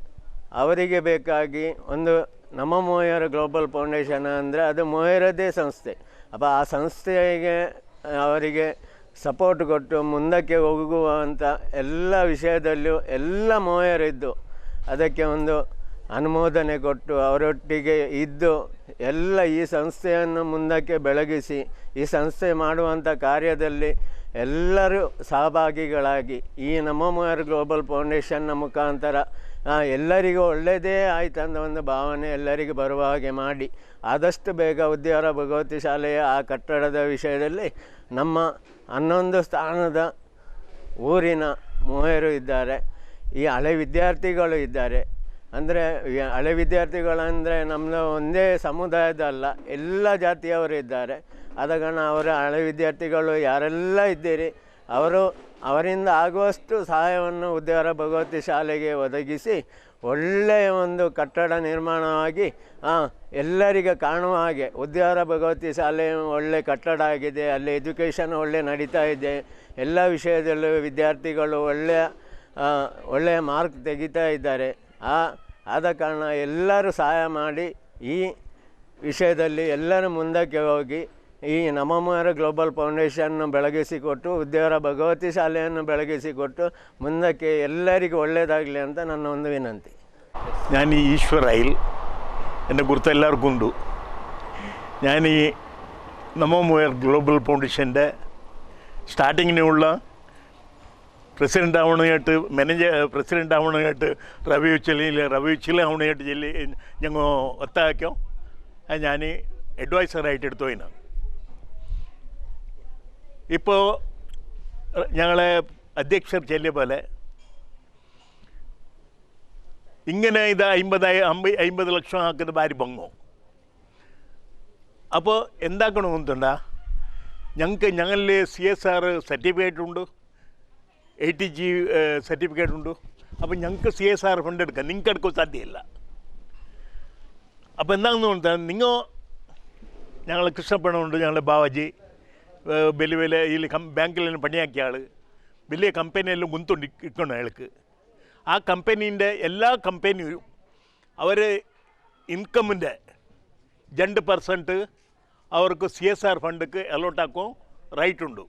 ಅವರಿಗೆ ಬೇಕಾಗಿ ಒಂದು ನಮಮೋಯರ್ ಗ್ಲೋಬಲ್ ಫೌಂಡೇಶನ್ ಅಂದರೆ ಅದು ಮೋಯರದೇ ಸಂಸ್ಥೆ. ಅಪ್ಪ ಆ ಸಂಸ್ಥೆಗೆ ಅವರಿಗೆ ಸಪೋರ್ಟ್ ಕೊಟ್ಟು ಮುಂದಕ್ಕೆ ಹೋಗುವಂಥ ಎಲ್ಲ ವಿಷಯದಲ್ಲೂ ಎಲ್ಲ ಮೋಯರಿದ್ದು ಅದಕ್ಕೆ ಒಂದು ಅನುಮೋದನೆ ಕೊಟ್ಟು ಅವರೊಟ್ಟಿಗೆ ಇದ್ದು ಎಲ್ಲ ಈ ಸಂಸ್ಥೆಯನ್ನು ಮುಂದಕ್ಕೆ ಬೆಳಗಿಸಿ ಈ ಸಂಸ್ಥೆ ಮಾಡುವಂಥ ಕಾರ್ಯದಲ್ಲಿ ಎಲ್ಲರೂ ಸಹಭಾಗಿಗಳಾಗಿ ಈ ನಮಮೋಯರ್ ಗ್ಲೋಬಲ್ ಫೌಂಡೇಶನ್ನ ಮುಖಾಂತರ ಎಲ್ಲರಿಗೂ ಒಳ್ಳೆಯದೇ ಆಯ್ತು ಅನ್ನೋ ಒಂದು ಭಾವನೆ ಎಲ್ಲರಿಗೂ ಬರುವ ಹಾಗೆ ಮಾಡಿ ಆದಷ್ಟು ಬೇಗ ಉದ್ಯಾವರ ಭಗವತಿ ಶಾಲೆಯ ಆ ಕಟ್ಟಡದ ವಿಷಯದಲ್ಲಿ ನಮ್ಮ 11 ಸ್ಥಾನದ ಊರಿನ ಮೋಯರು ಇದ್ದಾರೆ. ಈ ಹಳೆ ವಿದ್ಯಾರ್ಥಿಗಳು ಇದ್ದಾರೆ. ಅಂದರೆ ಹಳೆ ವಿದ್ಯಾರ್ಥಿಗಳಂದರೆ ನಮ್ಮದು ಒಂದೇ ಸಮುದಾಯದಲ್ಲ, ಎಲ್ಲ ಜಾತಿಯವರು ಇದ್ದಾರೆ. ಆದ ಕಾರಣ ಅವರ ಹಳೆ ವಿದ್ಯಾರ್ಥಿಗಳು ಯಾರೆಲ್ಲ ಇದ್ದೀರಿ ಅವರಿಂದ ಆಗುವಷ್ಟು ಸಹಾಯವನ್ನು ಉದ್ಯಾವರ ಭಗವತಿ ಶಾಲೆಗೆ ಒದಗಿಸಿ ಒಳ್ಳೆಯ ಒಂದು ಕಟ್ಟಡ ನಿರ್ಮಾಣವಾಗಿ ಎಲ್ಲರಿಗೆ ಕಾಣುವ ಹಾಗೆ ಉದ್ಯಾವರ ಭಗವತಿ ಶಾಲೆ ಒಳ್ಳೆ ಕಟ್ಟಡ ಆಗಿದೆ. ಅಲ್ಲಿ ಎಜುಕೇಷನ್ ಒಳ್ಳೆ ನಡೀತಾ ಇದೆ. ಎಲ್ಲ ವಿಷಯದಲ್ಲೂ ವಿದ್ಯಾರ್ಥಿಗಳು ಒಳ್ಳೆಯ ಮಾರ್ಕ್ ತೆಗಿತಾ ಇದ್ದಾರೆ. ಆದ ಕಾರಣ ಎಲ್ಲರೂ ಸಹಾಯ ಮಾಡಿ ಈ ವಿಷಯದಲ್ಲಿ ಎಲ್ಲರೂ ಮುಂದಕ್ಕೆ ಹೋಗಿ ಈ ನಮಮೋಯರ್ ಗ್ಲೋಬಲ್ ಫೌಂಡೇಶನ್ನು ಬೆಳಗಿಸಿಕೊಟ್ಟು ಉದ್ಯಾವರ ಭಗವತಿ ಶಾಲೆಯನ್ನು ಬೆಳಗಿಸಿಕೊಟ್ಟು ಮುಂದಕ್ಕೆ ಎಲ್ಲರಿಗೂ ಒಳ್ಳೆಯದಾಗಲಿ ಅಂತ ನನ್ನ ಒಂದು വിനಂತಿ. ഞാൻ ഈ ഈശ്വർ അയിൽ എൻ്റെ കുറിച്ച് എല്ലാവർക്കും ഉണ്ട്. ഞാൻ ഈ നമമോയർ ഗ്ലോബൽ ഫൗണ്ടേഷൻ്റെ സ്റ്റാർട്ടിങ്ങിനുള്ള പ്രസിഡൻ്റ് ആവണമായിട്ട് പ്രസിഡൻ്റ് ആവണമായിട്ട് റവി ഉച്ചിൽ ആവണമായിട്ട് ചെല്ലി ഞങ്ങൾ ഒത്താക്കോ ഞാൻ അഡ്വൈസറായിട്ട് എടുത്തോയിനാണ്. ഇപ്പോൾ ഞങ്ങളെ അധ്യക്ഷർ ചെല്ലിയ പോലെ ഇങ്ങനെ ഇത് 50 ലക്ഷം ആക്കുന്ന ഭാരി പൊങ്ങോ. അപ്പോൾ എന്താക്കണമെന്നുണ്ടാ ഞങ്ങളിൽ CSR സർട്ടിഫിക്കറ്റ് ഉണ്ട്, ATG സർട്ടിഫിക്കറ്റ് ഉണ്ട്. അപ്പോൾ ഞങ്ങൾക്ക് CSR ഫണ്ട് എടുക്കാം, നിങ്ങൾക്ക് എടുക്കാൻ സാധ്യമല്ല. അപ്പോൾ എന്താണെന്ന് പറഞ്ഞാൽ ഞങ്ങൾ കൃഷ്ണപ്പണമുണ്ട്, ഞങ്ങളുടെ ബാവാജി വലിയ വലിയ ഈ ബാങ്കിലെല്ലാം പണിയാക്കിയ ആൾ, വലിയ കമ്പനിയെല്ലാം മുൻതൊണ്ടി ഇരിക്കണം അയാൾക്ക്. ആ കമ്പനീൻ്റെ എല്ലാ കമ്പനിയും അവർ ഇൻകമിൻ്റെ 2% അവർക്ക് CSR ഫണ്ടിക്ക് അലോട്ടാക്കും റൈറ്റ് ഉണ്ട്.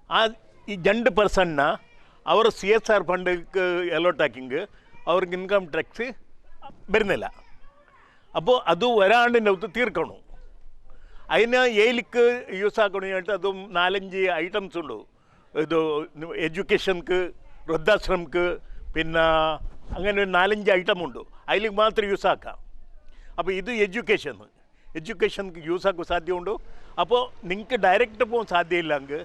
ആ ഈ 2% അവർ CSR ഫണ്ടിക്ക് അലോട്ടാക്കിയെങ്കിൽ അവർക്ക് ഇൻകം ടാക്സ് വരുന്നില്ല. അപ്പോൾ അത് ഒരാണ്ടിൻ്റെ അകത്ത് തീർക്കണം. അതിന് ഏലിക്ക് യൂസ് ആക്കണമെങ്കിൽ അതും 4-5 ഐറ്റംസ് ഉണ്ട്. ഇത് എഡ്യൂക്കേഷൻക്ക്, വൃദ്ധാശ്രമക്ക്, പിന്നെ അങ്ങനെ 4-5 ഐറ്റം ഉണ്ട്. അതിൽ മാത്രം യൂസ് ആക്കാം. അപ്പോൾ ഇത് എഡ്യൂക്കേഷൻക്ക് യൂസ് ആക്കാൻ സാധ്യമുണ്ട്. അപ്പോൾ നിങ്ങൾക്ക് ഡയറക്റ്റ് പോകാൻ സാധ്യമില്ലെങ്കിൽ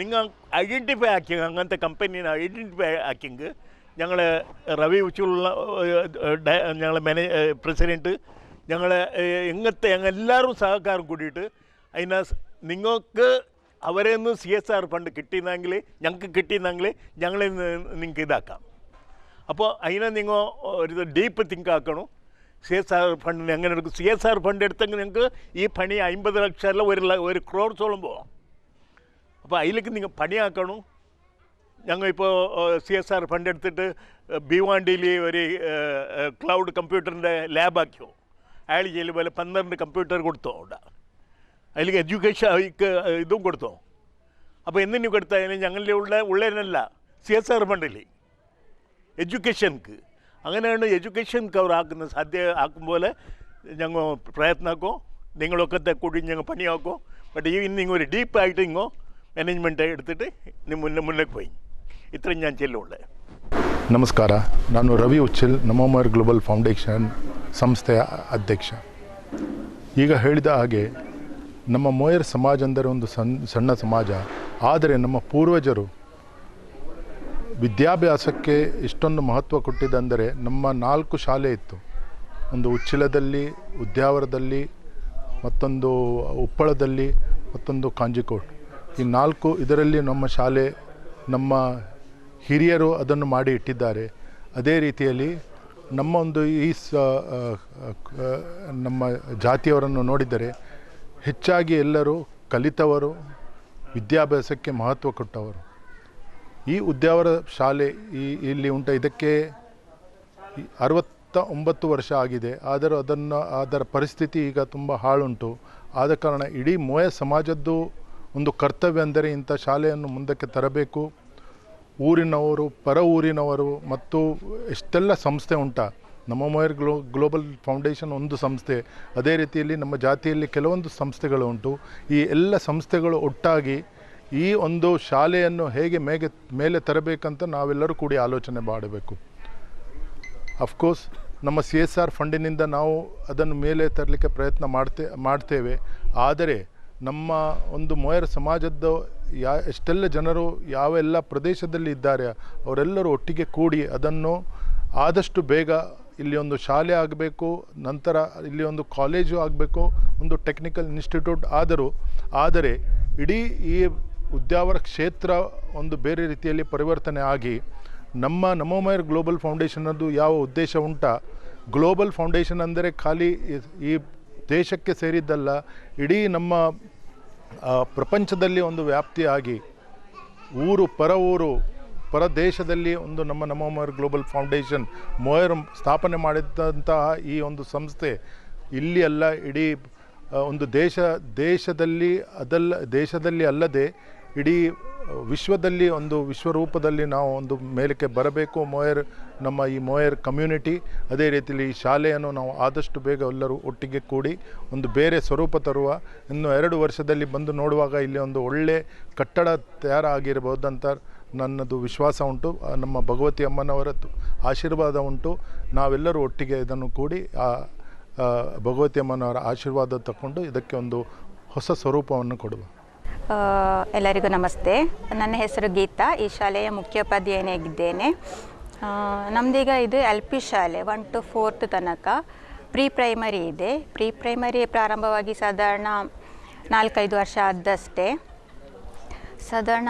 നിങ്ങൾ ഐഡൻറ്റിഫൈ ആക്കിയെങ്കിൽ അങ്ങനത്തെ കമ്പനീനെ ഐഡൻറ്റിഫൈ ആക്കിയെങ്കിൽ ഞങ്ങൾ റവി ഉച്ചുള്ള ഞങ്ങളെ പ്രസിഡൻറ്റ് ഞങ്ങളെ എങ്ങനത്തെ എല്ലാവരും സഹകാരം കൂടിയിട്ട് അതിന് നിങ്ങൾക്ക് അവരെ നിന്ന് CSR ഫണ്ട് കിട്ടിയെന്നെങ്കിൽ ഞങ്ങൾക്ക് കിട്ടിയെന്നെങ്കിൽ ഞങ്ങളെ നിങ്ങൾക്ക് ഇതാക്കാം. അപ്പോൾ അതിനെ നിങ്ങൾ ഒരു ഡീപ്പ് തിങ്ക് ആക്കണം. CSR ഫണ്ടിന് എങ്ങനെ എടുക്കും? CSR ഫണ്ട് എടുത്തെങ്കിൽ നിങ്ങൾക്ക് ഈ പണി 50 ലക്ഷം അല്ല 1 crore പോകാം. അപ്പോൾ അതിലേക്ക് നിങ്ങൾ പണിയാക്കണം. ഞങ്ങളിപ്പോൾ CSR ഫണ്ട് എടുത്തിട്ട് ഭിവാണ്ടിയിൽ ഒരു ക്ലൗഡ് കമ്പ്യൂട്ടറിൻ്റെ ലാബാക്കിയോ. അയാൾ ചെയ്യുന്ന പോലെ 12 കമ്പ്യൂട്ടർ കൊടുത്തോ അവിടെ. അതിൽ എഡ്യൂക്കേഷൻ ഇതും കൊടുത്തോ. അപ്പോൾ എന്തിനു കൊടുത്തതിന് ഞങ്ങളുടെ ഉള്ളതിനല്ല CSR ഫണ്ടിൽ എഡ്യൂക്കേഷൻക്ക്. അങ്ങനെയാണ് എഡ്യൂക്കേഷൻക്ക് അവർ ആക്കുന്നത്. ആക്കും പോലെ ഞങ്ങൾ പ്രയത്നമാക്കോ. നിങ്ങളൊക്കെ കൂടി ഞങ്ങൾ പണിയാക്കോ. ബട്ട് നിങ്ങൾ ഒരു ഡീപ്പായിട്ട് ഇങ്ങോ ಮ್ಯಾನೇಜ್ಮೆಂಟ್ എടുത്തിട്ട് മുന്നേക്ക് പോയി. ഇത്രയും ഞാൻ ಚೆಲ್ಲುಳ್ಳೆ. ನಮಸ್ಕಾರ, ನಾನು ರವಿ ಉಚ್ಚಿಲ್, ನಮಮೋಯರ್ ಗ್ಲೋಬಲ್ ಫೌಂಡೇಶನ್ ಸಂಸ್ಥೆಯ ಅಧ್ಯಕ್ಷ. ಈಗ ಹೇಳಿದ ಹಾಗೆ ನಮ್ಮ ಮೋಯರ್ ಸಮಾಜ ಅಂದರೆ ಒಂದು ಸಣ್ಣ ಸಮಾಜ. ಆದರೆ ನಮ್ಮ ಪೂರ್ವಜರು ವಿದ್ಯಾಭ್ಯಾಸಕ್ಕೆ ಇಷ್ಟೊಂದು ಮಹತ್ವ ಕೊಟ್ಟಿದ್ದಂದರೆ ನಮ್ಮ 4 ಶಾಲೆ ಇತ್ತು. ಒಂದು ಉಚ್ಚಿಲದಲ್ಲಿ, ಉದ್ಯಾವರದಲ್ಲಿ, ಮತ್ತೊಂದು ಉಪ್ಪಳದಲ್ಲಿ, ಮತ್ತೊಂದು ಕಾಂಜಿಕೋಟ್. ಈ 4 ಇದರಲ್ಲಿ ನಮ್ಮ ಶಾಲೆ, ನಮ್ಮ ಹಿರಿಯರು ಅದನ್ನು ಮಾಡಿ ಇಟ್ಟಿದ್ದಾರೆ. ಅದೇ ರೀತಿಯಲ್ಲಿ ನಮ್ಮ ಒಂದು ನಮ್ಮ ಜಾತಿಯವರನ್ನು ನೋಡಿದರೆ ಹೆಚ್ಚಾಗಿ ಎಲ್ಲರೂ ಕಲಿತವರು, ವಿದ್ಯಾಭ್ಯಾಸಕ್ಕೆ ಮಹತ್ವ ಕೊಟ್ಟವರು. ಈ ಉದ್ಯಾವರ ಶಾಲೆ ಇಲ್ಲಿ ಉಂಟ. ಇದಕ್ಕೆ 69 ವರ್ಷ ಆಗಿದೆ. ಆದರೂ ಅದರ ಪರಿಸ್ಥಿತಿ ಈಗ ತುಂಬ ಹಾಳುಂಟು. ಆದ ಕಾರಣ ಇಡೀ ಮೋಯ ಸಮಾಜದ್ದು ಒಂದು ಕರ್ತವ್ಯ ಅಂದರೆ ಇಂಥ ಶಾಲೆಯನ್ನು ಮುಂದಕ್ಕೆ ತರಬೇಕು. ಊರಿನವರು, ಪರ ಊರಿನವರು ಮತ್ತು ಎಷ್ಟೆಲ್ಲ ಸಂಸ್ಥೆ ಉಂಟ. ನಮ್ಮ ಮೋಯರ್ ಗ್ಲೋಬಲ್ ಫೌಂಡೇಶನ್ ಒಂದು ಸಂಸ್ಥೆ. ಅದೇ ರೀತಿಯಲ್ಲಿ ನಮ್ಮ ಜಾತಿಯಲ್ಲಿ ಕೆಲವೊಂದು ಸಂಸ್ಥೆಗಳು ಉಂಟು. ಈ ಎಲ್ಲ ಸಂಸ್ಥೆಗಳು ಒಟ್ಟಾಗಿ ಈ ಒಂದು ಶಾಲೆಯನ್ನು ಹೇಗೆ ಮೇಲೆ ತರಬೇಕಂತ ನಾವೆಲ್ಲರೂ ಕೂಡಿ ಆಲೋಚನೆ ಮಾಡಬೇಕು. ಅಫ್ಕೋರ್ಸ್ ನಮ್ಮ CSR ಫಂಡಿನಿಂದ ನಾವು ಅದನ್ನು ಮೇಲೆ ತರಲಿಕ್ಕೆ ಪ್ರಯತ್ನ ಮಾಡ್ತೇವೆ. ಆದರೆ ನಮ್ಮ ಒಂದು ಮೋಯರ್ ಸಮಾಜದ ಎಷ್ಟೆಲ್ಲ ಜನರು ಯಾವೆಲ್ಲ ಪ್ರದೇಶದಲ್ಲಿ ಇದ್ದಾರೆ ಅವರೆಲ್ಲರೂ ಒಟ್ಟಿಗೆ ಕೂಡಿ ಅದನ್ನು ಆದಷ್ಟು ಬೇಗ ಇಲ್ಲಿ ಒಂದು ಶಾಲೆ ಆಗಬೇಕು, ನಂತರ ಇಲ್ಲಿ ಒಂದು ಕಾಲೇಜು ಆಗಬೇಕು, ಒಂದು ಟೆಕ್ನಿಕಲ್ ಇನ್ಸ್ಟಿಟ್ಯೂಟ್ ಆದರೆ ಇಡೀ ಈ ಉದ್ಯಾವರ ಕ್ಷೇತ್ರ ಒಂದು ಬೇರೆ ರೀತಿಯಲ್ಲಿ ಪರಿವರ್ತನೆ ಆಗಿ ನಮ್ಮ ಮೋಯರ್ ಗ್ಲೋಬಲ್ ಫೌಂಡೇಶನ್ನದು ಯಾವ ಉದ್ದೇಶ ಉಂಟ, ಗ್ಲೋಬಲ್ ಫೌಂಡೇಶನ್ ಅಂದರೆ ಖಾಲಿ ಈ ದೇಶಕ್ಕೆ ಸೇರಿದ್ದಲ್ಲ, ಇಡೀ ನಮ್ಮ ಪ್ರಪಂಚದಲ್ಲಿ ಒಂದು ವ್ಯಾಪ್ತಿಯಾಗಿ ಪರ ದೇಶದಲ್ಲಿ ಒಂದು ನಮ್ಮ ಮೋಯರ್ ಗ್ಲೋಬಲ್ ಫೌಂಡೇಶನ್ ಮೋಯರ್ ಸ್ಥಾಪನೆ ಮಾಡಿದಂತಹ ಈ ಒಂದು ಸಂಸ್ಥೆ ಇಲ್ಲಿ ಅಲ್ಲ, ಇಡೀ ಒಂದು ದೇಶದಲ್ಲಿ ಅಲ್ಲದೆ ಇಡೀ ವಿಶ್ವದಲ್ಲಿ ಒಂದು ವಿಶ್ವರೂಪದಲ್ಲಿ ನಾವು ಒಂದು ಮೇಲಕ್ಕೆ ಬರಬೇಕು. ನಮ್ಮ ಈ ಮೋಯರ್ ಕಮ್ಯುನಿಟಿ. ಅದೇ ರೀತಿಯಲ್ಲಿ ಈ ಶಾಲೆಯನ್ನು ನಾವು ಆದಷ್ಟು ಬೇಗ ಎಲ್ಲರೂ ಒಟ್ಟಿಗೆ ಕೂಡಿ ಒಂದು ಬೇರೆ ಸ್ವರೂಪ ತರುವ. ಇನ್ನು 2 ವರ್ಷದಲ್ಲಿ ಬಂದು ನೋಡುವಾಗ ಇಲ್ಲಿ ಒಂದು ಒಳ್ಳೆ ಕಟ್ಟಡ ತಯಾರಾಗಿರಬಹುದಂತ ನನ್ನದು ವಿಶ್ವಾಸ ಉಂಟು. ನಮ್ಮ ಭಗವತಿ ಅಮ್ಮನವರ ಆಶೀರ್ವಾದ ಉಂಟು. ನಾವೆಲ್ಲರೂ ಒಟ್ಟಿಗೆ ಇದನ್ನು ಕೂಡಿ ಭಗವತಿ ಅಮ್ಮನವರ ಆಶೀರ್ವಾದ ತಗೊಂಡು ಇದಕ್ಕೆ ಒಂದು ಹೊಸ ಸ್ವರೂಪವನ್ನು ಕೊಡುವ. ಎಲ್ಲರಿಗೂ ನಮಸ್ತೆ. ನನ್ನ ಹೆಸರು ಗೀತಾ. ಈ ಶಾಲೆಯ ಮುಖ್ಯೋಪಾಧ್ಯಾಯನಾಗಿದ್ದೇನೆ. ನಮ್ಮದೀಗ ಇದು LP ಶಾಲೆ 1 to 4th ತನಕ. ಪ್ರೀ ಪ್ರೈಮರಿ ಇದೆ. ಪ್ರೀ ಪ್ರೈಮರಿ ಪ್ರಾರಂಭವಾಗಿ ಸಾಧಾರಣ 4-5 ವರ್ಷ ಆದಷ್ಟೇ. ಸಾಧಾರಣ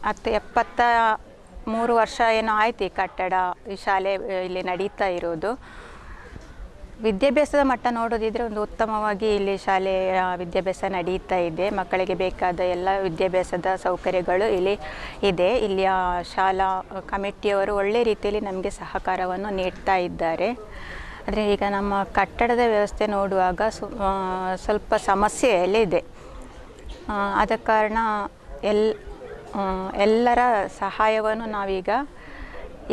73 ವರ್ಷ ಏನೋ ಆಯ್ತು ಈ ಕಟ್ಟಡ, ಈ ಶಾಲೆ ಇಲ್ಲಿ ನಡೀತಾ ಇರೋದು. ವಿದ್ಯಾಭ್ಯಾಸದ ಮಟ್ಟ ನೋಡೋದಿದ್ರೆ ಒಂದು ಉತ್ತಮವಾಗಿ ಇಲ್ಲಿ ಶಾಲೆಯ ವಿದ್ಯಾಭ್ಯಾಸ ನಡೀತಾ ಇದೆ. ಮಕ್ಕಳಿಗೆ ಬೇಕಾದ ಎಲ್ಲ ವಿದ್ಯಾಭ್ಯಾಸದ ಸೌಕರ್ಯಗಳು ಇಲ್ಲಿ ಇದೆ. ಇಲ್ಲಿಯ ಶಾಲಾ ಕಮಿಟಿಯವರು ಒಳ್ಳೆ ರೀತಿಯಲ್ಲಿ ನಮಗೆ ಸಹಕಾರವನ್ನು ನೀಡ್ತಾ ಇದ್ದಾರೆ. ಆದರೆ ಈಗ ನಮ್ಮ ಕಟ್ಟಡದ ವ್ಯವಸ್ಥೆ ನೋಡುವಾಗ ಸ್ವಲ್ಪ ಸಮಸ್ಯೆಯಲ್ಲೇ ಇದೆ. ಆದ ಕಾರಣ ಎಲ್ಲರ ಸಹಾಯವನ್ನು ನಾವೀಗ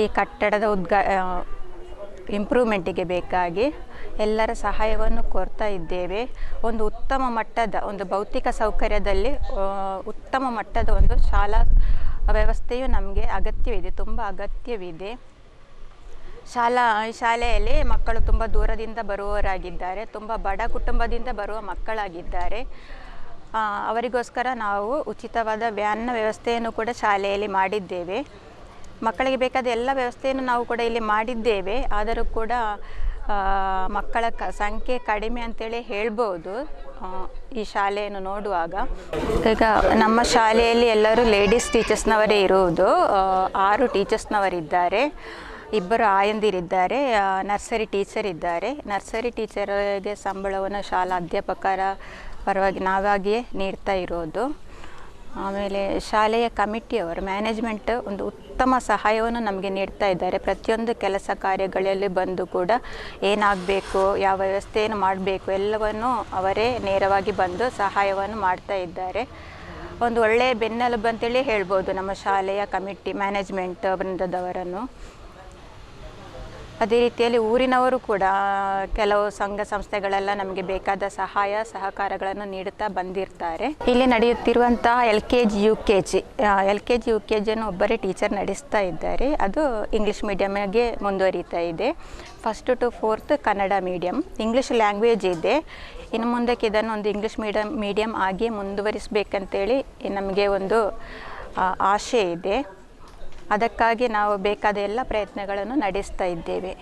ಈ ಕಟ್ಟಡದ ಇಂಪ್ರೂವ್ಮೆಂಟಿಗೆ ಬೇಕಾಗಿ ಎಲ್ಲರ ಸಹಾಯವನ್ನು ಕೋರ್ತಾ ಇದ್ದೇವೆ. ಒಂದು ಉತ್ತಮ ಮಟ್ಟದ ಒಂದು ಭೌತಿಕ ಸೌಕರ್ಯದಲ್ಲಿ ಉತ್ತಮ ಮಟ್ಟದ ಒಂದು ಶಾಲಾ ವ್ಯವಸ್ಥೆಯು ನಮಗೆ ಅಗತ್ಯವಿದೆ, ತುಂಬ ಅಗತ್ಯವಿದೆ. ಶಾಲೆಯಲ್ಲಿ ಮಕ್ಕಳು ತುಂಬ ದೂರದಿಂದ ಬರುವವರಾಗಿದ್ದಾರೆ, ತುಂಬ ಬಡ ಕುಟುಂಬದಿಂದ ಬರುವ ಮಕ್ಕಳಾಗಿದ್ದಾರೆ. ಅವರಿಗೋಸ್ಕರ ನಾವು ಉಚಿತವಾದ ವ್ಯಾನ್ನ ವ್ಯವಸ್ಥೆಯನ್ನು ಕೂಡ ಶಾಲೆಯಲ್ಲಿ ಮಾಡಿದ್ದೇವೆ. ಮಕ್ಕಳಿಗೆ ಬೇಕಾದ ಎಲ್ಲ ವ್ಯವಸ್ಥೆಯನ್ನು ನಾವು ಕೂಡ ಇಲ್ಲಿ ಮಾಡಿದ್ದೇವೆ. ಆದರೂ ಕೂಡ ಮಕ್ಕಳ ಸಂಖ್ಯೆ ಕಡಿಮೆ ಅಂತೇಳಿ ಹೇಳ್ಬೋದು ಈ ಶಾಲೆಯನ್ನು ನೋಡುವಾಗ. ಈಗ ನಮ್ಮ ಶಾಲೆಯಲ್ಲಿ ಎಲ್ಲರೂ ಲೇಡೀಸ್ ಟೀಚರ್ಸ್ನವರೇ ಇರುವುದು. 6 ಟೀಚರ್ಸ್ನವರಿದ್ದಾರೆ, 2 ಆಯಂದಿರಿದ್ದಾರೆ, ನರ್ಸರಿ ಟೀಚರ್ ಇದ್ದಾರೆ. ನರ್ಸರಿ ಟೀಚರ್ಗೆ ಸಂಬಳವನ್ನು ಶಾಲಾ ಅಧ್ಯಾಪಕರ ಪರವಾಗಿ ನಾವಾಗಿಯೇ ನೀಡ್ತಾ ಇರೋದು. ಆಮೇಲೆ ಶಾಲೆಯ ಕಮಿಟಿಯವರು ಮ್ಯಾನೇಜ್ಮೆಂಟ್ ಒಂದು ಉತ್ತಮ ಸಹಾಯವನ್ನು ನಮಗೆ ನೀಡ್ತಾ ಇದ್ದಾರೆ. ಪ್ರತಿಯೊಂದು ಕೆಲಸ ಕಾರ್ಯಗಳಲ್ಲಿ ಬಂದು ಕೂಡ ಏನಾಗಬೇಕು, ಯಾವ ವ್ಯವಸ್ಥೆಯನ್ನು ಮಾಡಬೇಕು ಎಲ್ಲವನ್ನು ಅವರೇ ನೇರವಾಗಿ ಬಂದು ಸಹಾಯವನ್ನು ಮಾಡ್ತಾ ಇದ್ದಾರೆ. ಒಂದು ಒಳ್ಳೆಯ ಬೆನ್ನೆಲುಬು ಅಂತೇಳಿ ಹೇಳ್ಬೋದು ನಮ್ಮ ಶಾಲೆಯ ಕಮಿಟಿ ಮ್ಯಾನೇಜ್ಮೆಂಟ್ ವೃಂದದವರನ್ನು. ಅದೇ ರೀತಿಯಲ್ಲಿ ಊರಿನವರು ಕೂಡ ಕೆಲವು ಸಂಘ ಸಂಸ್ಥೆಗಳೆಲ್ಲ ನಮಗೆ ಬೇಕಾದ ಸಹಾಯ ಸಹಕಾರಗಳನ್ನು ನೀಡುತ್ತಾ ಬಂದಿರ್ತಾರೆ. ಇಲ್ಲಿ ನಡೆಯುತ್ತಿರುವಂತಹ LKG UKGಯನ್ನು ಒಬ್ಬರೇ ಟೀಚರ್ ನಡೆಸ್ತಾ ಇದ್ದಾರೆ. ಅದು ಇಂಗ್ಲೀಷ್ ಮೀಡಿಯಮ್ಗೆ ಮುಂದುವರಿತಾ ಇದೆ. 1st to 4th Kannada medium. English language ಇದೆ. ಇನ್ನು ಮುಂದಕ್ಕೆ ಇದನ್ನು ಒಂದು ಇಂಗ್ಲೀಷ್ ಮೀಡಿಯಂ ಆಗಿ ಮುಂದುವರಿಸಬೇಕಂತೇಳಿ ನಮಗೆ ಒಂದು ಆಶೆ ಇದೆ. ಅದಕ್ಕಾಗಿ ನಾವು ಬೇಕಾದ ಎಲ್ಲ ಪ್ರಯತ್ನಗಳನ್ನು ನಡೆಸ್ತಾ ಇದ್ದೇವೆ.